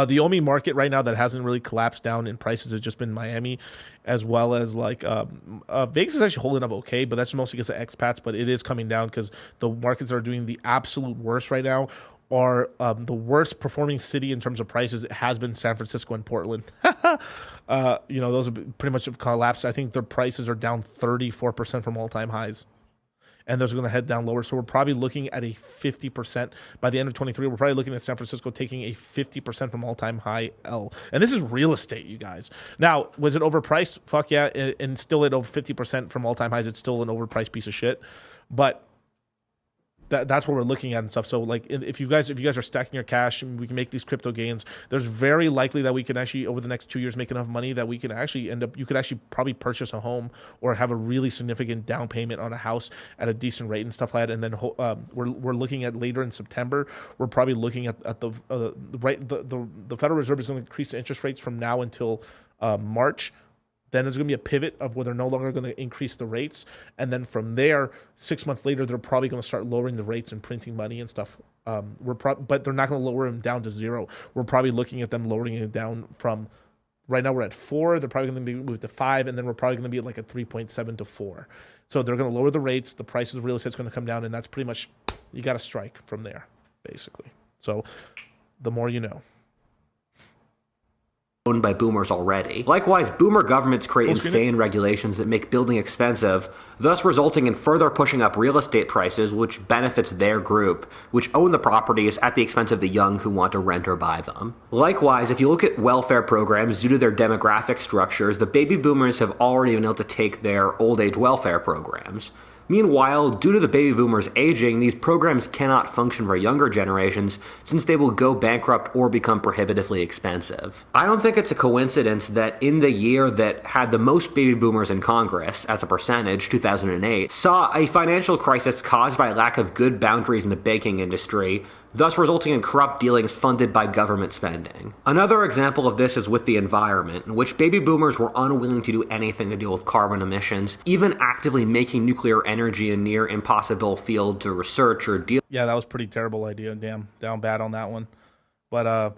The only market right now that hasn't really collapsed down in prices has just been Miami, as well as like Vegas is actually holding up okay, but that's mostly because of expats. But it is coming down because the markets that are doing the absolute worst right now are the worst performing city in terms of prices. It has been San Francisco and Portland. You know, those have pretty much have collapsed. I think their prices are down 34% from all-time highs. And those are going to head down lower. So we're probably looking at a 50%. By the end of 23, we're probably looking at San Francisco taking a 50% from all-time high L. And this is real estate, you guys. Now, was it overpriced? Fuck yeah. And still at over 50% from all-time highs, it's still an overpriced piece of shit. But that's what we're looking at and stuff. So like, if you guys are stacking your cash and we can make these crypto gains, there's very likely that we can actually over the next 2 years make enough money that we can actually you could actually probably purchase a home or have a really significant down payment on a house at a decent rate and stuff like that. And then we're looking at later in September, we're probably looking at the Federal Reserve is going to increase the interest rates from now until March. Then there's going to be a pivot of where they're no longer going to increase the rates. And then from there, 6 months later, they're probably going to start lowering the rates and printing money and stuff. But they're not going to lower them down to zero. We're probably looking at them lowering it down from, right now we're at 4. They're probably going to be moved to 5. And then we're probably going to be at like a 3.7 to 4. So they're going to lower the rates. The prices of real estate is going to come down. And that's pretty much, you got to strike from there, basically. So the more you know. Owned by boomers already. Likewise, boomer governments create insane regulations that make building expensive, thus resulting in further pushing up real estate prices, which benefits their group, which own the properties at the expense of the young who want to rent or buy them. Likewise, if you look at welfare programs, due to their demographic structures, the baby boomers have already been able to take their old age welfare programs. Meanwhile, due to the baby boomers aging, these programs cannot function for younger generations since they will go bankrupt or become prohibitively expensive. I don't think it's a coincidence that in the year that had the most baby boomers in Congress, as a percentage, 2008, saw a financial crisis caused by a lack of good boundaries in the banking industry, thus resulting in corrupt dealings funded by government spending. Another example of this is with the environment, in which baby boomers were unwilling to do anything to deal with carbon emissions, even actively making nuclear energy a near impossible field to research or deal. Yeah, that was a pretty terrible idea. Damn, down bad on that one. But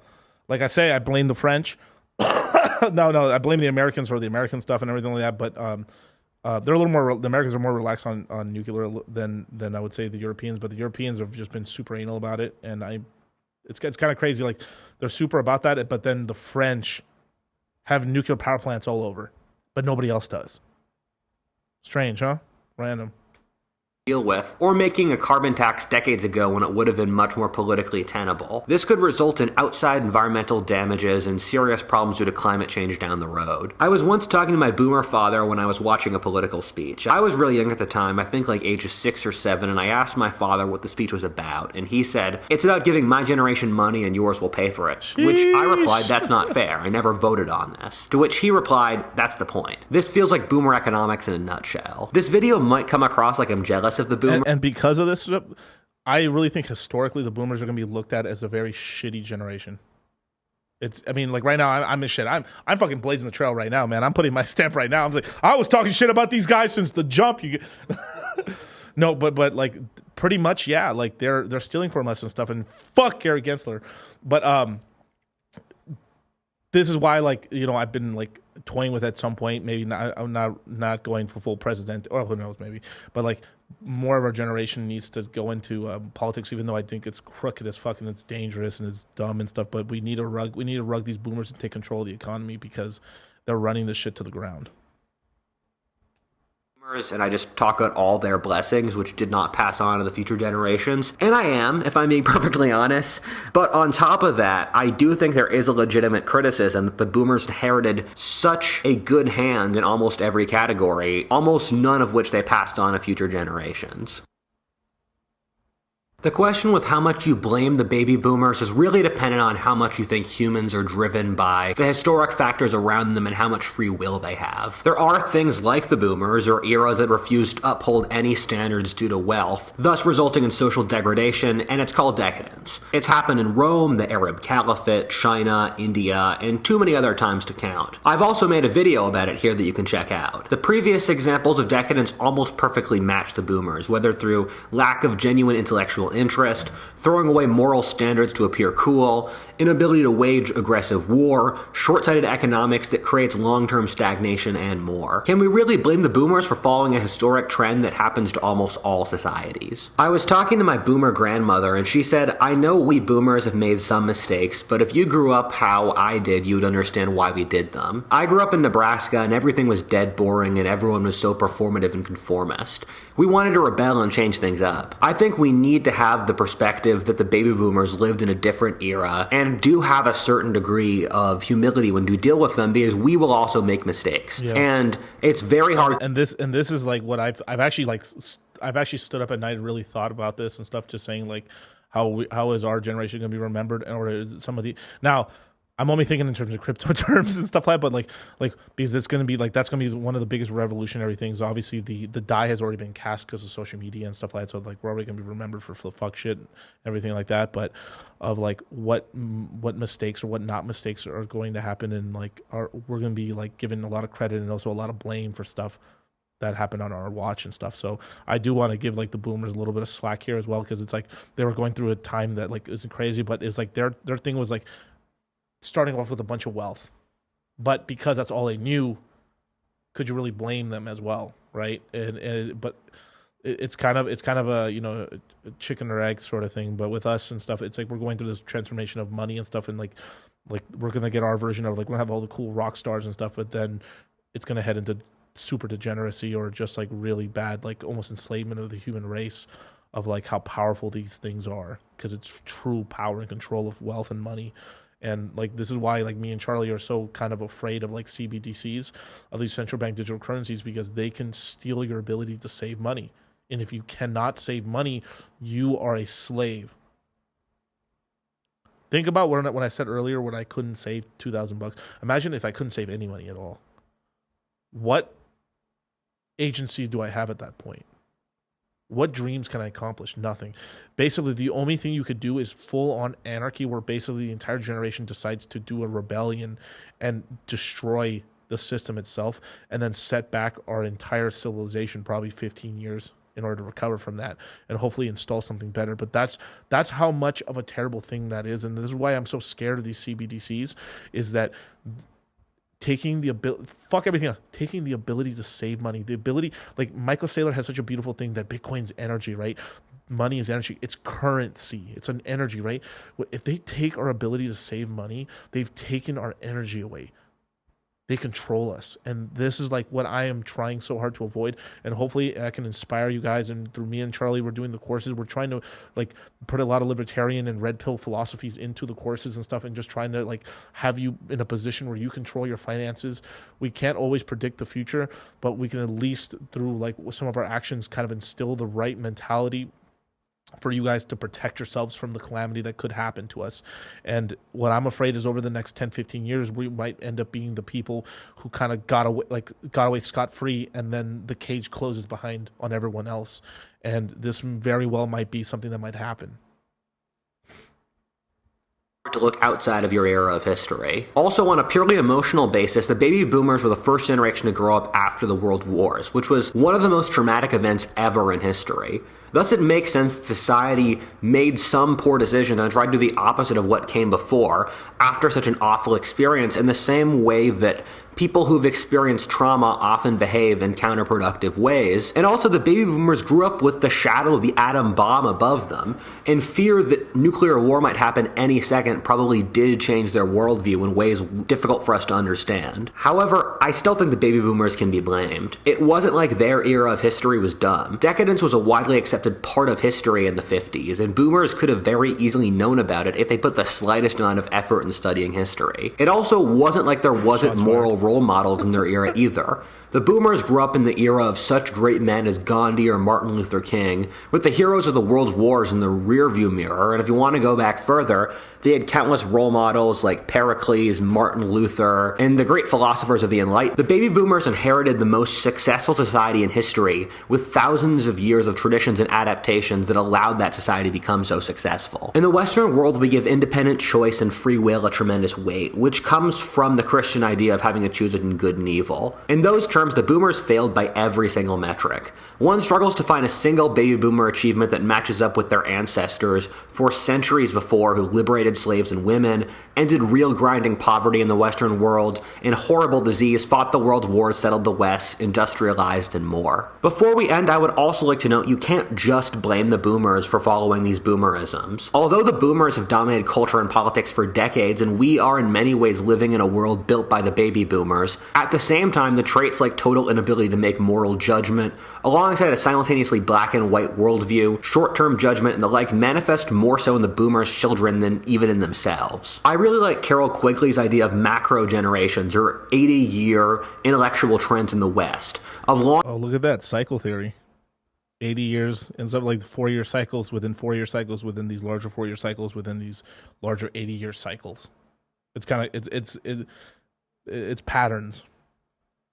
like I say, I blame the French. No, I blame the Americans for the American stuff and everything like that. But they're a little more. The Americans are more relaxed on nuclear than I would say the Europeans. But the Europeans have just been super anal about it, and it's kind of crazy. Like they're super about that, but then the French have nuclear power plants all over, but nobody else does. Strange, huh? Random. Deal with, or making a carbon tax decades ago when it would have been much more politically tenable. This could result in outside environmental damages and serious problems due to climate change down the road. I was once talking to my boomer father when I was watching a political speech. I was really young at the time, I think like ages 6 or 7, and I asked my father what the speech was about, and he said, "It's about giving my generation money and yours will pay for it." Sheesh. Which I replied, "That's not fair. I never voted on this." To which he replied, "That's the point. This feels like boomer economics in a nutshell." This video might come across like I'm jealous of the boomer. And because of this, I really think historically the boomers are going to be looked at as a very shitty generation. I mean, like right now, I'm a shit. I'm fucking blazing the trail right now, man. I'm putting my stamp right now. I'm like, I was talking shit about these guys since the jump. No, but like pretty much, yeah. Like they're stealing from us and stuff. And fuck Gary Gensler. But this is why, like, you know, I've been like toying with at some point. Maybe not. I'm not going for full president, or who knows, maybe. But like, more of our generation needs to go into politics, even though I think it's crooked as fuck and it's dangerous and it's dumb and stuff. But we need to rug these boomers and take control of the economy because they're running this shit to the ground. And I just talk about all their blessings, which did not pass on to the future generations. And I am, if I'm being perfectly honest. But on top of that, I do think there is a legitimate criticism that the boomers inherited such a good hand in almost every category, almost none of which they passed on to future generations. The question with how much you blame the baby boomers is really dependent on how much you think humans are driven by the historic factors around them and how much free will they have. There are things like the boomers, or eras that refuse to uphold any standards due to wealth, thus resulting in social degradation, and it's called decadence. It's happened in Rome, the Arab Caliphate, China, India, and too many other times to count. I've also made a video about it here that you can check out. The previous examples of decadence almost perfectly match the boomers, whether through lack of genuine intellectual interest, throwing away moral standards to appear cool, inability to wage aggressive war, short-sighted economics that creates long-term stagnation, and more. Can we really blame the boomers for following a historic trend that happens to almost all societies? I was talking to my boomer grandmother, and she said, "I know we boomers have made some mistakes, but if you grew up how I did, you'd understand why we did them. I grew up in Nebraska, and everything was dead boring, and everyone was so performative and conformist. We wanted to rebel and change things up. I think we need to have the perspective that the baby boomers lived in a different era and do have a certain degree of humility when we deal with them, because we will also make mistakes." Yeah. And it's very hard. And this is like what I've actually stood up at night and really thought about this and stuff, just saying like how is our generation going to be remembered, or is it some of the now. I'm only thinking in terms of crypto terms and stuff like that, but like because it's going to be like, that's going to be one of the biggest revolutionary things. Obviously, the die has already been cast because of social media and stuff like that. So like, we're already going to be remembered for fuck shit and everything like that. But of like what mistakes or what not mistakes are going to happen, and like we're going to be like given a lot of credit and also a lot of blame for stuff that happened on our watch and stuff. So I do want to give like the boomers a little bit of slack here as well, because it's like they were going through a time that like isn't crazy, but it's like their thing was like starting off with a bunch of wealth, but because that's all they knew, could you really blame them as well, right? But it's kind of a, you know, a chicken or egg sort of thing. But with us and stuff, it's like we're going through this transformation of money and stuff, and like we're gonna get our version of like, we're gonna have all the cool rock stars and stuff, but then it's gonna head into super degeneracy or just like really bad, like almost enslavement of the human race, of like how powerful these things are, because it's true power and control of wealth and money. And like, this is why like me and Charlie are so kind of afraid of like CBDCs, of these central bank digital currencies, because they can steal your ability to save money. And if you cannot save money, you are a slave. Think about when I said earlier when I couldn't save $2,000. Imagine if I couldn't save any money at all. What agency do I have at that point? What dreams can I accomplish? Nothing. Basically, the only thing you could do is full on anarchy, where basically the entire generation decides to do a rebellion and destroy the system itself, and then set back our entire civilization probably 15 years in order to recover from that, and hopefully install something better. But that's how much of a terrible thing that is, and this is why I'm so scared of these CBDCs, is that taking the ability, fuck everything else, taking the ability to save money, the ability, like Michael Saylor has such a beautiful thing that Bitcoin's energy, right? Money is energy. It's currency. It's an energy, right? If they take our ability to save money, they've taken our energy away. They control us, and this is like what I am trying so hard to avoid. And hopefully I can inspire you guys, and through me and Charlie, we're doing the courses, we're trying to like put a lot of libertarian and red pill philosophies into the courses and stuff, and just trying to like have you in a position where you control your finances. We can't always predict the future, but we can at least through like some of our actions kind of instill the right mentality for you guys to protect yourselves from the calamity that could happen to us. And what I'm afraid is over the next 10, 15 years, we might end up being the people who kind of got away scot-free, and then the cage closes behind on everyone else. And this very well might be something that might happen. To look outside of your era of history. Also, on a purely emotional basis, the baby boomers were the first generation to grow up after the World Wars, which was one of the most traumatic events ever in history. Thus, it makes sense that society made some poor decisions and tried to do the opposite of what came before after such an awful experience, in the same way that people who've experienced trauma often behave in counterproductive ways. And also, the baby boomers grew up with the shadow of the atom bomb above them, and fear that nuclear war might happen any second probably did change their worldview in ways difficult for us to understand. However, I still think the baby boomers can be blamed. It wasn't like their era of history was dumb. Decadence was a widely accepted part of history in the 50s, and boomers could have very easily known about it if they put the slightest amount of effort in studying history. It also wasn't like there wasn't moral role models in their era either. The boomers grew up in the era of such great men as Gandhi or Martin Luther King, with the heroes of the world's wars in the rearview mirror, and if you want to go back further, they had countless role models like Pericles, Martin Luther, and the great philosophers of the Enlightenment. The baby boomers inherited the most successful society in history, with thousands of years of traditions and adaptations that allowed that society to become so successful. In the Western world, we give independent choice and free will a tremendous weight, which comes from the Christian idea of having to choose between good and evil. In those terms, the boomers failed by every single metric. One struggles to find a single baby boomer achievement that matches up with their ancestors for centuries before, who liberated slaves and women, ended real grinding poverty in the Western world, in horrible disease, fought the world wars, settled the West, industrialized, and more. Before we end, I would also like to note you can't just blame the boomers for following these boomerisms. Although the boomers have dominated culture and politics for decades, and we are in many ways living in a world built by the baby boomers, at the same time, the traits like total inability to make moral judgment, alongside a simultaneously black and white worldview, short-term judgment, and the like, manifest more so in the boomers' children than even in themselves. I really like Carol Quigley's idea of macro generations, or 80-year intellectual trends in the West. Of long look at that cycle theory. 80 years and stuff, like 4-year cycles within 4-year cycles within these larger 4-year cycles within these larger 80-year cycles. It's kind of it's patterns.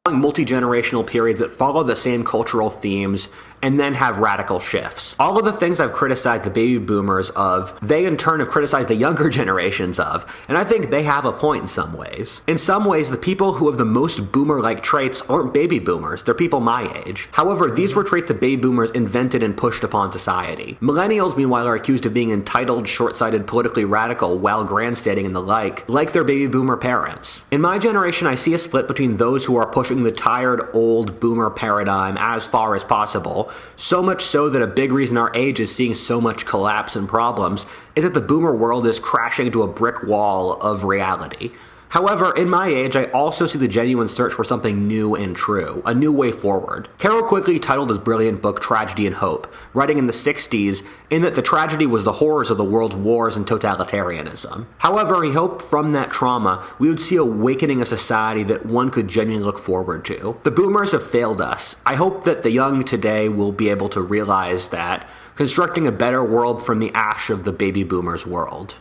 Multi-generational periods that follow the same cultural themes and then have radical shifts. All of the things I've criticized the baby boomers of, they in turn have criticized the younger generations of, and I think they have a point in some ways. In some ways, the people who have the most boomer-like traits aren't baby boomers, they're people my age. However, these were traits that baby boomers invented and pushed upon society. Millennials, meanwhile, are accused of being entitled, short-sighted, politically radical, while grandstanding and the like their baby boomer parents. In my generation, I see a split between those who are pushing the tired, old boomer paradigm as far as possible, so much so that a big reason our age is seeing so much collapse and problems is that the boomer world is crashing into a brick wall of reality. However, in my age, I also see the genuine search for something new and true, a new way forward. Carol Quigley titled his brilliant book Tragedy and Hope, writing in the 60s, in that the tragedy was the horrors of the world's wars and totalitarianism. However, he hoped from that trauma, we would see a awakening of society that one could genuinely look forward to. The boomers have failed us. I hope that the young today will be able to realize that, constructing a better world from the ash of the baby boomers' world.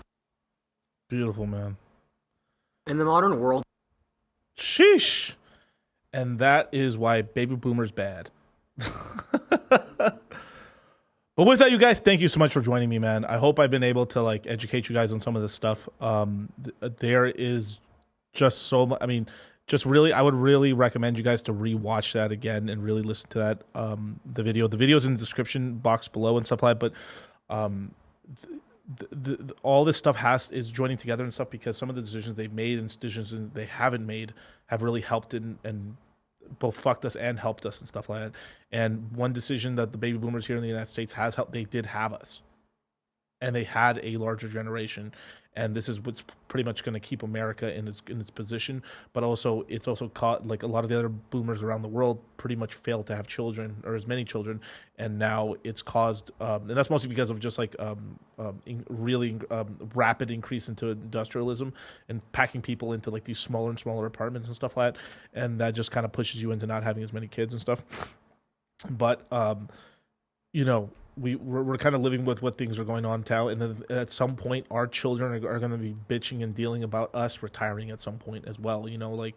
Beautiful, man. In the modern world, sheesh. And that is why baby boomers bad. But with that, you guys, thank you so much for joining me, man. I hope I've been able to like educate you guys on some of this stuff. There is just so much. I mean, just really, I would really recommend you guys to rewatch that again and really listen to that. The video's in the description box below and stuff like that. But all this stuff is joining together and stuff because some of the decisions they've made and decisions they haven't made have really helped and both fucked us and helped us and stuff like that. And one decision that the baby boomers here in the United States has helped, they did have us. And they had a larger generation. And this is what's pretty much going to keep America in its position. But also, it's also caught, like a lot of the other boomers around the world pretty much failed to have children or as many children. And now it's caused, and that's mostly because of just like really rapid increase into industrialism and packing people into like these smaller and smaller apartments and stuff like that. And that just kind of pushes you into not having as many kids and stuff. But, you know, we're kind of living with what things are going on now, and then at some point our children are going to be bitching and dealing about us retiring at some point as well. You know, like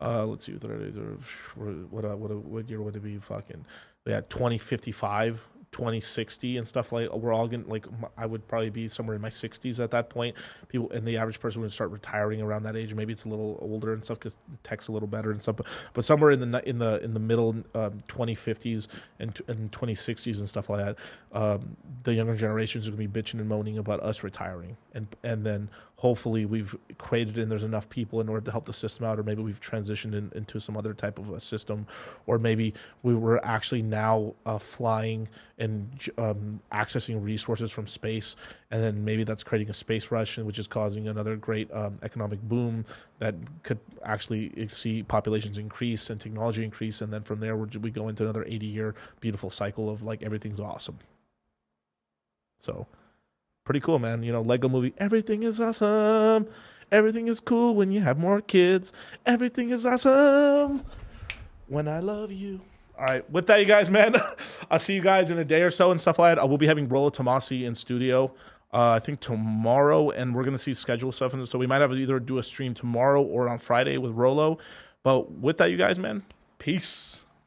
let's see what year would it be? Fucking they had 2055, 2060 and stuff like. We're all gonna like. I would probably be somewhere in my 60s at that point. People and the average person would start retiring around that age. Maybe it's a little older and stuff because tech's a little better and stuff. But somewhere in the middle 2050s and 2060s and stuff like that, the younger generations are gonna be bitching and moaning about us retiring, and then hopefully we've created and there's enough people in order to help the system out, or maybe we've transitioned into some other type of a system, or maybe we were actually now flying and accessing resources from space, and then maybe that's creating a space rush, which is causing another great economic boom that could actually see populations increase and technology increase, and then from there we go into another 80-year beautiful cycle of like everything's awesome. So pretty cool, man. You know, Lego movie, everything is awesome. Everything is cool when you have more kids. Everything is awesome when I love you. All right, with that, you guys, man, I'll see you guys in a day or so and stuff like that. I will be having Rollo Tomasi in studio, I think tomorrow, and we're going to see schedule stuff. And so we might have to either do a stream tomorrow or on Friday with Rollo. But with that, you guys, man, peace.